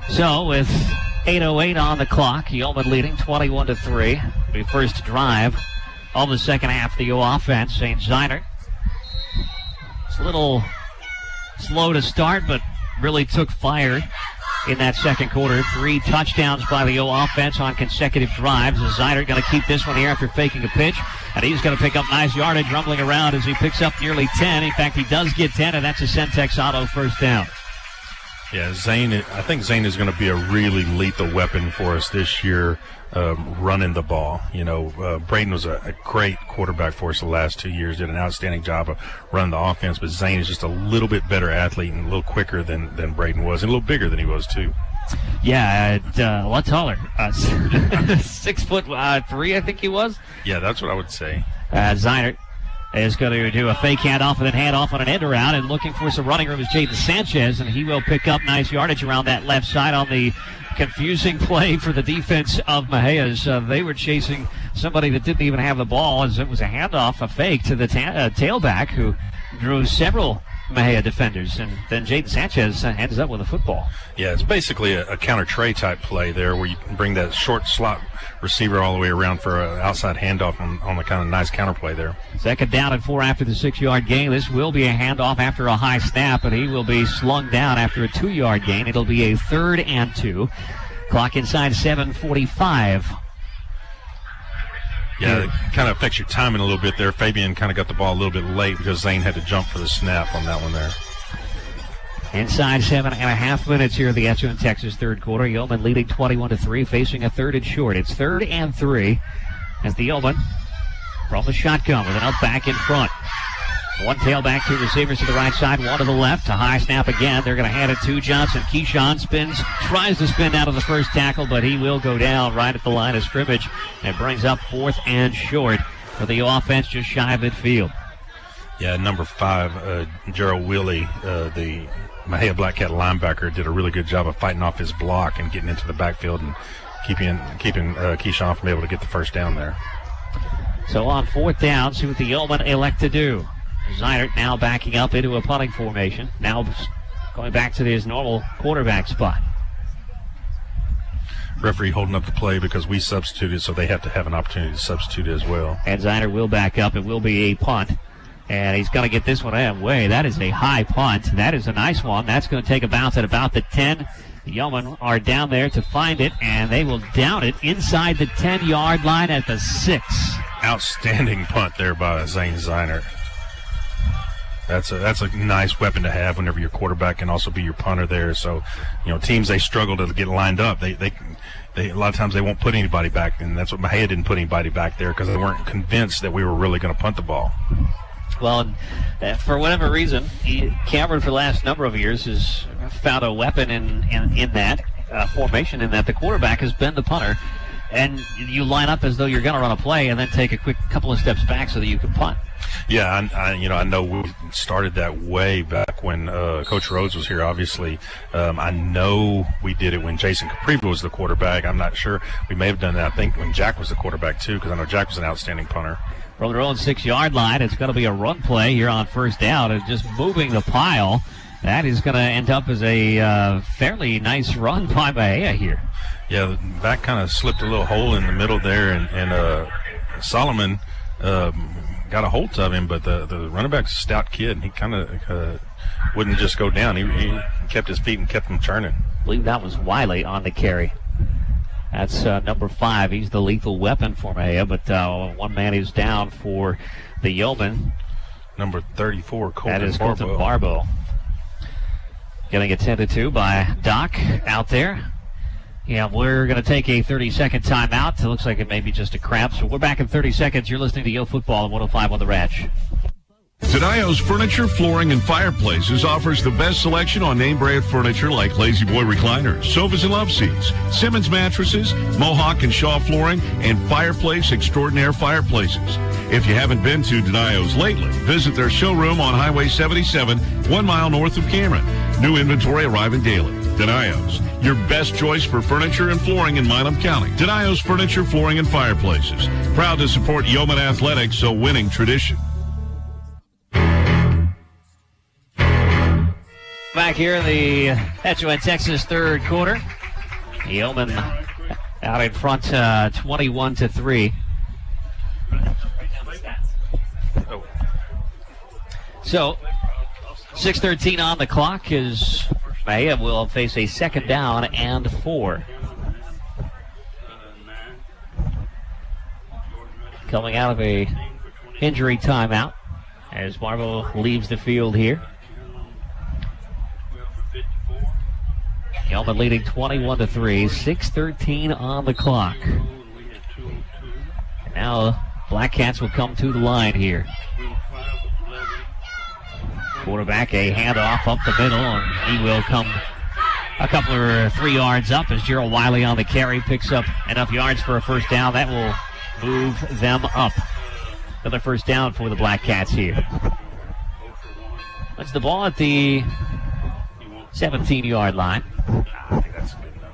So with 8:08 on the clock, Yeoman leading 21-3. The first drive of the second half of the offense. St. Ziner. It's a little slow to start, but really took fire in that second quarter. 3 touchdowns by the offense on consecutive drives. Ziner going to keep this one here after faking a pitch, and he's going to pick up nice yardage, rumbling around as he picks up nearly 10. In fact, he does get 10, and that's a Centex Auto first down. Yeah, I think Zane is going to be a really lethal weapon for us this year, running the ball. Braden was a great quarterback for us the last 2 years, did an outstanding job of running the offense, but Zane is just a little bit better athlete and a little quicker than Braden was, and a little bigger than he was, too. Yeah, a lot taller. 6'3", I think he was. Yeah, that's what I would say. Ziner is going to do a fake handoff and then hand off on an end around, and looking for some running room is Jaden Sanchez, and he will pick up nice yardage around that left side on the confusing play for the defense of Mejia's. They were chasing somebody that didn't even have the ball, as it was a handoff, a fake to the tailback, who drew several Mexia defenders, and then Jaden Sanchez ends up with a football. Yeah, it's basically a counter tray type play there, where you bring that short slot receiver all the way around for an outside handoff on the kind of nice counter play there. Second down and 4 after the 6-yard gain. This will be a handoff after a high snap, and he will be slung down after a 2-yard gain. It'll be a 3rd and 2. Clock inside 7:45. Yeah, it kind of affects your timing a little bit there. Fabian kind of got the ball a little bit late because Zane had to jump for the snap on that one there. Inside 7.5 minutes here in the HUN Texas third quarter. Yeoman leading 21-3, facing a 3rd and short. It's 3rd and 3 as the Yeoman from the shotgun with an up back in front. One tailback, 2 receivers to the right side, 1 to the left. A high snap again. They're going to hand it to Johnson. Keyshawn tries to spin out of the first tackle, but he will go down right at the line of scrimmage. And brings up 4th and short for the offense just shy of midfield. Yeah, number 5, Gerald Willie, the Mexia Black Cat linebacker, did a really good job of fighting off his block and getting into the backfield and keeping Keyshawn from able to get the first down there. So on 4th down, see what the Yeoman elect to do. Ziner now backing up into a punting formation. Now going back to his normal quarterback spot. referee holding up the play because we substituted, so they have to have an opportunity to substitute as well. And Ziner will back up. It will be a punt. And he's going to get this one away. That is a high punt. That is a nice one. That's going to take a bounce at about the 10. The Yeomen are down there to find it, and they will down it inside the 10-yard line at the 6. Outstanding punt there by Zane Ziner. That's a nice weapon to have whenever your quarterback can also be your punter there. So, teams, they struggle to get lined up. They a lot of times they won't put anybody back, and that's what Mexia didn't put anybody back there because they weren't convinced that we were really going to punt the ball. Well, for whatever reason, Cameron for the last number of years has found a weapon in that formation, in that the quarterback has been the punter, and you line up as though you're going to run a play and then take a quick couple of steps back so that you can punt. Yeah, I know we started that way back when Coach Rhodes was here, obviously. I know we did it when Jason Capriva was the quarterback. I'm not sure. We may have done that, I think, when Jack was the quarterback, too, because I know Jack was an outstanding punter. From their own 6-yard line, it's going to be a run play here on first down, and just moving the pile. That is going to end up as a fairly nice run by Mexia here. Yeah, that kind of slipped a little hole in the middle there, and Solomon got a hold of him, but the running back's a stout kid, and he kind of wouldn't just go down. He kept his feet and kept them churning. I believe that was Wiley on the carry. That's number 5. He's the lethal weapon for Mexia, but one man is down for the Yeomen. Number 34, Colton Barbo. That is Colton Barbo. Getting attended to by Doc out there. Yeah, we're going to take a 30-second timeout. It looks like it may be just a cramp, so we're back in 30 seconds. You're listening to Yo Football on 105 on the Ranch. Denio's Furniture, Flooring, and Fireplaces offers the best selection on name-brand furniture like Lazy Boy recliners, sofas and love seats, Simmons mattresses, Mohawk and Shaw flooring, and Fireplace Extraordinaire fireplaces. If you haven't been to Denio's lately, visit their showroom on Highway 77, 1 mile north of Cameron. New inventory arriving daily. Denio's, your best choice for furniture and flooring in Milam County. Denio's Furniture, Flooring, and Fireplaces. Proud to support Yeoman Athletics, a winning tradition. Back here in the Metro Texas third quarter. Yeoman out in front 21-3. So 6:13 on the clock as Mexia will face a second down and 4. Coming out of a injury timeout as Barbo leaves the field here. Yeoman leading 21-3, 6:13 on the clock. And now Black Cats will come to the line here. Quarterback, a handoff up the middle, and he will come a couple or 3 yards up as Gerald Wiley on the carry picks up enough yards for a first down. That will move them up. Another first down for the Black Cats here. That's the ball at the 17-yard line. I think that's good enough.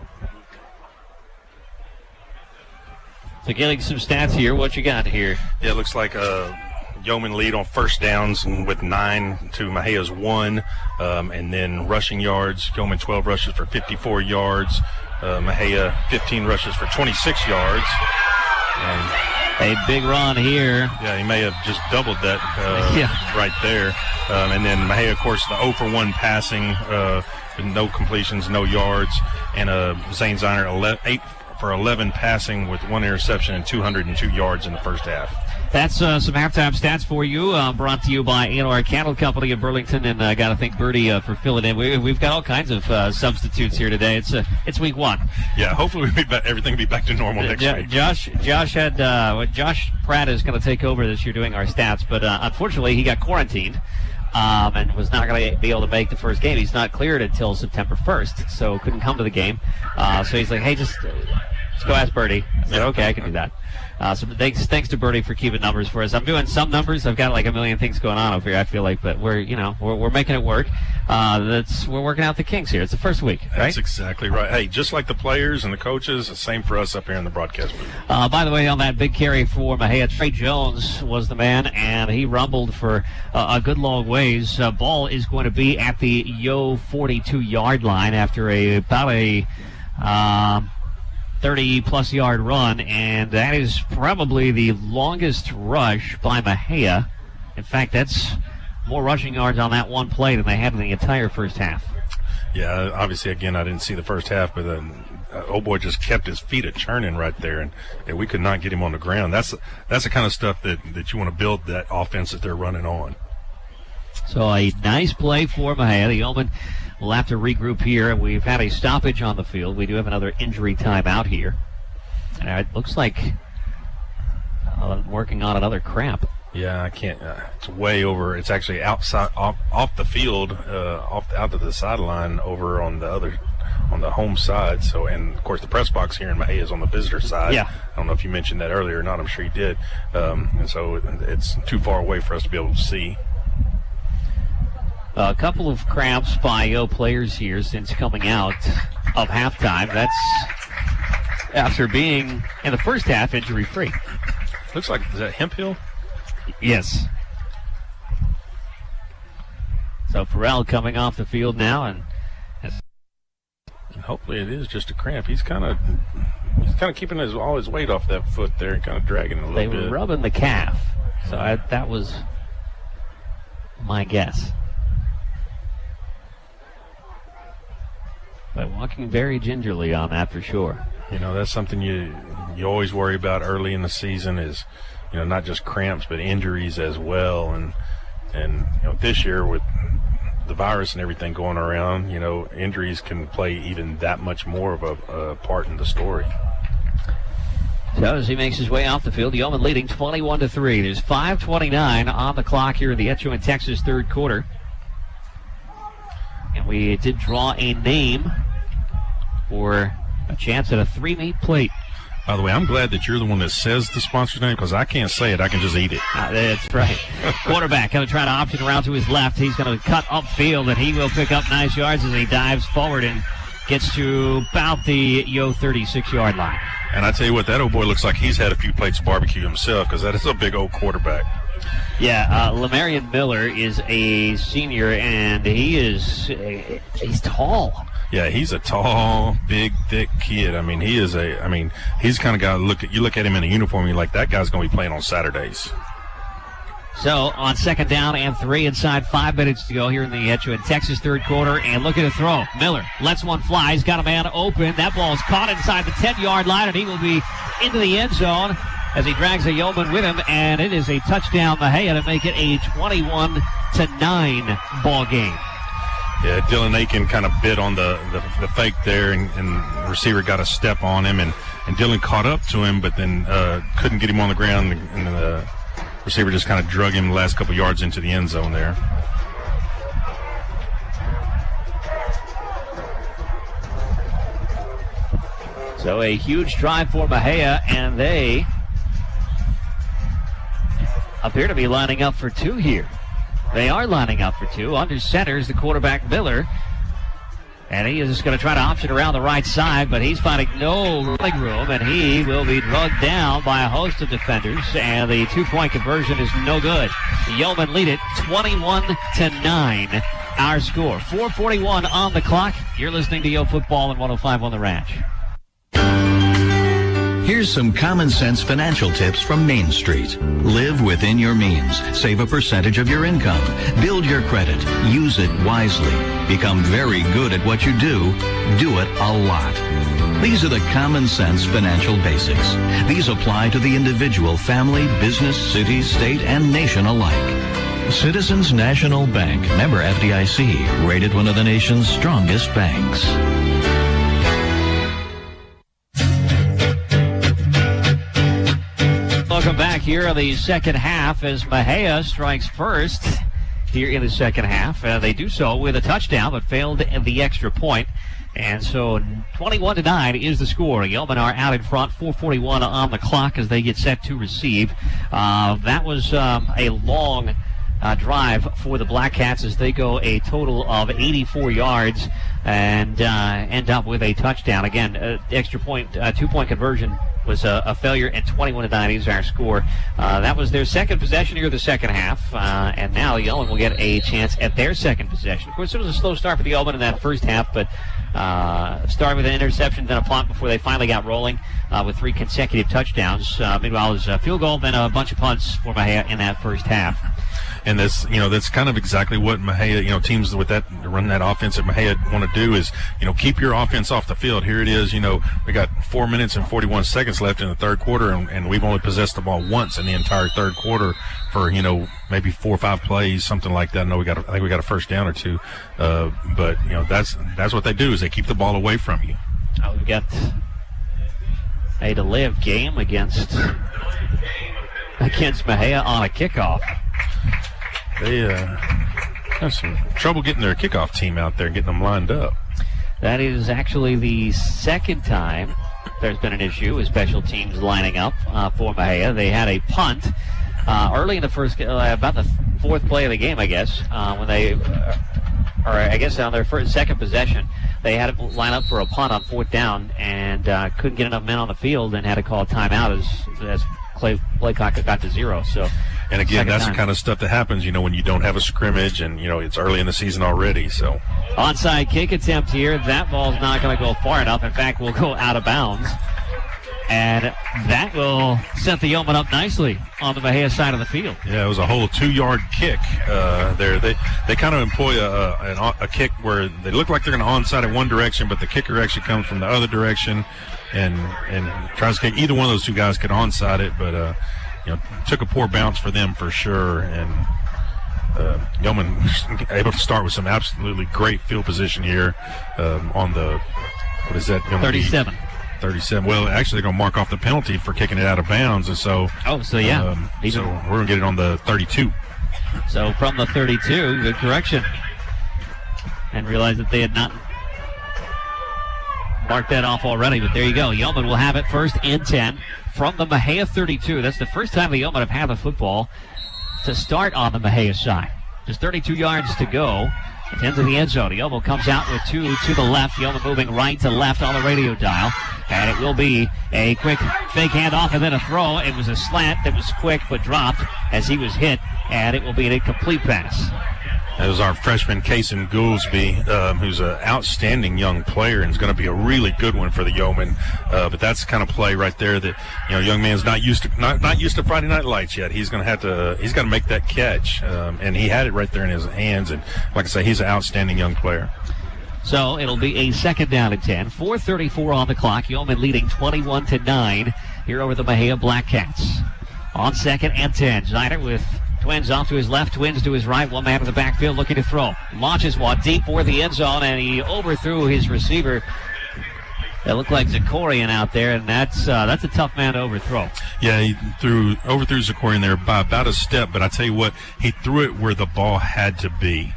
So getting some stats here. What you got here? Yeah, it looks like Yeoman lead on first downs with 9 to Mexia's 1. And then rushing yards, Yeoman 12 rushes for 54 yards. Mexia 15 rushes for 26 yards. And a big run here. Yeah, he may have just doubled that right there. And then Mexia, of course, the 0 for 1 passing, no completions, no yards. And Zane Ziner 8 for 11 passing with 1 interception and 202 yards in the first half. That's some halftime stats for you, brought to you by A&R Cattle Company of Burlington, and I got to thank Bertie for filling in. We've got all kinds of substitutes here today. It's week 1. Yeah, hopefully everything will be back to normal next week. Josh Pratt is going to take over this year doing our stats, but unfortunately he got quarantined and was not going to be able to make the first game. He's not cleared until September 1st, so couldn't come to the game. So he's like, hey, just go ask Bertie. I said, okay, I can do that. So thanks to Bertie for keeping numbers for us. I'm doing some numbers. I've got like a million things going on over here, I feel like, but we're making it work. We're working out the kinks here. It's the first week, right? That's exactly right. Hey, just like the players and the coaches, the same for us up here in the broadcast booth. By the way, on that big carry for Mexia, Trey Jones was the man, and he rumbled for a good long ways. Ball is going to be at the 42-yard line after about a 30-plus yard run, and that is probably the longest rush by Mexia. In fact, that's more rushing yards on that one play than they had in the entire first half. Yeah, obviously, again, I didn't see the first half, but old boy just kept his feet a-churning right there, and we could not get him on the ground. That's the kind of stuff that you want to build that offense that they're running on. So a nice play for Mexia. The Yeomen will have to regroup here. We've had a stoppage on the field. We do have another injury timeout here. And it looks like working on another cramp. Yeah, I can't. It's way over. It's actually outside, off the field, out to the sideline, over on the home side. So, and of course, the press box here in Mexia is on the visitor side. Yeah. I don't know if you mentioned that earlier or not. I'm sure you did. And so it's too far away for us to be able to see. A couple of cramps by Yo players here since coming out of halftime. That's after being in the first half injury-free. Looks like, is that Hemphill? Yes. So Farrell coming off the field now, and hopefully it is just a cramp. He's kind of keeping all his weight off that foot there and kind of dragging it a little bit. They were rubbing the calf, so that was my guess. But walking very gingerly on that for sure. You know, that's something you always worry about early in the season is, you know, not just cramps but injuries as well. And you know, this year with the virus and everything going around, you know, injuries can play even that much more of a part in the story. So as he makes his way off the field, Yeoman leading 21-3. There's 5:29 on the clock here in the Etcho and Texas third quarter. And we did draw a name for a chance at a 3-meat plate. By the way, I'm glad that you're the one that says the sponsor's name because I can't say it. I can just eat it. That's right. Quarterback going to try to option around to his left. He's going to cut upfield, and he will pick up nice yards as he dives forward and gets to about the Yo 36-yard line. And I tell you what, that old boy looks like he's had a few plates of barbecue himself because that is a big old quarterback. Yeah, Lamarion Miller is a senior, and he's tall. Yeah, he's a tall, big, thick kid. I mean, he's the kind of guy you look at him in a uniform, you're like, that guy's going to be playing on Saturdays. So on 2nd down and 3 inside 5 minutes to go here in the Etcho and Texas third quarter, and look at the throw. Miller lets one fly. He's got a man open. That ball is caught inside the 10-yard line, and he will be into the end zone as he drags a Yeoman with him, and it is a touchdown Mexia to make it a 21-9 ball game. Yeah, Dylan Aiken kind of bit on the fake there, and the receiver got a step on him, and Dylan caught up to him, but then couldn't get him on the ground, and the receiver just kind of drug him the last couple yards into the end zone there. So a huge drive for Mexia, and they appear to be lining up for 2 here. They are lining up for 2. Under center is the quarterback, Miller. And he is just going to try to option around the right side, but he's finding no running room, and he will be drugged down by a host of defenders, and the 2-point conversion is no good. The Yeomen lead it 21-9, our score. 4:41 on the clock. You're listening to Yo Football on 105 on the Ranch. Here's some common sense financial tips from Main Street. Live within your means. Save a percentage of your income. Build your credit. Use it wisely. Become very good at what you do. Do it a lot. These are the common sense financial basics. These apply to the individual, family, business, city, state, and nation alike. Citizens National Bank, member FDIC, rated one of the nation's strongest banks. Welcome back here in the second half as Mexia strikes first here in the second half. They do so with a touchdown, but failed the extra point. And so 21-9 is the score. Yeomen are out in front, 4:41 on the clock as they get set to receive. That was a long drive for the Black Cats as they go a total of 84 yards and end up with a touchdown. Again, extra point, 2-point conversion was a failure, and 21-9 is our score. That was their second possession here in the second half, and now Yeoman will get a chance at their second possession. Of course, it was a slow start for the Yeoman in that first half, but started with an interception, then a punt before they finally got rolling with 3 consecutive touchdowns. Meanwhile, it was a field goal, then a bunch of punts for Mexia in that first half. And that's kind of exactly what Mexia, teams with that run that offense that Mexia want to do is, keep your offense off the field. Here it is, we got 4 minutes and 41 seconds left in the third quarter, and we've only possessed the ball once in the entire third quarter for, maybe 4 or 5 plays, something like that. I think we got a first down or 2. But that's what they do is they keep the ball away from you. We got a delay of game against Mexia on a kickoff. They have some trouble getting their kickoff team out there and getting them lined up. That is actually the second time there's been an issue with special teams lining up for Mexia. They had a punt early in the first, about the 4th play of the game, I guess, when they, on their second possession, they had to line up for a punt on 4th down and couldn't get enough men on the field and had to call a timeout as play clock got to 0. So. And again, that's the kind of stuff that happens, when you don't have a scrimmage and, it's early in the season already. So, onside kick attempt here. That ball's not going to go far enough. In fact, will go out of bounds. And that will set the Yeoman up nicely on the Mexia side of the field. Yeah, it was a whole 2-yard kick there. They kind of employ a kick where they look like they're going to onside in one direction, but the kicker actually comes from the other direction and tries to kick. Either one of those 2 guys could onside it, but took a poor bounce for them for sure, and Yeoman able to start with some absolutely great field position here on the, what is that? 37. 37. Well, actually, they're going to mark off the penalty for kicking it out of bounds, and so. So yeah. So we're going to get it on the 32. So from the 32, good correction, and realize that they had not marked that off already, but there you go. Yeoman will have it 1st and 10 from the Mexia 32. That's the first time the Yeoman have had the football to start on the Mexia side. Just 32 yards to go. Into the end zone. Yeoman comes out with 2 to the left. Yeoman moving right to left on the radio dial. And it will be a quick fake handoff and then a throw. It was a slant that was quick but dropped as he was hit. And it will be an incomplete pass. That was our freshman, Keyshawn Johnson, who's an outstanding young player and is going to be a really good one for the Yeoman. But that's the kind of play right there that young man's not used to Friday Night Lights yet. He's going to he's got to make that catch, and he had it right there in his hands. And like I say, he's an outstanding young player. So it'll be a 2nd down and 10. 4:34 on the clock. Yeoman leading 21-9 here over the Mexia Black Cats. On 2nd and 10, Zyder with Twins off to his left, Twins to his right. One man in the backfield looking to throw. Launches one deep for the end zone, and he overthrew his receiver. That looked like Zakorian out there, and that's a tough man to overthrow. Yeah, he overthrew Zakorian there by about a step, but I tell you what, he threw it where the ball had to be.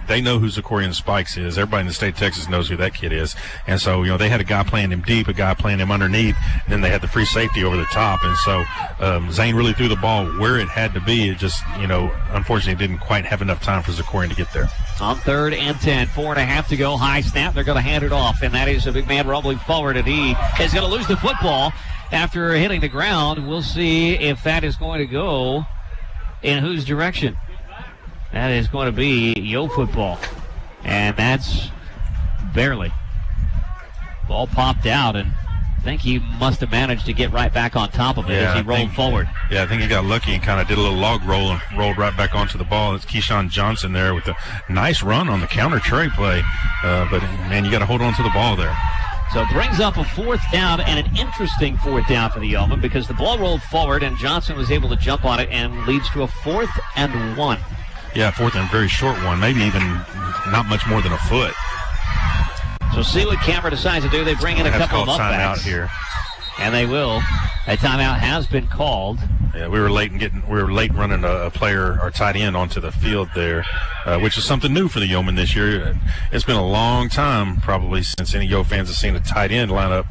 They know who Zakorian Spikes is. Everybody in the state of Texas knows who that kid is. And so, they had a guy playing him deep, a guy playing him underneath, and then they had the free safety over the top. And so Zane really threw the ball where it had to be. It just, unfortunately didn't quite have enough time for Zakorian to get there. On 3rd and 10, 4.5 to go. High snap. They're going to hand it off, and that is a big man rumbling forward, and he is going to lose the football after hitting the ground. We'll see if that is going to go in whose direction. That is going to be Yo football. And that's barely. Ball popped out, and I think he must have managed to get right back on top of it as he rolled forward. Yeah, I think he got lucky and kind of did a little log roll and rolled right back onto the ball. It's Keyshawn Johnson there with a nice run on the counter tray play. But, man, you got to hold on to the ball there. So it brings up a 4th down, and an interesting 4th down for the Yeoman because the ball rolled forward, and Johnson was able to jump on it and leads to a 4th and 1. Yeah, 4th and a very short one, maybe even not much more than a foot. So see what Cameron decides to do. They bring in a couple of timeout here, and they will. A timeout has been called. Yeah, we were late running a player or tight end onto the field there, which is something new for the Yeoman this year. It's been a long time, probably since any Yo fans have seen a tight end line up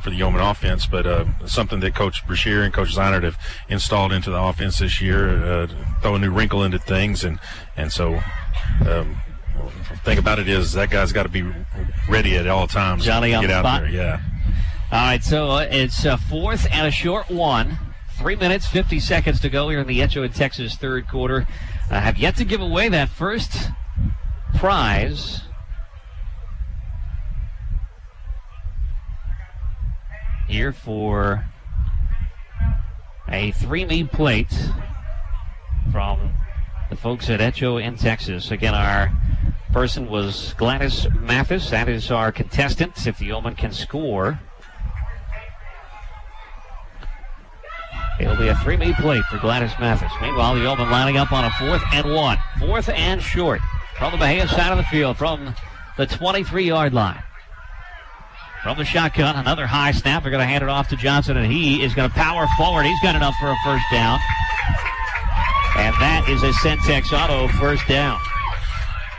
for the Yeoman offense, but something that Coach Brashear and Coach Zeinert have installed into the offense this year, throw a new wrinkle into things, and so. The thing about it is that guy's got to be ready at all times. Johnny to on get the out spot. there, yeah. All right, so it's fourth and a short one. 3 minutes, 50 seconds to go here in the Etcho and Texas third quarter. Have yet to give away that first prize. Here for a 3-meat plate from the folks at Etcho in Texas. Again, our person was Gladys Mathis. That is our contestant. If the Yeoman can score, it'll be a 3-meat plate for Gladys Mathis. Meanwhile, the Yeoman lining up on a 4th and 1. 4th and short from the Mexia side of the field, from the 23-yard line. From the shotgun, another high snap. They're going to hand it off to Johnson, and he is going to power forward. He's got enough for a first down. And that is a Centex Auto first down.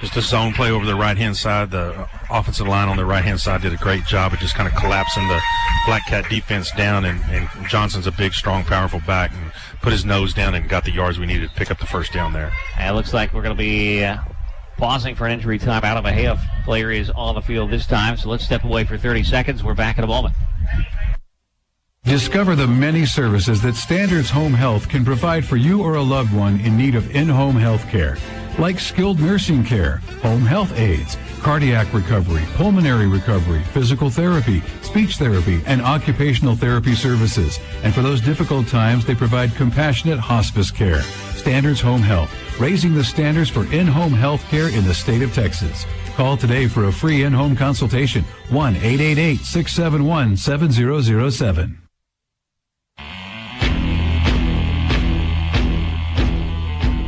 Just a zone play over the right-hand side. The offensive line on the right-hand side did a great job of just kind of collapsing the Black Cat defense down, and Johnson's a big, strong, powerful back, and put his nose down and got the yards we needed to pick up the first down there. And it looks like we're going to be pausing for an injury timeout. A Mexia player is on the field this time, so let's step away for 30 seconds. We're back in a moment. Discover the many services that Standards Home Health can provide for you or a loved one in need of in-home health care, like skilled nursing care, home health aides, cardiac recovery, pulmonary recovery, physical therapy, speech therapy, and occupational therapy services. And for those difficult times, they provide compassionate hospice care. Standards Home Health, raising the standards for in-home health care in the state of Texas. Call today for a free in-home consultation, 1-888-671-7007.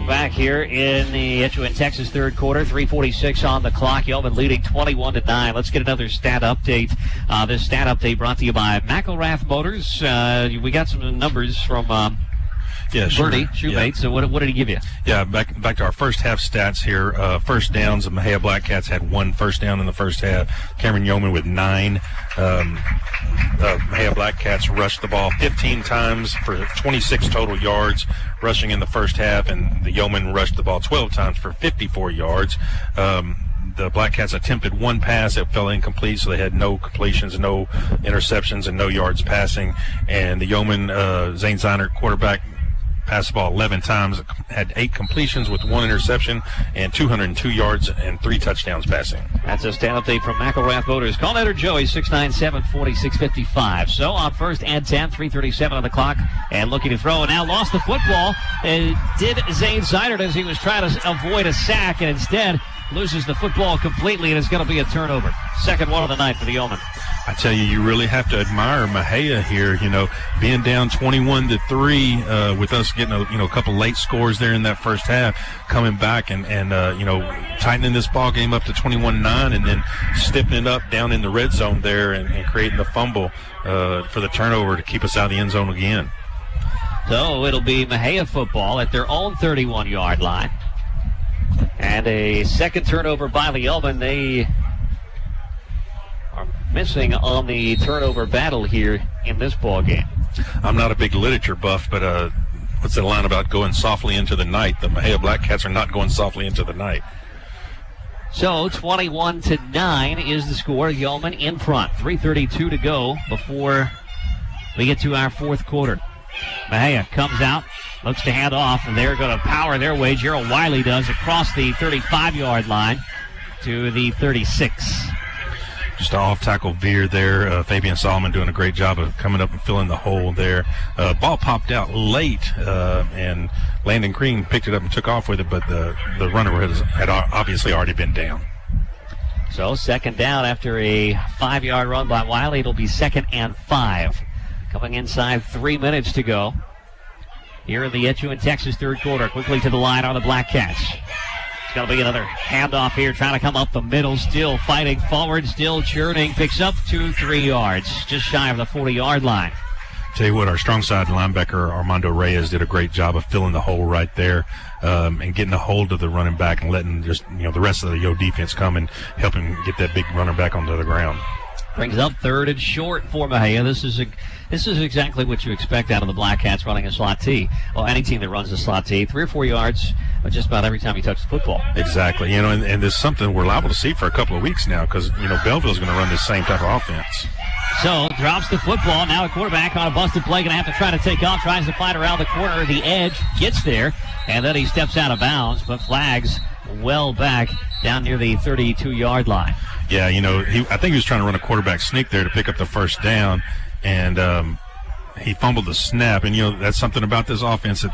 Back here in the Etcho in Texas third quarter, 3:46 on the clock. Yeoman leading 21-9. Let's get another stat update. This stat update brought to you by McElrath Motors. We got some numbers from Bernie Shoemate. So what did he give you? Yeah, back to our first half stats here. First downs, the Mexia Black Cats had 1 first down in the first half. Cameron Yeoman with 9. Mexia Black Cats rushed the ball 15 times for 26 total yards rushing in the first half, and the Yeoman rushed the ball 12 times for 54 yards. The Black Cats attempted 1 pass that fell incomplete, so they had no completions, no interceptions, and no yards passing. And the Yeoman, Zane Zeinert, quarterback, passed the ball 11 times, had 8 completions with 1 interception and 202 yards and 3 touchdowns passing. That's a stat update from McElrath Motors. Call Letter Joey, 697-4655. So on first and 10, 3:37 on the clock, and looking to throw, and now lost the football. Did Zane Zeinert as he was trying to avoid a sack, and instead loses the football completely, and it's going to be a turnover. Second one of the night for the Yeoman. I tell you really have to admire Mexia here, being down 21-3 with us getting a couple late scores there in that first half, coming back and tightening this ball game up to 21-9, and then stiffening up down in the red zone there and creating the fumble for the turnover to keep us out of the end zone again. So it'll be Mexia football at their own 31-yard line. And a second turnover by the Yeoman. They are missing on the turnover battle here in this ball game. I'm not a big literature buff, but what's the line about going softly into the night? The Mexia Black Cats are not going softly into the night. So 21-9 is the score. Yeoman in front. 3:32 to go before we get to our fourth quarter. Mexia comes out, looks to hand off, and they're going to power their way. Gerald Wiley does across the 35-yard line to the 36. Just an off-tackle veer there. Fabian Solomon doing a great job of coming up and filling the hole there. Ball popped out late, and Landon Green picked it up and took off with it, but the runner had obviously already been down. So second down after a 5-yard run by Wiley. It'll be 2nd and 5. Coming inside 3 minutes to go here in the Etcho in Texas third quarter. Quickly to the line on the Black Cats. It's going to be another handoff here, trying to come up the middle, still fighting forward, still churning. Picks up 2-3 yards, just shy of the 40-yard line. Tell you what, our strong side linebacker Armando Reyes did a great job of filling the hole right there, and getting a hold of the running back and letting just the rest of the Yo defense come and help him get that big running back onto the ground. Brings up 3rd and short for Mexia. This is exactly what you expect out of the Black Cats running a slot T. Well, any team that runs a slot T, 3 or 4 yards just about every time you touch the football. Exactly. And there's something we're liable to see for a couple of weeks now because, Belleville's going to run this same type of offense. So, drops the football. Now a quarterback on a busted play. Going to have to try to take off. Tries to fight around the corner. The edge gets there. And then he steps out of bounds. But flags well back down near the 32-yard line. Yeah, I think he was trying to run a quarterback sneak there to pick up the first down. And he fumbled the snap. And, that's something about this offense that,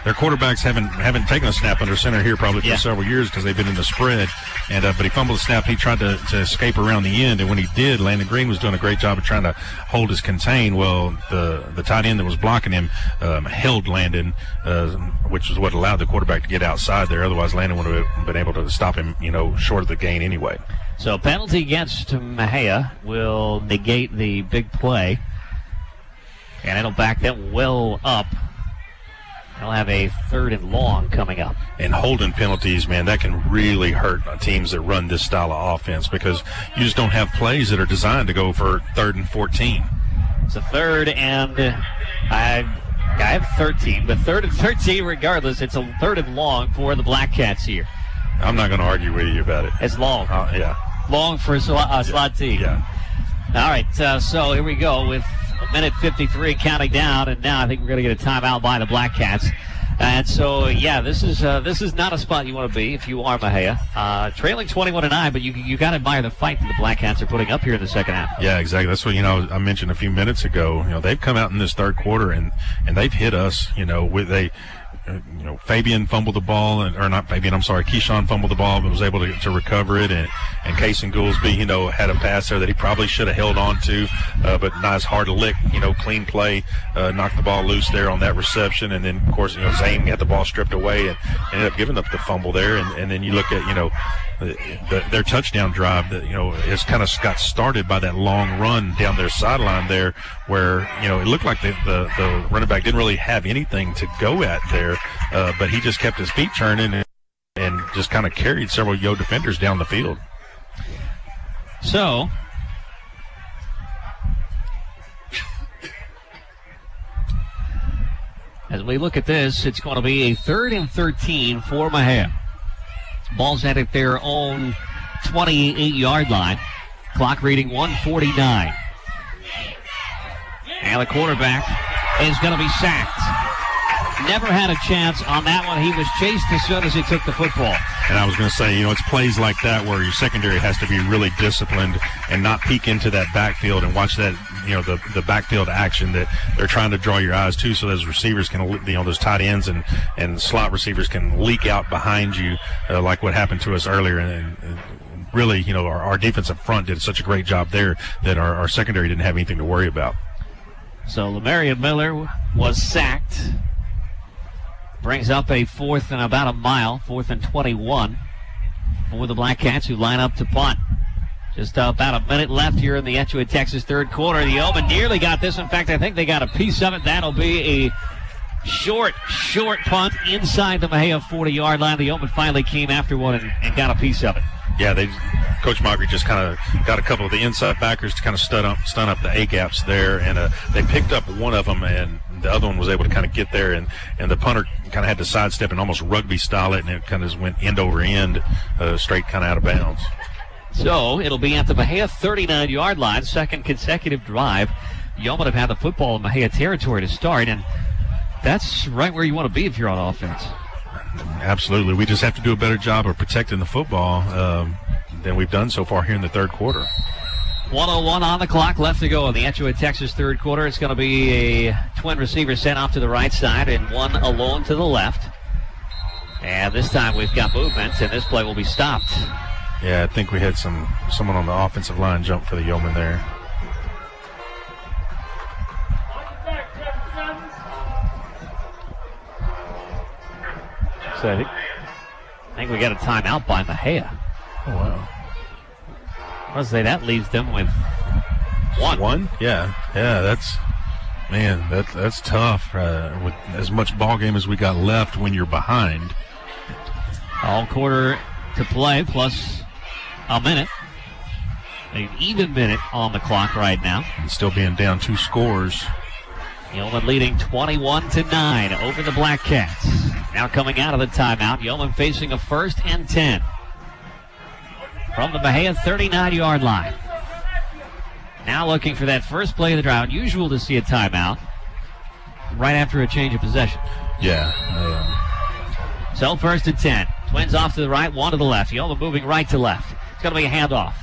their quarterbacks haven't taken a snap under center here probably for several years because they've been in the spread. And but he fumbled the snap. He tried to escape around the end. And when he did, Landon Green was doing a great job of trying to hold his contain. Well, the tight end that was blocking him held Landon, which is what allowed the quarterback to get outside there. Otherwise, Landon would have been able to stop him, short of the gain anyway. So penalty against Mexia will negate the big play. And it'll back them well up. They'll have a 3rd and long coming up. And holding penalties, man, that can really hurt teams that run this style of offense because you just don't have plays that are designed to go for 3rd and 14. It's a 3rd and I have 13, but 3rd and 13 regardless. It's a 3rd and long for the Black Cats here. I'm not going to argue with you about it. It's long. Yeah. Long for a slot T. Yeah. All right, so here we go with a minute 53 counting down, and now I think we're going to get a timeout by the Black Cats. And so, this is not a spot you want to be if you are Mexia. Trailing 21-9, but you got to admire the fight that the Black Cats are putting up here in the second half. Yeah, exactly. That's what I mentioned a few minutes ago. They've come out in this third quarter and they've hit us. Fabian fumbled the ball, or not Fabian, I'm sorry, Keyshawn fumbled the ball, but was able to recover it. And Kason Goolsby, had a pass there that he probably should have held on to, but nice hard lick, clean play, knocked the ball loose there on that reception. And then, of course, Zane had the ball stripped away and ended up giving up the fumble there. And then you look at, their touchdown drive, it's kind of got started by that long run down their sideline there where, it looked like the running back didn't really have anything to go at there, but he just kept his feet turning and just kind of carried several Yo defenders down the field. So, as we look at this, it's going to be a 3rd and 13 for Mexia. Ball's at their own 28-yard line. Clock reading 1:49. And the quarterback is going to be sacked. Never had a chance on that one. He was chased as soon as he took the football. And I was going to say, it's plays like that where your secondary has to be really disciplined and not peek into that backfield and watch that, the backfield action that they're trying to draw your eyes to so those receivers can, those tight ends and slot receivers can leak out behind you like what happened to us earlier. And really, our defensive front did such a great job there that our secondary didn't have anything to worry about. So Lamarion Miller was sacked. Brings up a 4th and about a mile, 4th and 21 for the Black Cats who line up to punt. Just about a minute left here in the Etowah, Texas third quarter. The Yeomen nearly got this. In fact, I think they got a piece of it. That'll be a short punt inside the Mexia 40-yard line. The Yeomen finally came after one and got a piece of it. Yeah, Coach Mogry just kind of got a couple of the inside backers to kind of stun up the A-gaps there, and they picked up one of them, and the other one was able to kind of get there, and the punter kind of had to sidestep and almost rugby style it, and it kind of just went end over end, straight kind of out of bounds. So it'll be at the Mexia 39-yard line, second consecutive drive. Yeomen have had the football in Mexia territory to start, and that's right where you want to be if you're on offense. Absolutely. We just have to do a better job of protecting the football than we've done so far here in the third quarter. 1:01 on the clock, left to go in the Etowah, Texas third quarter. It's going to be a twin receiver sent off to the right side and one alone to the left. And this time we've got movement, and this play will be stopped. Yeah, I think we had someone on the offensive line jump for the Yeomen there. So I think we got a timeout by Mexia. Oh, wow. Let's say that leaves them with one. Yeah, that's tough. With as much ball game as we got left when you're behind. All quarter to play plus a minute. An even minute on the clock right now. And still being down 2 scores. Yeoman leading 21-9 over the Black Cats. Now coming out of the timeout, Yeoman facing a 1st and 10 from the Mexia 39-yard line. Now looking for that first play of the drive. Unusual to see a timeout right after a change of possession. Yeah. So 1st and 10. Twins off to the right, 1 to the left. Yeoman moving right to left. It's going to be a handoff.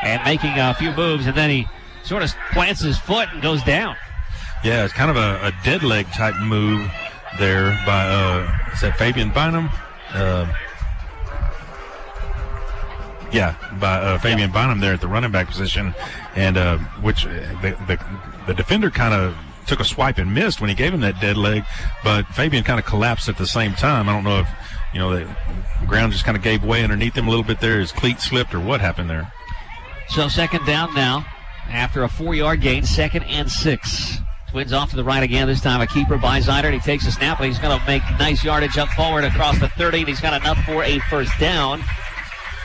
And making a few moves, and then he sort of plants his foot and goes down. Yeah, it's kind of a dead leg type move there by, is that Fabian Bynum? By Fabian Bynum there at the running back position, and which the defender kind of took a swipe and missed when he gave him that dead leg, but Fabian kind of collapsed at the same time. I don't know if, the ground just kind of gave way underneath him a little bit there. His cleat slipped or what happened there. So 2nd down now after a 4-yard gain, 2nd and 6. Twins off to the right again, this time a keeper by Zinert. He takes a snap, and he's going to make nice yardage up forward across the 30, and he's got enough for a 1st down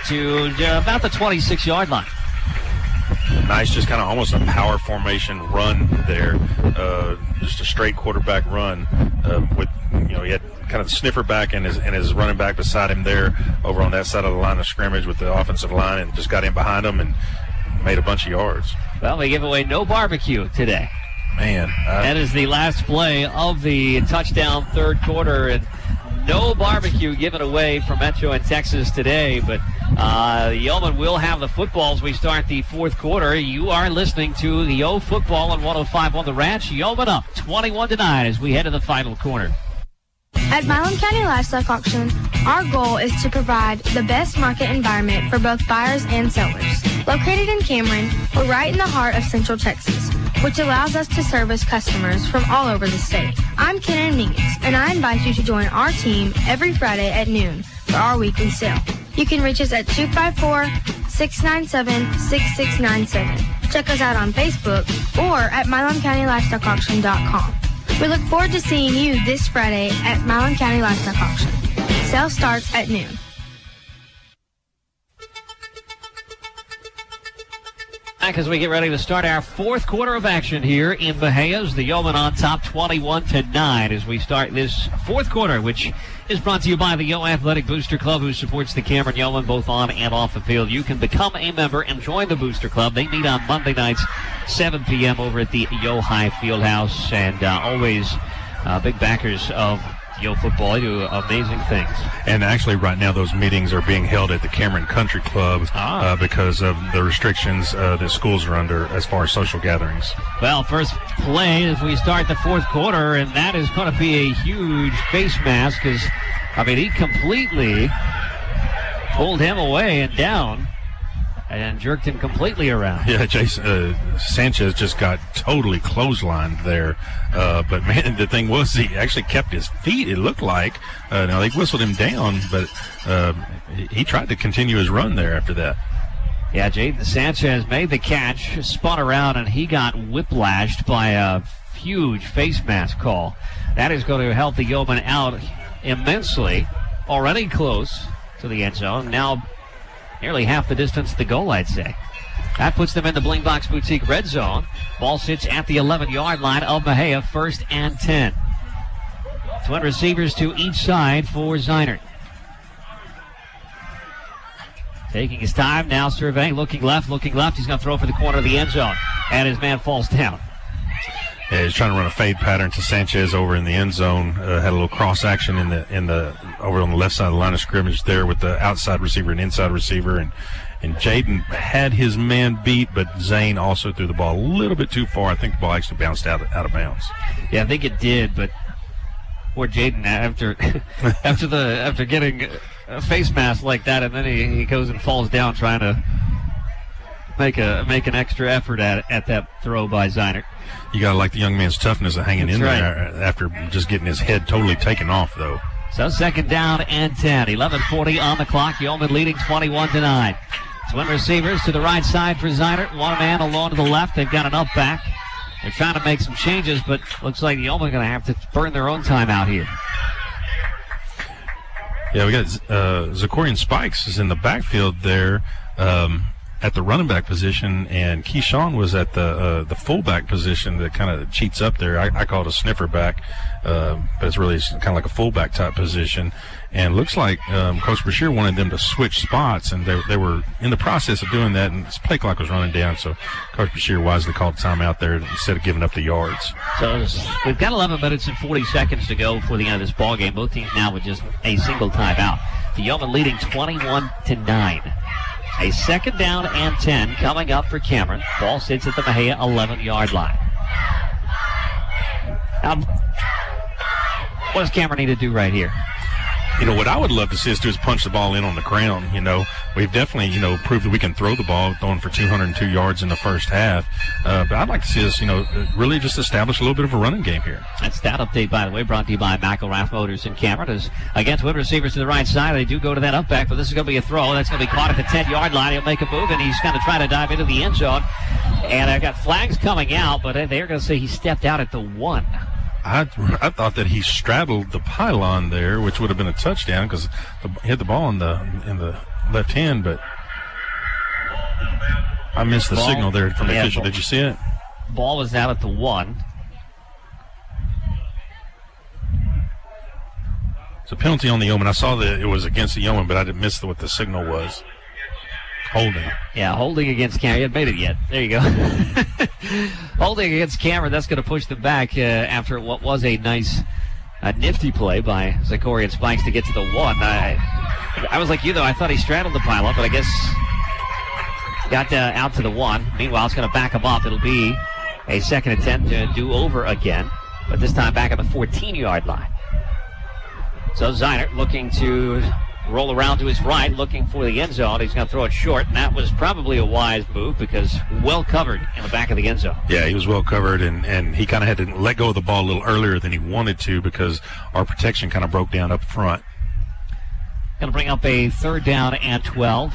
to about the 26-yard line. Nice, just kind of almost a power formation run there. Just a straight quarterback run with, he had kind of the sniffer back and his running back beside him there over on that side of the line of scrimmage with the offensive line, and just got in behind him and made a bunch of yards. Well, they give away no barbecue today. Man. That is the last play of the touchdown 3rd quarter, and no barbecue given away for Metro and Texas today, but Yeoman will have the football as we start the 4th quarter. You are listening to the O Football on 105 on the Ranch. Yeoman up 21-9 as we head to the final quarter. At Milam County Livestock Auction, our goal is to provide the best market environment for both buyers and sellers. Located in Cameron, we're right in the heart of Central Texas, which allows us to service customers from all over the state. I'm Kenan Mingus, and I invite you to join our team every Friday at noon for our weekly sale. You can reach us at 254-697-6697. Check us out on Facebook or at MilamCountyLivestockAuction.com. We look forward to seeing you this Friday at Milam County Livestock Auction. Sale starts at noon. Back as we get ready to start our 4th quarter of action here in Mexia. The Yeoman on top 21-9 as we start this 4th quarter, which is brought to you by the Yo Athletic Booster Club, who supports the Cameron Yeoman both on and off the field. You can become a member and join the Booster Club. They meet on Monday nights, 7 p.m. over at the Yo High Fieldhouse, and always big backers of Yo football. They do amazing things. And actually right now those meetings are being held at the Cameron Country Club because of the restrictions that schools are under as far as social gatherings. Well, first play as we start the 4th quarter, and that is going to be a huge face mask because, he completely pulled him away and down and jerked him completely around. Yeah, Jason Sanchez just got totally clotheslined there. But, man, the thing was he actually kept his feet, it looked like. Now, they whistled him down, but he tried to continue his run there after that. Yeah, Jaden Sanchez made the catch, spun around, and he got whiplashed by a huge face mask call. That is going to help the Yeoman out immensely. Already close to the end zone. Now nearly half the distance to the goal, I'd say. That puts them in the Bling Box Boutique red zone. Ball sits at the 11-yard line of Mexia, 1st and 10. Twin receivers to each side for Zinert. Taking his time, now surveying, looking left. He's going to throw for the corner of the end zone, and his man falls down. Yeah, he's trying to run a fade pattern to Sanchez over in the end zone. Had a little cross action in the over on the left side of the line of scrimmage there with the outside receiver and inside receiver, and Jaden had his man beat, but Zane also threw the ball a little bit too far. I think the ball actually bounced out of bounds. Yeah, I think it did, but poor Jaden after getting a face mask like that, and then he goes and falls down trying to make an extra effort at that throw by Zinert. You got to like the young man's toughness of hanging in there after just getting his head totally taken off, though. So 2nd down and 10. 11:40 on the clock. Yeoman leading 21-9. Twin receivers to the right side for Zinert. One man alone to the left. They've got enough back. They're trying to make some changes, but looks like Yeoman going to have to burn their own time out here. Yeah, we got Zachorian Spikes is in the backfield there. at the running back position, and Keyshawn was at the fullback position that kind of cheats up there. I call it a sniffer back, but it's really kind of like a fullback type position. And looks like Coach Brashear wanted them to switch spots, and they were in the process of doing that, and his play clock was running down, so Coach Brashear wisely called timeout there instead of giving up the yards. So we've got 11 minutes and 40 seconds to go before the end of this ball game. Both teams now with just a single timeout. The Yeomen leading 21-9. A second down and 10 coming up for Cameron. Ball sits at the Mexia 11-yard line. What does Cameron need to do right here? You know, what I would love to see us do is punch the ball in on the ground. You know, we've definitely, proved that we can throw the ball, throwing for 202 yards in the first half. But I'd like to see us, really just establish a little bit of a running game here. That stat update, by the way, brought to you by McElrath Motors in Cameron. As again, twin receivers to the right side. They do go to that up back, but this is going to be a throw. That's going to be caught at the 10-yard line. He'll make a move, and he's going to try to dive into the end zone. And I've got flags coming out, but they're going to say he stepped out at the 1. I thought that he straddled the pylon there, which would have been a touchdown because he hit the ball in the left hand, but I missed the signal there from the official. Did you see it? Ball was out at the 1. It's a penalty on the Yeoman. I saw that it was against the Yeoman, but I didn't miss what the signal was. Holding. Yeah, holding against Cameron. He hadn't made it yet. There you go. Holding against Cameron. That's going to push them back after what was a nice, nifty play by Zachorian Spikes to get to the 1. I was like you, though. I thought he straddled the pile-up, but I guess got out to the 1. Meanwhile, it's going to back him up. It'll be a second attempt to do over again, but this time back at the 14-yard line. So Zeinert looking to roll around to his right, looking for the end zone. He's going to throw it short, and that was probably a wise move because well covered in the back of the end zone. Yeah, he was well covered, and he kind of had to let go of the ball a little earlier than he wanted to because our protection kind of broke down up front. Going to bring up a third down and 12.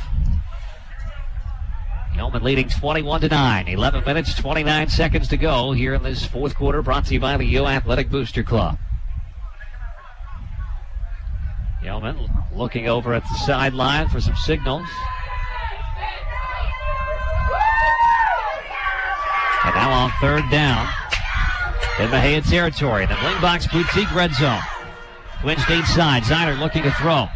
Yeoman leading 21-9. 11 minutes, 29 seconds to go here in this fourth quarter, brought to you by the Yo Athletic Booster Club. Yeoman looking over at the sideline for some signals. And now on third down in Mexia territory. The Bling Box Boutique red zone. Twin State side. Ziner looking to throw.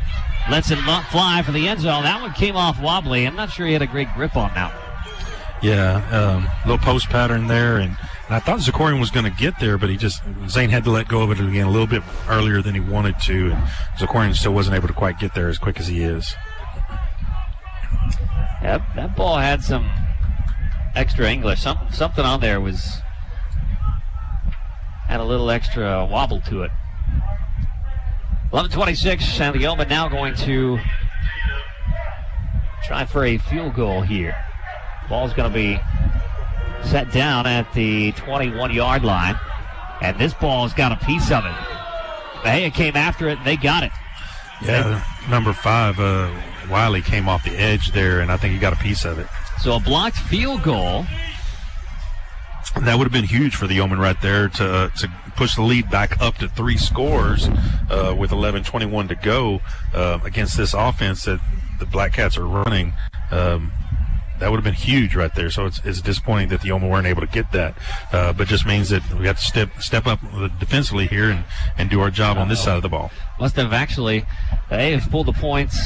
Lets it fly for the end zone. That one came off wobbly. I'm not sure he had a great grip on that one. Yeah, little post pattern there, and I thought Zachorian was going to get there, but Zane had to let go of it again a little bit earlier than he wanted to, and Zachorian still wasn't able to quite get there as quick as he is. Yep, that ball had some extra English. Something on there had a little extra wobble to it. 11:26, and the Yeoman now going to try for a field goal here. Ball's going to be set down at the 21-yard line, and this ball's got a piece of it. Mexia came after it, and they got it. Yeah, number 5, Wiley came off the edge there, and I think he got a piece of it. So a blocked field goal. And that would have been huge for the Yeoman right there to push the lead back up to 3 scores with 11:21 to go against this offense that the Black Cats are running. That would have been huge right there. So it's disappointing that the Yeoman weren't able to get that. But just means that we got to step up defensively here and do our job on this side of the ball. Must have actually, they have pulled the points.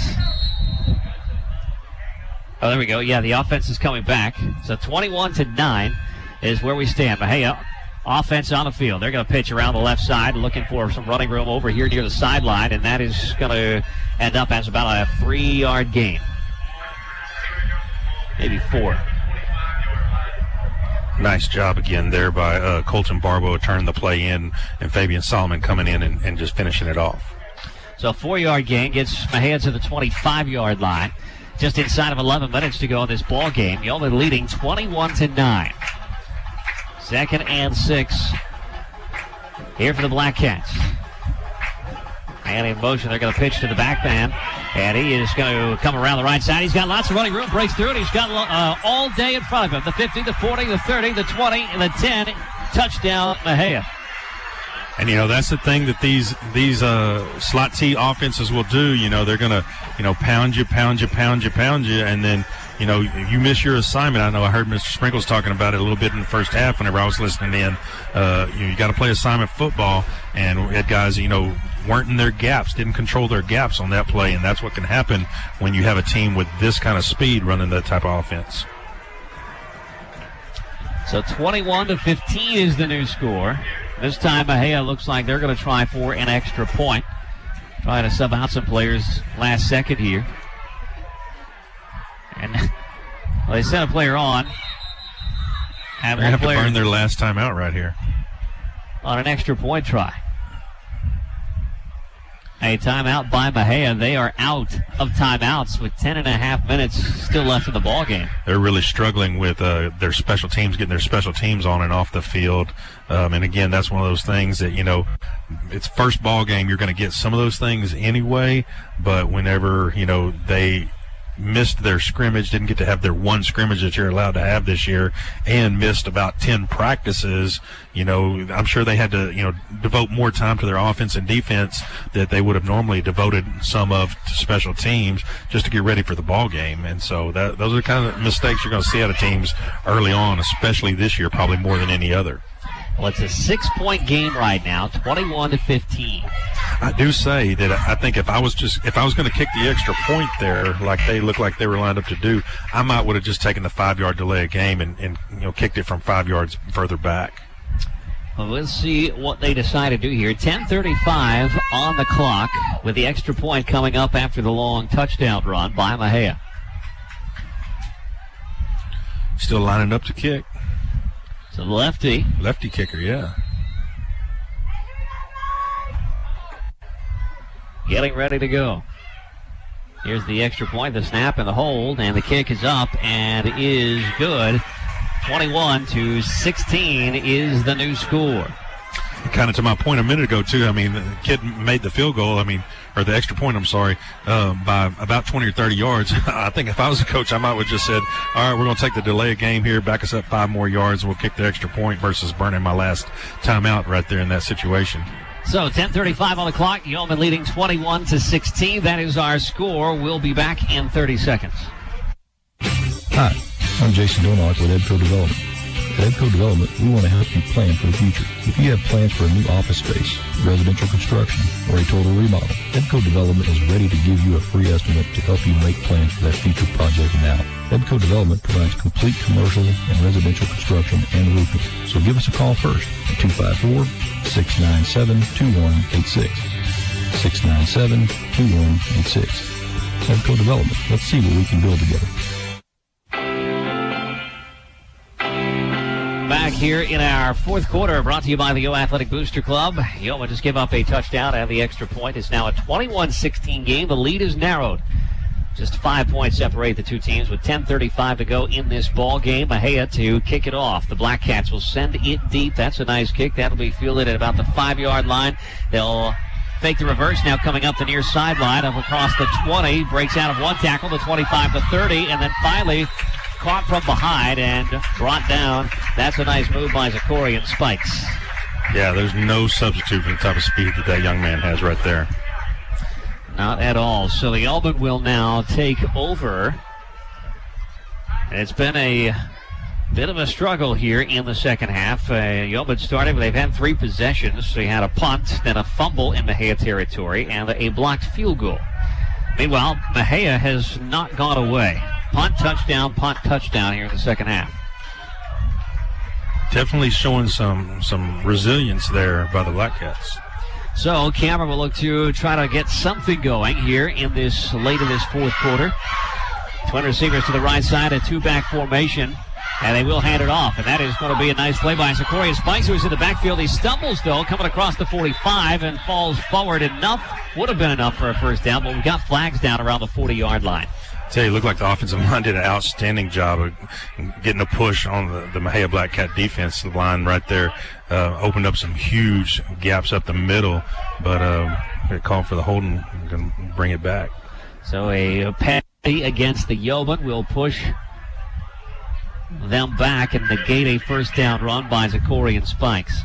Oh, there we go. Yeah, the offense is coming back. So 21-9 is where we stand. Mexia, offense on the field. They're going to pitch around the left side, looking for some running room over here near the sideline, and that is going to end up as about a 3-yard gain. Maybe 4. Nice job again there by Colton Barbo turning the play in, and Fabian Solomon coming in and just finishing it off. So a 4-yard gain gets Mexia to the 25-yard line. Just inside of 11 minutes to go in this ball game. Yeoman leading 21-9. 2nd and 6 here for the Black Cats. And in motion, they're going to pitch to the back man. And he is going to come around the right side. He's got lots of running room, breaks through it. He's got all day in front of him. The 50, the 40, the 30, the 20, and the 10. Touchdown, Mexia. And, that's the thing that these slot T offenses will do. They're going to, pound you, and then, you miss your assignment. I know I heard Mr. Sprinkles talking about it a little bit in the first half whenever I was listening in. You got to play assignment football, and we had guys, weren't in their gaps, didn't control their gaps on that play, and that's what can happen when you have a team with this kind of speed running that type of offense. So 21-15 is the new score. This time, Mexia looks like they're going to try for an extra point. Trying to sub out some players last second here. And they sent a player on. They're going to have to burn their last time out right here. On an extra point try. A timeout by Mexia. They are out of timeouts with 10.5 minutes still left in the ball game. They're really struggling with their special teams, getting their special teams on and off the field. And again, that's one of those things that, it's first ball game. You're going to get some of those things anyway. But whenever, they missed their scrimmage, didn't get to have their one scrimmage that you're allowed to have this year, and missed about 10 practices, I'm sure they had to, devote more time to their offense and defense that they would have normally devoted some of to special teams just to get ready for the ball game. And so those are the kind of mistakes you're going to see out of teams early on, especially this year, probably more than any other. Well, it's a 6-point game right now, 21-15. I do say that I think if I was going to kick the extra point there, like they look like they were lined up to do, I might would have just taken the 5-yard delay of game and kicked it from 5 yards further back. Well, let's see what they decide to do here. 10:35 on the clock with the extra point coming up after the long touchdown run by Mexia. Still lining up to kick. So lefty kicker, yeah. Getting ready to go. Here's the extra point, the snap and the hold, and the kick is up and is good. 21-16 is the new score. Kind of to my point a minute ago, too. The kid made the field goal, or the extra point, by about 20 or 30 yards. I think if I was a coach, I might have just said, all right, we're going to take the delay of game here, back us up 5 more yards, and we'll kick the extra point versus burning my last timeout right there in that situation. So 10:35 on the clock. Yeoman leading 21-16. That is our score. We'll be back in 30 seconds. Hi, I'm Jason Donald with Edco Development. At Edco Development, we want to help you plan for the future. If you have plans for a new office space, residential construction, or a total remodel, Edco Development is ready to give you a free estimate to help you make plans for that future project now. Edco Development provides complete commercial and residential construction and roofing. So give us a call first at 254-697-2186. 697-2186. Edco Development. Let's see what we can build together. Back here in our fourth quarter, brought to you by the Yo Athletic Booster Club. Yoma just gave up a touchdown and the extra point. It's now a 21-16 game. The lead is narrowed. Just 5 points separate the two teams with 10:35 to go in this ball game. Mexia to kick it off. The Black Cats will send it deep. That's a nice kick. That'll be fielded at about the 5-yard line. They'll fake the reverse now coming up the near sideline up across the 20. Breaks out of one tackle, the 25 to 30, and then finally caught from behind and brought down. That's a nice move by Zakorian Spikes. Yeah, there's no substitute for the type of speed that young man has right there. Not at all. So the Elbin will now take over. It's been a bit of a struggle here in the second half. Yeoman started, they've had 3 possessions. They had a punt, then a fumble in Mexia territory, and a blocked field goal. Meanwhile, Mexia has not gone away. Punt, touchdown here in the second half. Definitely showing some resilience there by the Black Cats. So Cameron will look to try to get something going here in this late in this fourth quarter. Twin receivers to the right side, a 2-back formation, and they will hand it off. And that is going to be a nice play by Zakorian Spikes, who's in the backfield. He stumbles, though, coming across the 45 and falls forward enough. Would have been enough for a first down, but we got flags down around the 40-yard line. It looked like the offensive line did an outstanding job of getting a push on the Mexia Black Cat defensive line right there. Opened up some huge gaps up the middle, but they called for the holding and bring it back. So a penalty against the Yeoman will push them back and negate a first down run by Zakorian Spikes.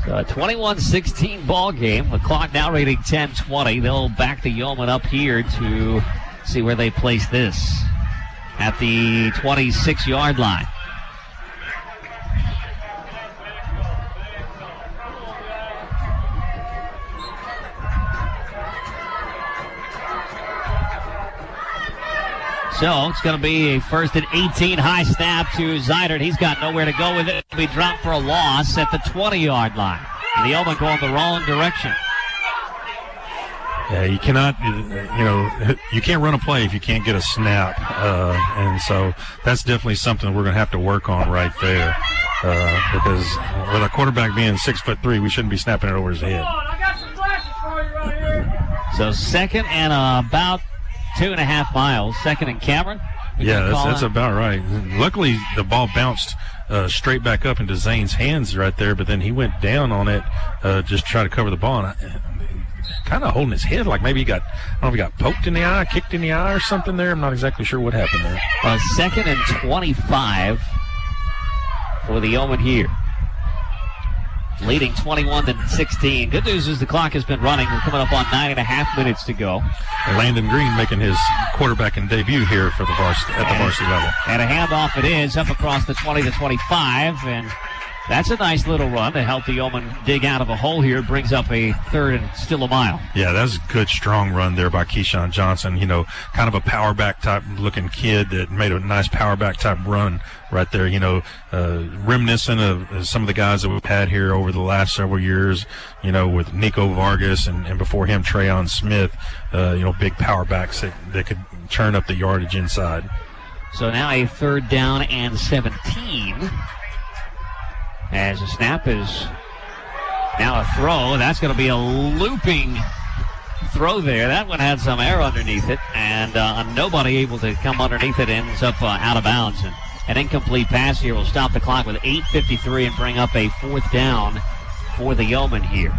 So So a 21-16 ball game. The clock now reading 10:20. They'll back the Yeoman up here to see where they place this at the 26-yard line. So it's going to be a first and 18 high snap to Zeidert. He's got nowhere to go with it. It'll be dropped for a loss at the 20-yard line. The Yeoman going the wrong direction. Yeah, you cannot, you can't run a play if you can't get a snap. And so that's definitely something we're going to have to work on right there. Because with our quarterback being 6'3", we shouldn't be snapping it over his head. I got some glasses for you right here. So second and about 2.5 miles. Second and Cameron. Yeah, that's about right. Luckily, the ball bounced straight back up into Zane's hands right there, but then he went down on it, just to try to cover the ball. And kind of holding his head like maybe I don't know if he got poked in the eye, kicked in the eye or something there. I'm not exactly sure what happened there. Second and 25 for the Yeoman here. Leading 21-16. Good news is the clock has been running. We're coming up on 9.5 minutes to go. Landon Green making his quarterbacking debut here for the varsity level. And a handoff it is up across the 20 to 25, and that's a nice little run to help the Yeoman dig out of a hole here. It brings up a third and still a mile. Yeah, that's a good, strong run there by Keyshawn Johnson. Kind of a power back type looking kid that made a nice power back type run right there. Reminiscent of some of the guys that we've had here over the last several years, with Nico Vargas and before him, Trayon Smith, big power backs that could churn up the yardage inside. So now a third down and 17. As the snap is now a throw. That's going to be a looping throw there. That one had some air underneath it, and nobody able to come underneath it. Ends up out of bounds. And an incomplete pass here will stop the clock with 8:53 and bring up a fourth down for the Yeoman here.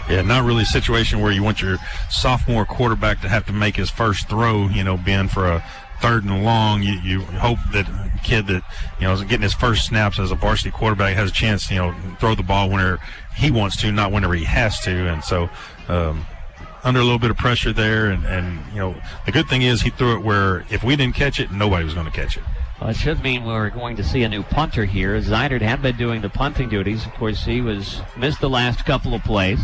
Yeah, not really a situation where you want your sophomore quarterback to have to make his first throw, being for a third and long. You hope that kid that is getting his first snaps as a varsity quarterback has a chance to throw the ball whenever he wants to, not whenever he has to. And so under a little bit of pressure there, and the good thing is he threw it where if we didn't catch it, nobody was going to catch it. Well, it should mean we're going to see a new punter here. Zeidert had been doing the punting duties. Of course, he missed the last couple of plays.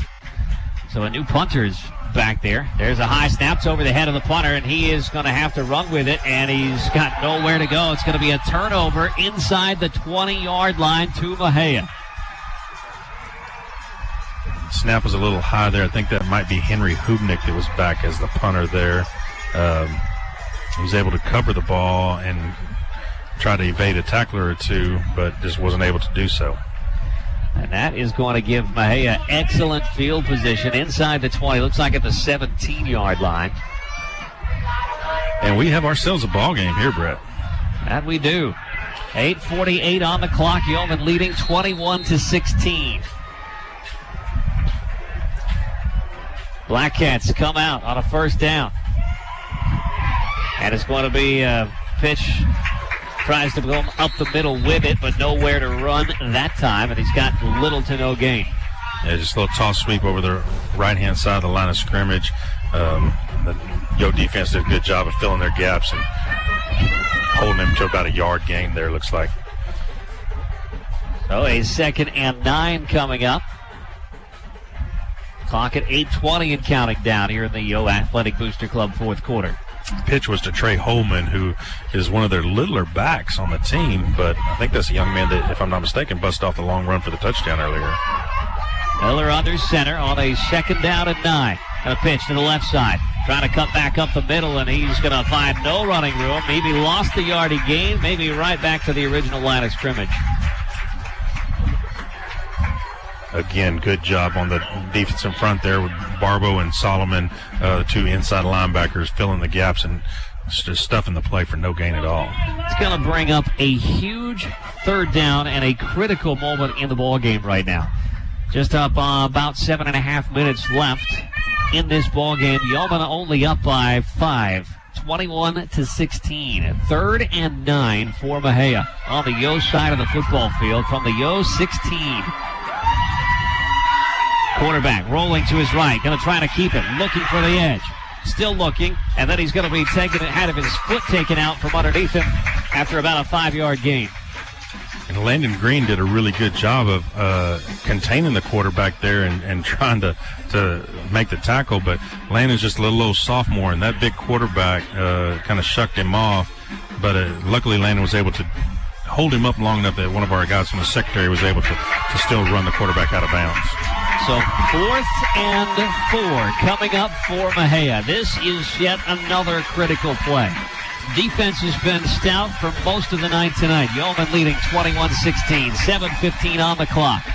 So a new punter's back there. There's a high snap over the head of the punter, and he is going to have to run with it, and he's got nowhere to go. It's going to be a turnover inside the 20-yard line to Mexia. Snap was a little high there. I think that might be Henry Hubnick that was back as the punter there. He was able to cover the ball and try to evade a tackler or two, but just wasn't able to do so. And that is going to give Mexia excellent field position inside the 20. Looks like at the 17-yard line. And we have ourselves a ball game here, Brett. That we do. 8:48 on the clock. Yeoman leading 21-16. Black Cats come out on a first down. And it's going to be a pitch. Tries to go up the middle with it, but nowhere to run that time, and he's got little to no gain. Yeah, just a little toss sweep over the right-hand side of the line of scrimmage. The Yo defense did a good job of filling their gaps and holding him to about a yard gain there, looks like. So a 2nd and 9 coming up. Clock at 8:20 and counting down here in the Yo Athletic Booster Club fourth quarter. Pitch was to Trey Holman, who is one of their littler backs on the team, but I think that's a young man that, if I'm not mistaken, busted off the long run for the touchdown earlier. Miller under center on a 2nd down and 9. And a pitch to the left side. Trying to cut back up the middle, and he's going to find no running room. Maybe lost the yard he gained, maybe right back to the original line of scrimmage. Again, good job on the defense in front there with Barbo and Solomon, the two inside linebackers, filling the gaps and just stuffing the play for no gain at all. It's going to bring up a huge third down and a critical moment in the ball game right now. Just up about 7.5 minutes left in this ball game. Yeoman only up by 5, 21-16. 3rd and 9 for Mexia on the Yo side of the football field from the Yo 16. Quarterback rolling to his right, going to try to keep it, looking for the edge. Still looking, and then he's going to be had his foot taken out from underneath him after about a 5-yard gain. And Landon Green did a really good job of containing the quarterback there and trying to make the tackle, but Landon's just a little sophomore, and that big quarterback kind of shucked him off. But luckily Landon was able to hold him up long enough that one of our guys from the secondary was able to still run the quarterback out of bounds. So 4th and 4 coming up for Mexia. This is yet another critical play. Defense has been stout for most of the night tonight. Yeoman leading 21-16, 7:15 on the clock.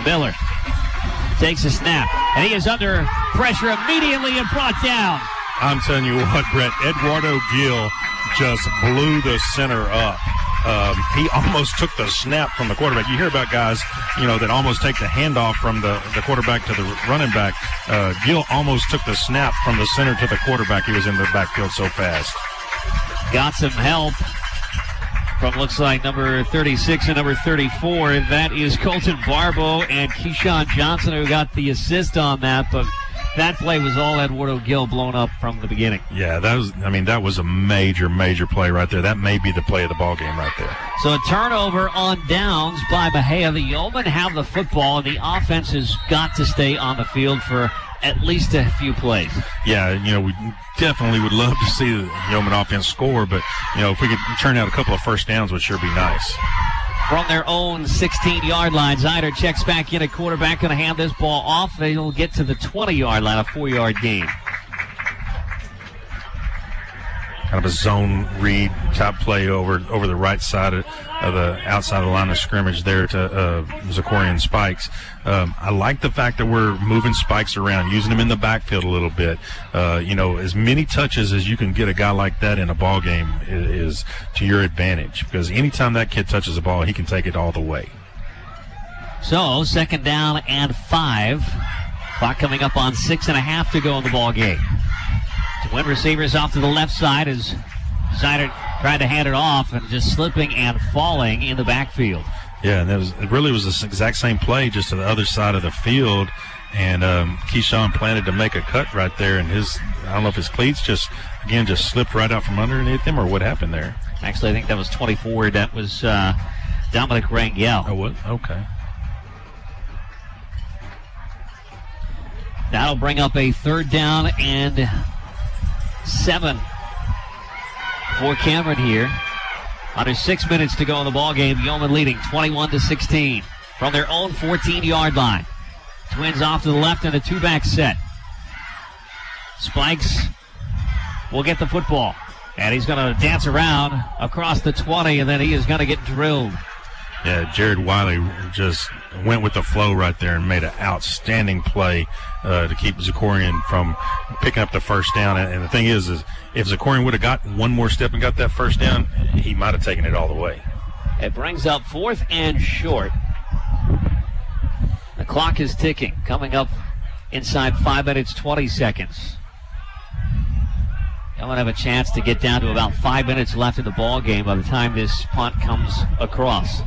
Miller takes a snap, and he is under pressure immediately and brought down. I'm telling you what, Brett, Eduardo Gill just blew the center up. He almost took the snap from the quarterback. You hear about guys, that almost take the handoff from the quarterback to the running back. Gill almost took the snap from the center to the quarterback. He was in the backfield so fast. Got some help from, looks like, number 36 and number 34. That is Colton Barbeau and Keyshawn Johnson who got the assist on that, but that play was all Eduardo Gill blown up from the beginning. Yeah, that was a major, major play right there. That may be the play of the ball game right there. So a turnover on downs by Mexia. The Yeomen have the football, and the offense has got to stay on the field for at least a few plays. Yeah, we definitely would love to see the Yeoman offense score, but, if we could turn out a couple of first downs would sure be nice. From their own 16-yard line, Zider checks back in at quarterback, going to hand this ball off. They'll get to the 20-yard line, a 4-yard gain. Kind of a zone read type play over the right side of the outside of the line of scrimmage there to Zachorian Spikes. I like the fact that we're moving Spikes around, using him in the backfield a little bit. As many touches as you can get a guy like that in a ball game is to your advantage, because anytime that kid touches the ball, he can take it all the way. So 2nd down and 5. Clock coming up on 6.5 to go in the ball game. Twin receivers off to the left side as Zider tried to hand it off and just slipping and falling in the backfield. Yeah, and it really was the exact same play, just to the other side of the field. And Keyshawn planted to make a cut right there, and I don't know if his cleats just slipped right out from underneath him or what happened there. Actually, I think that was 24. That was Dominic Rangel. Oh, what? Okay. That'll bring up a 3rd down and 7 for Cameron here. Under 6 minutes to go in the ball game. Yeoman leading 21-16 from their own 14-yard line. Twins off to the left in a 2-back set. Spikes will get the football, and he's going to dance around across the 20, and then he is going to get drilled. Yeah, Jared Wiley just went with the flow right there and made an outstanding play to keep Zachorian from picking up the first down. And the thing is if Zachorian would have got one more step and got that first down, he might have taken it all the way. It brings up 4th and short. The clock is ticking, coming up inside 5 minutes, 20 seconds. They'll have a chance to get down to about 5 minutes left in the ball game by the time this punt comes across.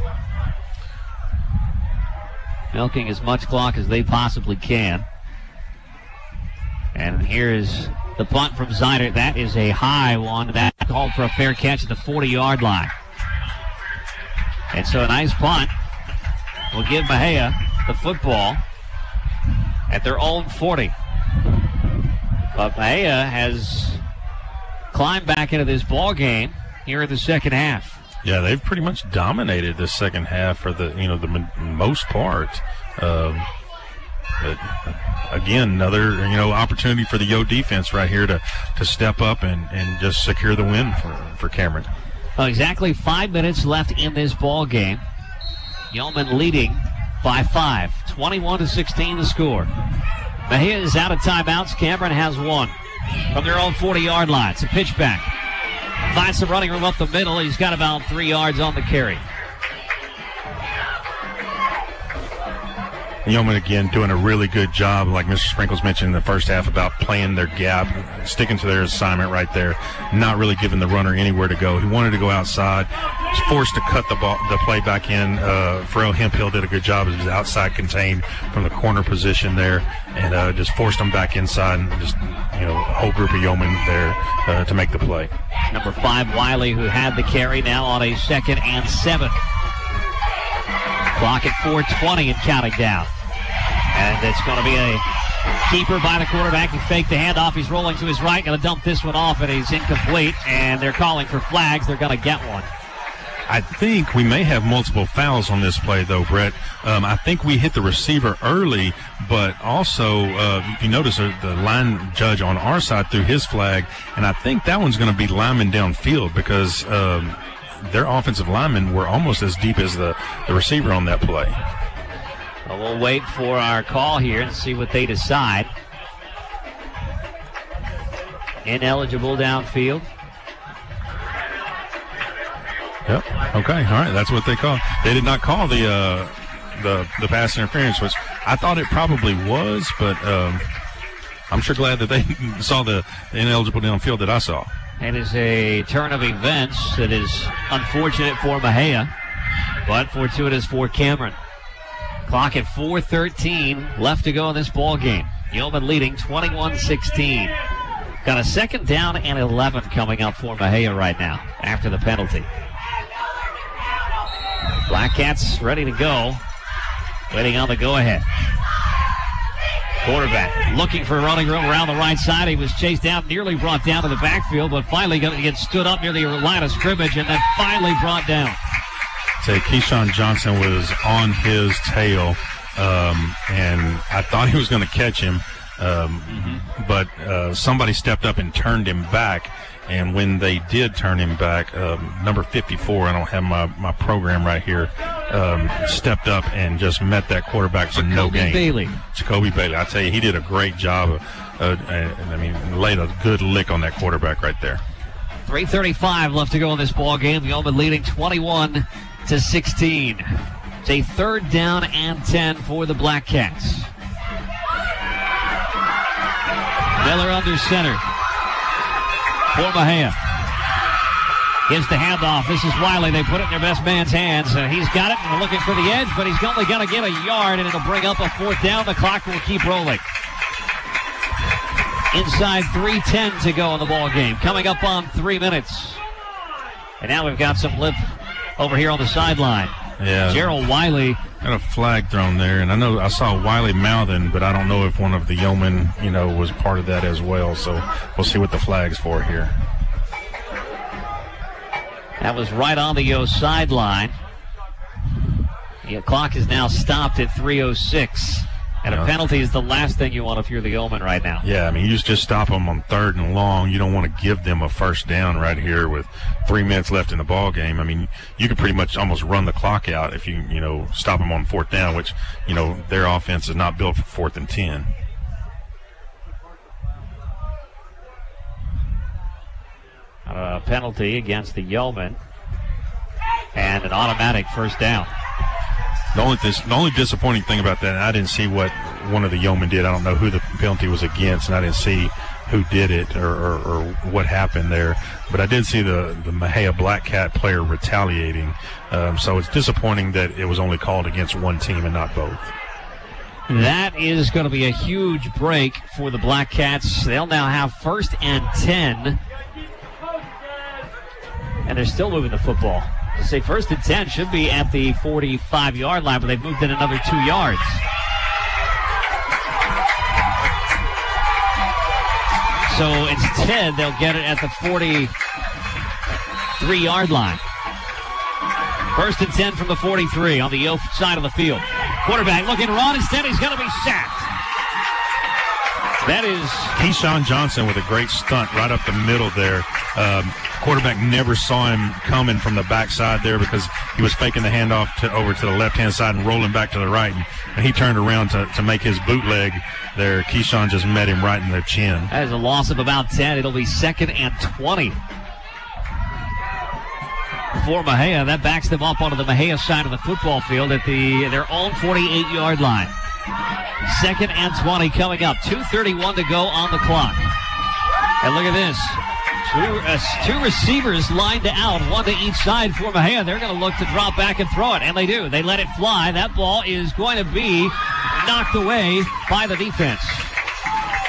Milking as much clock as they possibly can. And here is the punt from Zider. That is a high one. That called for a fair catch at the 40-yard line. And so a nice punt will give Mexia the football at their own 40. But Mexia has climbed back into this ball game here in the second half. Yeah, they've pretty much dominated the second half for the most part. But again, another opportunity for the Yo defense right here to step up and just secure the win for Cameron. Well, exactly 5 minutes left in this ball game. Yeoman leading by 5, 21-16 the score. Mexia is out of timeouts. Cameron has one from their own 40-yard line. It's a pitch back. Finds some running room up the middle. He's got about 3 yards on the carry. Yeoman, again, doing a really good job, like Mr. Sprinkles mentioned in the first half, about playing their gap, sticking to their assignment right there, not really giving the runner anywhere to go. He wanted to go outside. Was forced to cut the play back in. Pharrell Hemphill did a good job. He was outside contained from the corner position there, and just forced them back inside, and just, a whole group of Yeomen there to make the play. Number 5, Wiley, who had the carry, now on a 2nd and 7. Clock at 4:20 and counting down. And it's going to be a keeper by the quarterback. He faked the handoff. He's rolling to his right, going to dump this one off, and he's incomplete. And they're calling for flags. They're going to get one. I think we may have multiple fouls on this play, though, Brett. I think we hit the receiver early, but also, if you notice, the line judge on our side threw his flag, and I think that one's going to be lineman downfield because their offensive linemen were almost as deep as the receiver on that play. Well, we'll wait for our call here and see what they decide. Ineligible downfield. Yep. Okay. All right. That's what they call. They did not call the pass interference, which I thought it probably was, but I'm sure glad that they saw the ineligible downfield that I saw. It is a turn of events that is unfortunate for Mexia, but fortuitous for Cameron. Clock at 4:13 left to go in this ball game. Yeoman leading 21-16. Got a 2nd down and 11 coming up for Mexia right now after the penalty. Black Cats ready to go. Waiting on the go-ahead. Quarterback looking for running room around the right side. He was chased down, nearly brought down to the backfield, but finally going to get stood up near the line of scrimmage and then finally brought down. Say Keyshawn Johnson was on his tail, and I thought he was going to catch him, but somebody stepped up and turned him back. And when they did turn him back, number 54, I don't have my program right here, stepped up and just met that quarterback for no gain. Jacoby Bailey. I tell you, he did a great job. Laid a good lick on that quarterback right there. 3:35 left to go in this ball game. Yeoman leading 21-16. It's a 3rd down and 10 for the Black Cats. Miller under center for Mexia. Gives the handoff. This is Wiley. They put it in their best man's hands. He's got it and looking for the edge, but he's only going to get a yard, and it'll bring up a 4th down. The clock will keep rolling. Inside 3:10 to go in the ball game. Coming up on 3 minutes. And now we've got some lip over here on the sideline. Yeah. Gerald Wiley. Got a flag thrown there, and I saw Wiley mouthing, but I don't know if one of the Yeomen, was part of that as well. So we'll see what the flag's for here. That was right on the sideline. The clock is now stopped at 3:06. And a penalty is the last thing you want if you're the Yeoman right now. Yeah, you just stop them on 3rd and long. You don't want to give them a 1st down right here with 3 minutes left in the ball game. You could pretty much almost run the clock out if you stop them on 4th down, which, their offense is not built for 4th and 10. A penalty against the Yeoman and an automatic 1st down. The only disappointing thing about that, I didn't see what one of the Yeomen did. I don't know who the penalty was against, and I didn't see who did it or what happened there. But I did see the Mexia Black Cat player retaliating. So it's disappointing that it was only called against one team and not both. That is going to be a huge break for the Black Cats. They'll now have 1st and 10. And they're still moving the football. To say 1st and 10 should be at the 45-yard line, but they've moved it another 2 yards. So instead, they'll get it at the 43-yard line. 1st and 10 from the 43 on the side of the field. Quarterback looking to run. Instead, he's going to be sacked. That is Keyshawn Johnson with a great stunt right up the middle there. Quarterback never saw him coming from the backside there because he was faking the handoff over to the left-hand side and rolling back to the right. And he turned around to make his bootleg there. Keyshawn just met him right in the chin. That is a loss of about 10. It'll be 2nd and 20. For Mexia, that backs them up onto the Mexia side of the football field at their own 48-yard line. 2nd and 20 coming up. 2:31 to go on the clock. And look at this. Two receivers lined out, one to each side for Mexia. They're going to look to drop back and throw it, and they do. They let it fly. That ball is going to be knocked away by the defense.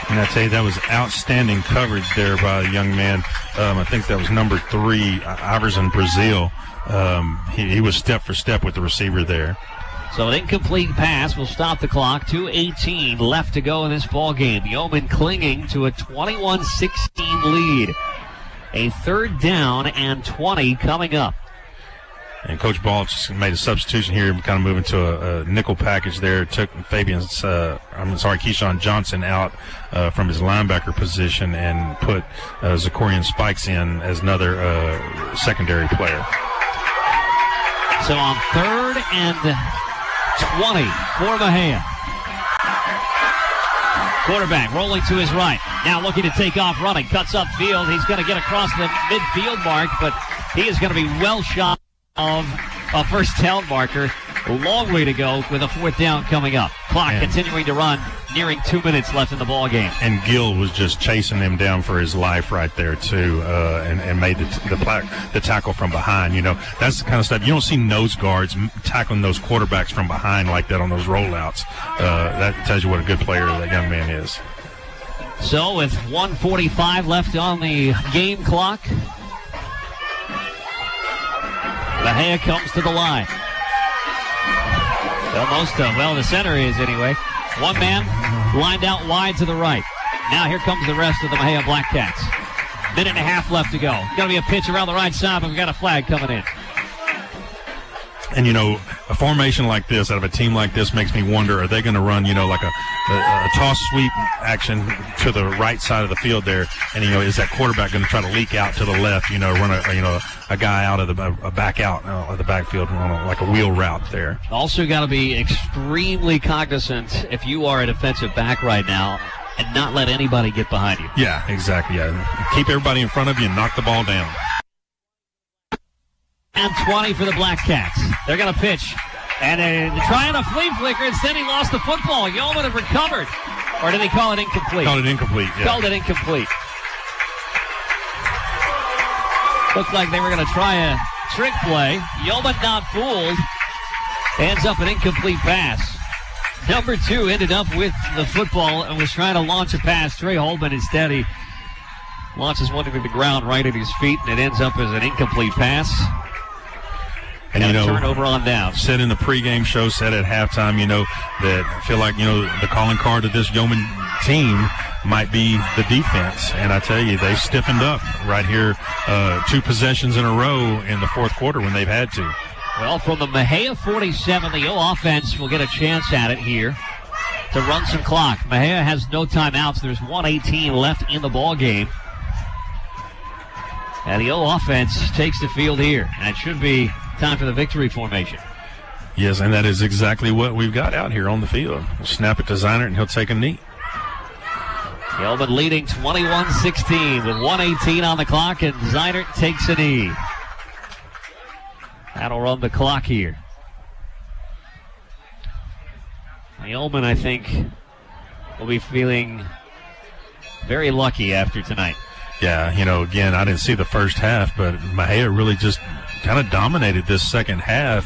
And I tell you, that was outstanding coverage there by a young man. I think that was number 3, Iverson Brazil. He was step for step with the receiver there. So an incomplete pass will stop the clock. 2:18 left to go in this ball game. Yeoman clinging to a 21-16 lead. A 3rd down and 20 coming up. And Coach Ball just made a substitution here, kind of moving to a nickel package there. Took Keyshawn Johnson out from his linebacker position and put Zachorian Spikes in as another secondary player. So on 3rd and 20 for Mexia. Quarterback rolling to his right. Now looking to take off running. Cuts upfield. He's going to get across the midfield mark, but he is going to be well shot of a first down marker. A long way to go with a 4th down coming up. Clock continuing to run, nearing 2 minutes left in the ball game. And Gill was just chasing him down for his life right there too, and made the tackle from behind. You know, that's the kind of stuff you don't see nose guards tackling those quarterbacks from behind like that on those rollouts. That tells you what a good player that young man is. So with 1:45 left on the game clock, Mexia comes to the line. Well, the center is anyway. One man lined out wide to the right. Now here comes the rest of the Mexia Black Cats. 1.5 left to go. Going to be a pitch around the right side, but we've got a flag coming in. And, you know, a formation like this, out of a team like this, makes me wonder, are they going to run, you know, like a toss sweep action to the right side of the field there? And, you know, is that quarterback going to try to leak out to the left, you know, run a guy out of a back out of the backfield on like a wheel route there? Also got to be extremely cognizant if you are a defensive back right now and not let anybody get behind you. Yeah, exactly. Yeah. Keep everybody in front of you and knock the ball down. And 20 for the Black Cats. They're going to pitch. And trying a flea flicker. Instead, he lost the football. Yeoman have recovered. Or did they call it incomplete? Called it incomplete, yeah. Called it incomplete. Looked like they were going to try a trick play. Yeoman not fooled. Ends up an incomplete pass. Number 2 ended up with the football and was trying to launch a pass. Trey Holman instead, he launches one to the ground right at his feet, and it ends up as an incomplete pass. And, you know, turnover on down. Said in the pregame show, said at halftime, you know, that I feel like, you know, the calling card of this Yeoman team might be the defense. And I tell you, they've stiffened up right here, 2 possessions in a row in the 4th quarter when they've had to. Well, from the Mexia 47, the Yo offense will get a chance at it here to run some clock. Mexia has no timeouts. There's 1:18 left in the ball game. And the Yo offense takes the field here. And it should be time for the victory formation. Yes, and that is exactly what we've got out here on the field. We'll snap it to Zeinert, and he'll take a knee. Yeoman leading 21-16 with 1:18 on the clock, and Zeinert takes a knee. That'll run the clock here. Yeoman, I think, will be feeling very lucky after tonight. Yeah, you know, again, I didn't see the first half, but Mexia really just kind of dominated this second half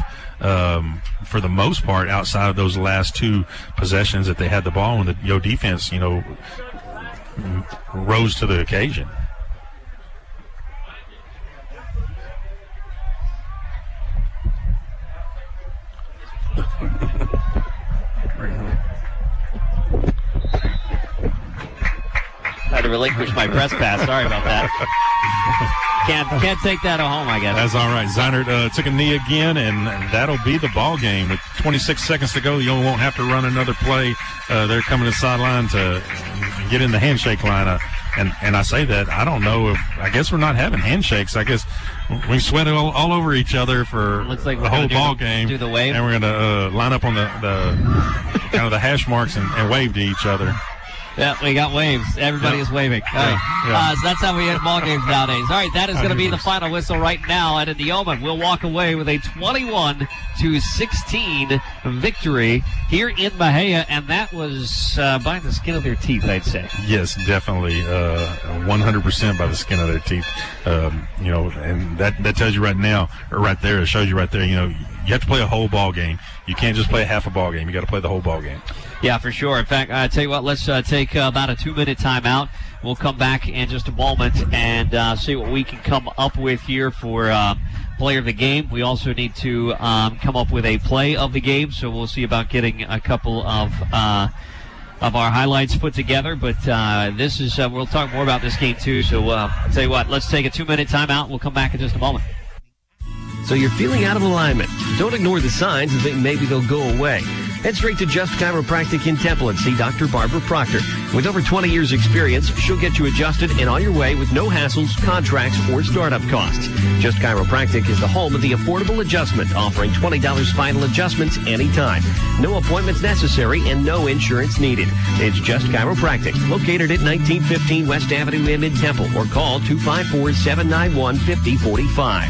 for the most part outside of those last 2 possessions that they had the ball, and the Yo defense, you know, rose to the occasion. I had to relinquish my press pass. Sorry about that. Can't take that home, I guess. That's all right. Zeinert took a knee again, and that'll be the ball game. With 26 seconds to go, you won't have to run another play. They're coming to the sideline to get in the handshake line. And I say that, I don't know if, I guess we're not having handshakes. I guess we sweat all over each other for like the whole ball game. Do the wave. And we're going to line up on the kind of the hash marks and wave to each other. Yeah, we got waves. Everybody is waving. All right. So that's how we hit ball games nowadays. All right, that is going to be the final whistle right now. And in the Yeoman, we'll walk away with a 21-16 victory here in Mexia. And that was by the skin of their teeth, I'd say. Yes, definitely. 100% by the skin of their teeth. And that tells you right now, or right there, it shows you right there, you have to play a whole ball game. You can't just play half a ball game. You got to play the whole ball game. Yeah, for sure. In fact, I tell you what, let's take about a 2-minute timeout. We'll come back in just a moment and see what we can come up with here for player of the game. We also need to come up with a play of the game, so we'll see about getting a couple of our highlights put together. But this is we'll talk more about this game too. So I'll tell you what, let's take a 2-minute timeout. We'll come back in just a moment. So you're feeling out of alignment. Don't ignore the signs and think maybe they'll go away. Head straight to Just Chiropractic in Temple and see Dr. Barbara Proctor. With over 20 years experience, she'll get you adjusted and on your way with no hassles, contracts, or startup costs. Just Chiropractic is the home of the affordable adjustment, offering $20 spinal adjustments anytime. No appointments necessary and no insurance needed. It's Just Chiropractic, located at 1915 West Avenue in Mid-Temple, or call 254-791-5045.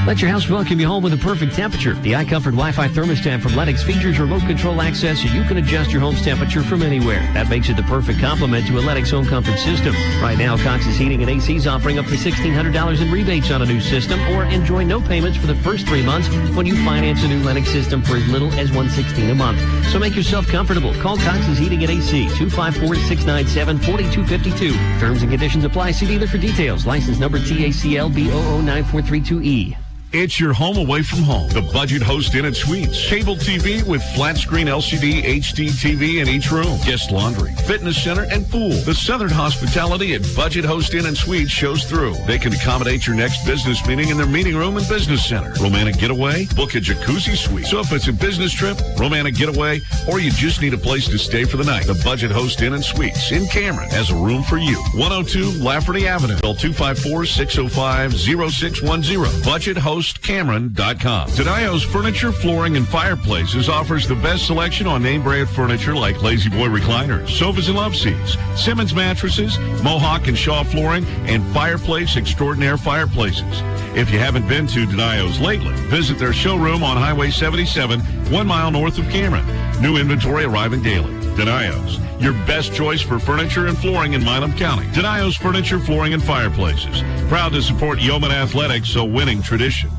Let your house welcome you home with a perfect temperature. The iComfort Wi-Fi thermostat from Lennox features remote control access so you can adjust your home's temperature from anywhere. That makes it the perfect complement to a Lennox home comfort system. Right now, Cox's Heating and AC is offering up to $1,600 in rebates on a new system, or enjoy no payments for the first 3 months when you finance a new Lennox system for as little as $116 a month. So make yourself comfortable. Call Cox's Heating and AC, 254-697-4252. Terms and conditions apply. See dealer for details. License number TACL B009432E. It's your home away from home. The Budget Host Inn and Suites. Cable TV with flat screen LCD HD TV in each room. Guest laundry, fitness center, and pool. The Southern hospitality at Budget Host Inn and Suites shows through. They can accommodate your next business meeting in their meeting room and business center. Romantic getaway? Book a jacuzzi suite. So if it's a business trip, romantic getaway, or you just need a place to stay for the night, the Budget Host Inn and Suites in Cameron has a room for you. 102 Lafferty Avenue. Call 254-605-0610. Budget Host Cameron.com. Tadio's Furniture, Flooring, and Fireplaces offers the best selection on name brand furniture like Lazy Boy recliners, sofas and love seats, Simmons mattresses, Mohawk and Shaw flooring, and Fireplace Extraordinaire fireplaces. If you haven't been to Tadio's lately, visit their showroom on Highway 77, 1 mile north of Cameron. New inventory arriving daily. Tadio's, your best choice for furniture and flooring in Milam County. Tadio's Furniture, Flooring, and Fireplaces. Proud to support Yeoman Athletics, so winning tradition.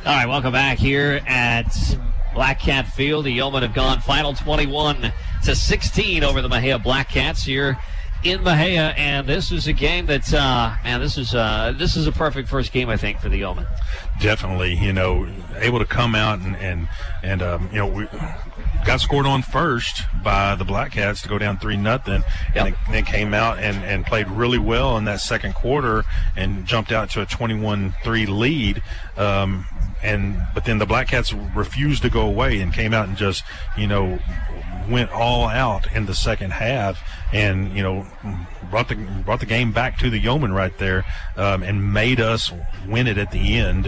All right, welcome back here at Black Cat Field. The Yeomen have gone final 21-16 over the Mexia Black Cats here in Mexia, and this is a game that, this is a perfect first game, I think, for the Yeomen. Definitely, able to come out and we got scored on first by the Black Cats to go down 3-0, and then came out and played really well in that second quarter and jumped out to a 21-3 lead. But then the Black Cats refused to go away and came out and just, went all out in the second half, and brought the game back to the Yeomen right there, and made us win it at the end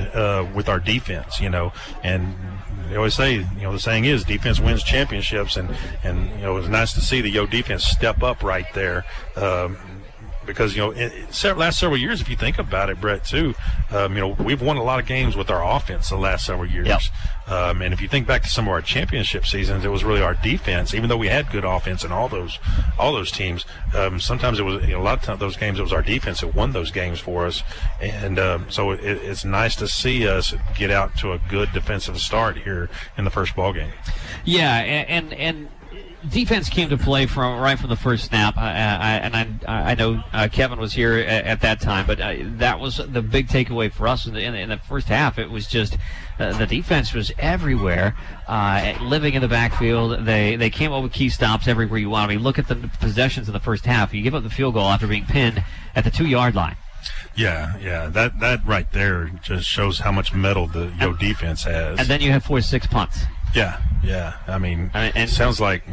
with our defense. And they always say, the saying is defense wins championships, and it was nice to see the Yo defense step up right there. Because, last several years, if you think about it, Brett, too, we've won a lot of games with our offense the last several years. Yep. And if you think back to some of our championship seasons, it was really our defense. Even though we had good offense in all those teams, sometimes it was, a lot of times those games, it was our defense that won those games for us. And so it's nice to see us get out to a good defensive start here in the first ball game. Yeah, and defense came to play right from the first snap, I know Kevin was here at that time, but that was the big takeaway for us in the first half. It was just the defense was everywhere, living in the backfield. They came up with key stops everywhere you want. I mean, look at the possessions in the first half. You give up the field goal after being pinned at the 2-yard line. Yeah, that right there just shows how much mettle the Yo defense has. And then you have 4-6 punts. Yeah. I mean, it sounds like,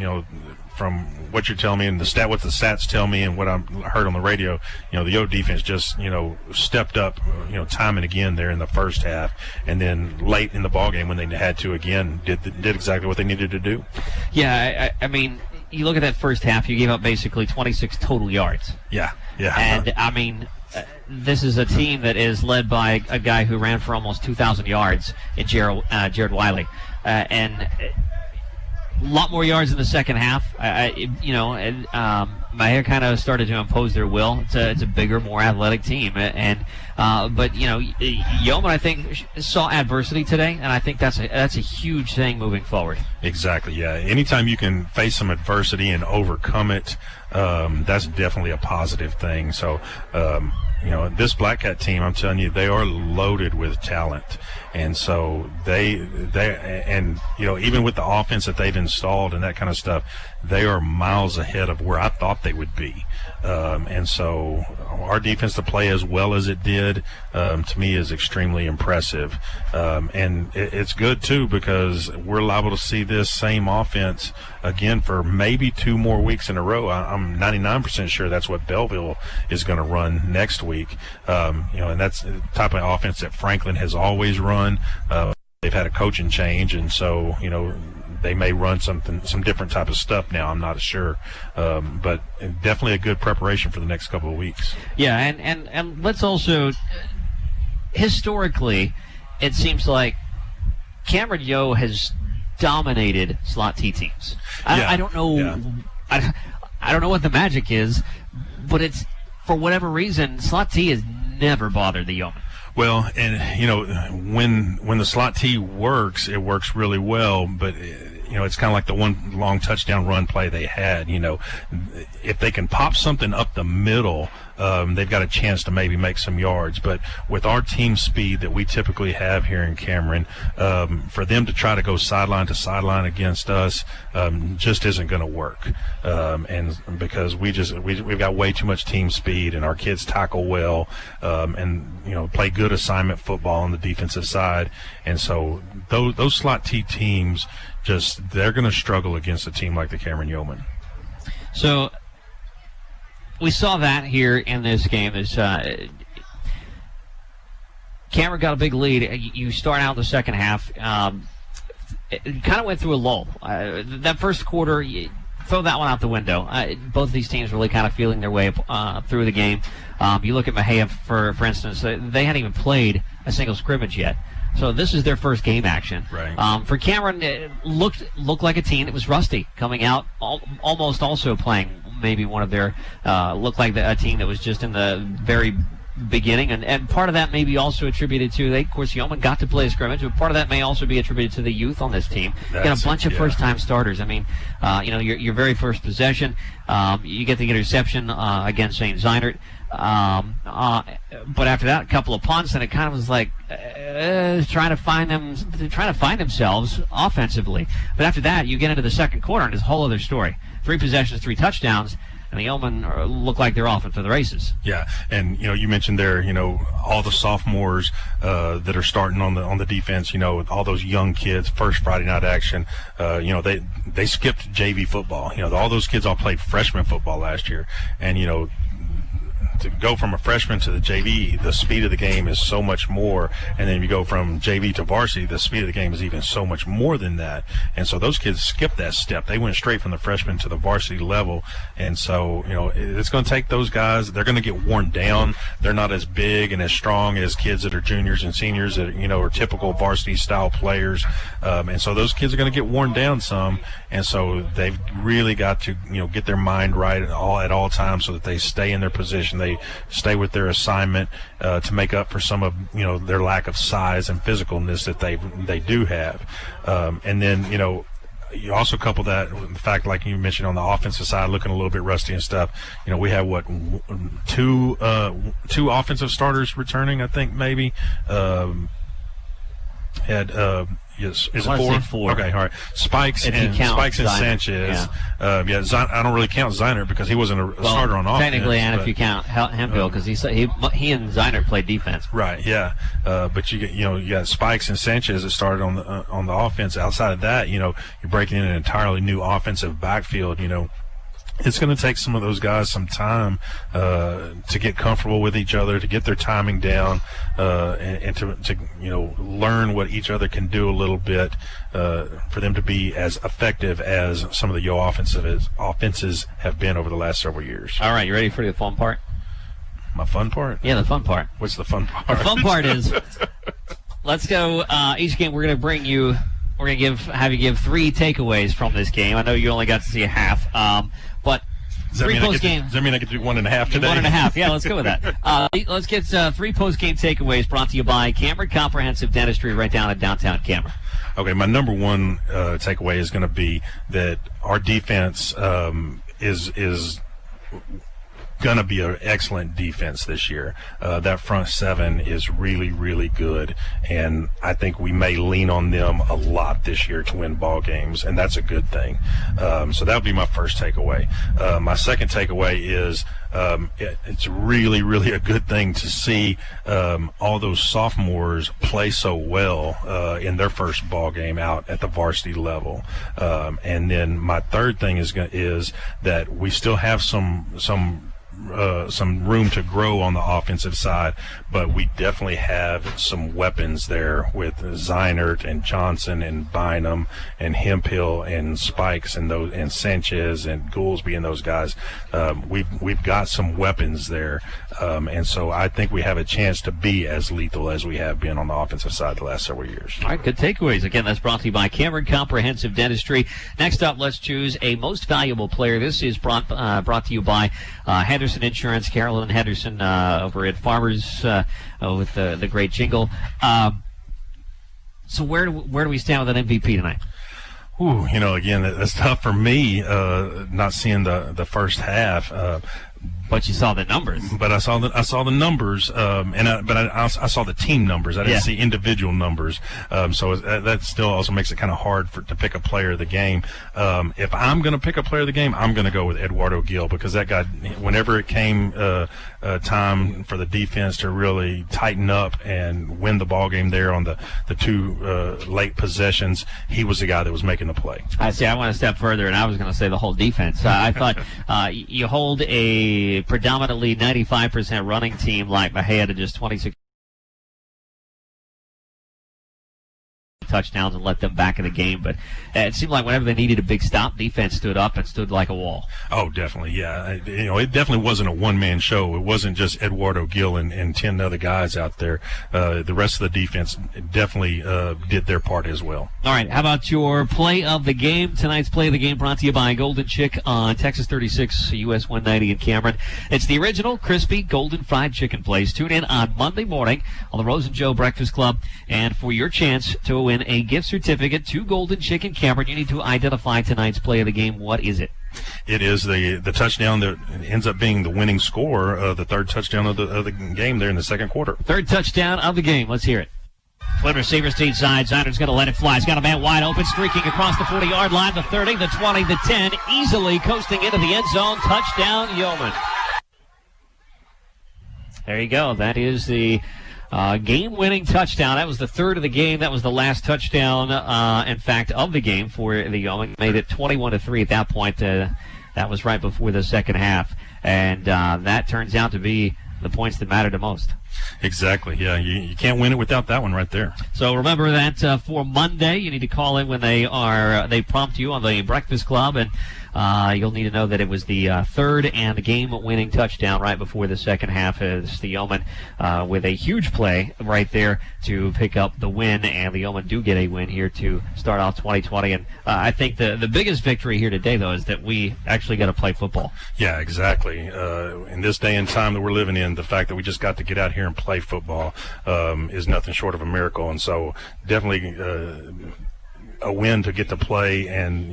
from what you're telling me and what the stats tell me and what I heard on the radio, the Yo defense just, stepped up, time and again there in the first half, and then late in the ball game when they had to again did exactly what they needed to do. Yeah, I mean, you look at that first half, you gave up basically 26 total yards. Yeah. And I mean, this is a team that is led by a guy who ran for almost 2,000 yards in Jared Wiley, and a lot more yards in the second half. Mexia kind of started to impose their will. It's a bigger, more athletic team, but Yeoman, I think, saw adversity today, and I think that's a huge thing moving forward. Exactly. Yeah. Anytime you can face some adversity and overcome it, that's definitely a positive thing. So, this Black Cat team, I'm telling you, they are loaded with talent. And so even with the offense that they've installed and that kind of stuff, they are miles ahead of where I thought they would be. And so our defense to play as well as it did, to me, is extremely impressive. And it's good, too, because we're liable to see this same offense again for maybe 2 more weeks in a row. I'm 99% sure that's what Belleville is going to run next week. And that's the type of offense that Franklin has always run. They've had a coaching change, and so, they may run some different type of stuff now. I'm not sure, but definitely a good preparation for the next couple of weeks. Yeah, and let's also, historically, it seems like Cameron Yo has dominated slot T teams. I don't know. Yeah. I don't know what the magic is, but it's, for whatever reason, slot T has never bothered the Yeoman. Well, and when the slot T works, it works really well, but it's kind of like the one long touchdown run play they had. If they can pop something up the middle, they've got a chance to maybe make some yards. But with our team speed that we typically have here in Cameron, for them to try to go sideline to sideline against us just isn't going to work. And because we've got way too much team speed, and our kids tackle well, and play good assignment football on the defensive side. And so those slot T teams, they're going to struggle against a team like the Cameron Yeoman. So we saw that here in this game. Cameron got a big lead. You start out the second half. It kind of went through a lull. That first quarter, throw that one out the window. Both of these teams really kind of feeling their way through the game. You look at Mexia, for instance, they hadn't even played a single scrimmage yet. So this is their first game action. Right. For Cameron, it looked like a team that was rusty, coming out almost also playing maybe one of their looked like a team that was just in the very beginning, and part of that may be also attributed to, of course, Yeoman got to play a scrimmage, but part of that may also be attributed to the youth on this team. You got a bunch of first-time starters. I mean, your very first possession, you get the interception against St. Zeinert. But after that, a couple of punts, and it kind of was like trying to find themselves offensively. But after that, you get into the second quarter, and it's a whole other story. 3 possessions, 3 touchdowns, and the Yeoman look like they're off into the races. Yeah, and you mentioned there, all the sophomores that are starting on the defense. All those young kids, first Friday night action. They skipped JV football. All those kids all played freshman football last year, and to go from a freshman to the JV, the speed of the game is so much more. And then you go from JV to varsity, the speed of the game is even so much more than that. And so those kids skipped that step. They went straight from the freshman to the varsity level. And so, it's going to take those guys. They're going to get worn down. They're not as big and as strong as kids that are juniors and seniors that, are typical varsity style players. And so those kids are going to get worn down some. And so they've really got to, get their mind right at all times so that they stay in their position. They stay with their assignment to make up for some of their lack of size and physicalness that they do have. And then you also couple that with the fact, like you mentioned, on the offensive side, looking a little bit rusty and stuff. We have two offensive starters returning, I think maybe. Had Yes, is I it wanna say 4? four. Okay, all right. Spikes If you and count Ziner. Sanchez. I don't really count Ziner because he wasn't a starter on offense. Technically, and if you count Hemphill, because he and Ziner played defense. Right. Yeah. But you got Spikes and Sanchez that started on the offense. Outside of that, you're breaking in an entirely new offensive backfield. It's going to take some of those guys some time to get comfortable with each other, to get their timing down, and to learn what each other can do a little bit for them to be as effective as some of the Yo offenses have been over the last several years. All right, you ready for the fun part? My fun part? Yeah, the fun part. What's the fun part? The fun part is, let's go. Each game we're going to bring you. We're going to have you give 3 takeaways from this game. I know you only got to see a half, but does that mean I get to do 1.5 today? 1.5. Yeah, let's go with that. Let's get 3 post-game takeaways brought to you by Cameron Comprehensive Dentistry right down in downtown Cameron. Okay, my number one takeaway is going to be that our defense is going to be an excellent defense this year. That front 7 is really, really good, and I think we may lean on them a lot this year to win ball games, and that's a good thing. So that would be my first takeaway. My second takeaway is it's really, really a good thing to see all those sophomores play so well in their first ball game out at the varsity level. And then my third thing is that we still have some room to grow on the offensive side, but we definitely have some weapons there with Zeinert and Johnson and Bynum and Hemphill and Spikes and Sanchez and Goolsby and those guys. We've got some weapons there, and so I think we have a chance to be as lethal as we have been on the offensive side the last several years. All right, good takeaways. Again, that's brought to you by Cameron Comprehensive Dentistry. Next up, let's choose a most valuable player. This is brought to you by Henderson Insurance, Carolyn Henderson over at Farmers with the great jingle. So where do we stand with an MVP tonight? Ooh, again, that's tough for me not seeing the first half. But you saw the numbers. But I saw the numbers, I saw the team numbers. I didn't see individual numbers. So that still also makes it kind of hard to pick a player of the game. If I'm going to pick a player of the game, I'm going to go with Eduardo Gil, because that guy, whenever it came time for the defense to really tighten up and win the ball game there on the 2 late possessions, he was the guy that was making the play. I went a step further, and I was going to say the whole defense. I thought you hold a predominantly 95% running team like Mexia to just 26 touchdowns and let them back in the game, but it seemed like whenever they needed a big stop, defense stood up and stood like a wall. Oh, definitely, yeah. It definitely wasn't a one-man show. It wasn't just Eduardo Gil and 10 other guys out there. The rest of the defense definitely did their part as well. All right, how about your play of the game? Tonight's play of the game brought to you by Golden Chick on Texas 36, US 190 in Cameron. It's the original crispy golden fried chicken place. Tune in on Monday morning on the Rose and Joe Breakfast Club, and for your chance to win a gift certificate to Golden Chick in Cameron, you need to identify tonight's play of the game. What is it? It is the touchdown that ends up being the winning score, the third touchdown of the game there in the second quarter. Third touchdown of the game. Let's hear it. Split receivers to each side. Ziner's going to let it fly. He's got a man wide open, streaking across the 40-yard line, the 30, the 20, the 10, easily coasting into the end zone. Touchdown, Yeoman. There you go. That is the game-winning touchdown. That was the third of the game. That was the last touchdown, in fact, of the game for the Yeoman. Made it 21-3 at that point. That was right before the second half. And that turns out to be the points that matter the most. Exactly. Yeah, you can't win it without that one right there. So remember that for Monday, you need to call in when they prompt you on the Breakfast Club, and you'll need to know that it was the third and game-winning touchdown right before the second half as the Yeoman with a huge play right there to pick up the win, and the Yeoman do get a win here to start off 2020. And I think the biggest victory here today, though, is that we actually got to play football. Yeah, exactly. In this day and time that we're living in, the fact that we just got to get out here and play football is nothing short of a miracle. And so definitely a win to get to play, and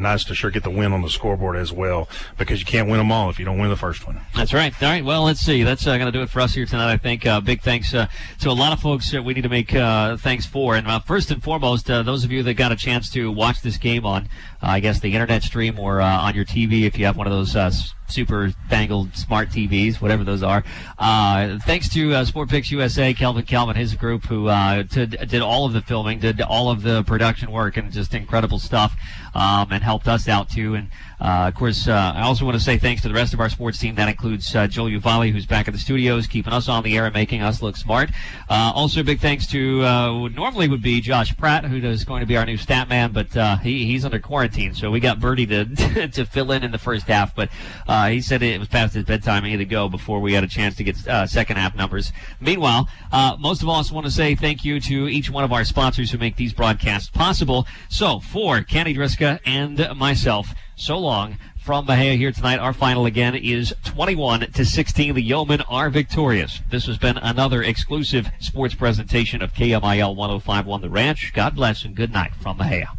nice to sure get the win on the scoreboard as well, because you can't win them all if you don't win the first one. That's right. All right, well, let's see. That's going to do it for us here tonight, I think. Big thanks to a lot of folks we need to make thanks for. And first and foremost, those of you that got a chance to watch this game on, I guess, the internet stream or on your TV, if you have one of those super fangled smart TVs, whatever those are. Thanks to Sport Picks USA, Calvin, his group, who did all of the filming, did all of the production work, and just incredible stuff, and helped us out too. And of course, I also want to say thanks to the rest of our sports team. That includes Joel Uvalli, who's back in the studios, keeping us on the air and making us look smart. Also, big thanks to what normally would be Josh Pratt, who is going to be our new stat man, but he's under quarantine, so we got Birdie to fill in the first half. But he said it was past his bedtime. He had to go before we had a chance to get second half numbers. Meanwhile, most of all, I just want to say thank you to each one of our sponsors who make these broadcasts possible. So, for Kenny Driska and myself, so long from Mexia here tonight. Our final again is 21-16. The Yeomen are victorious. This has been another exclusive sports presentation of KMIL 105.1 The Ranch. God bless and good night from Mexia.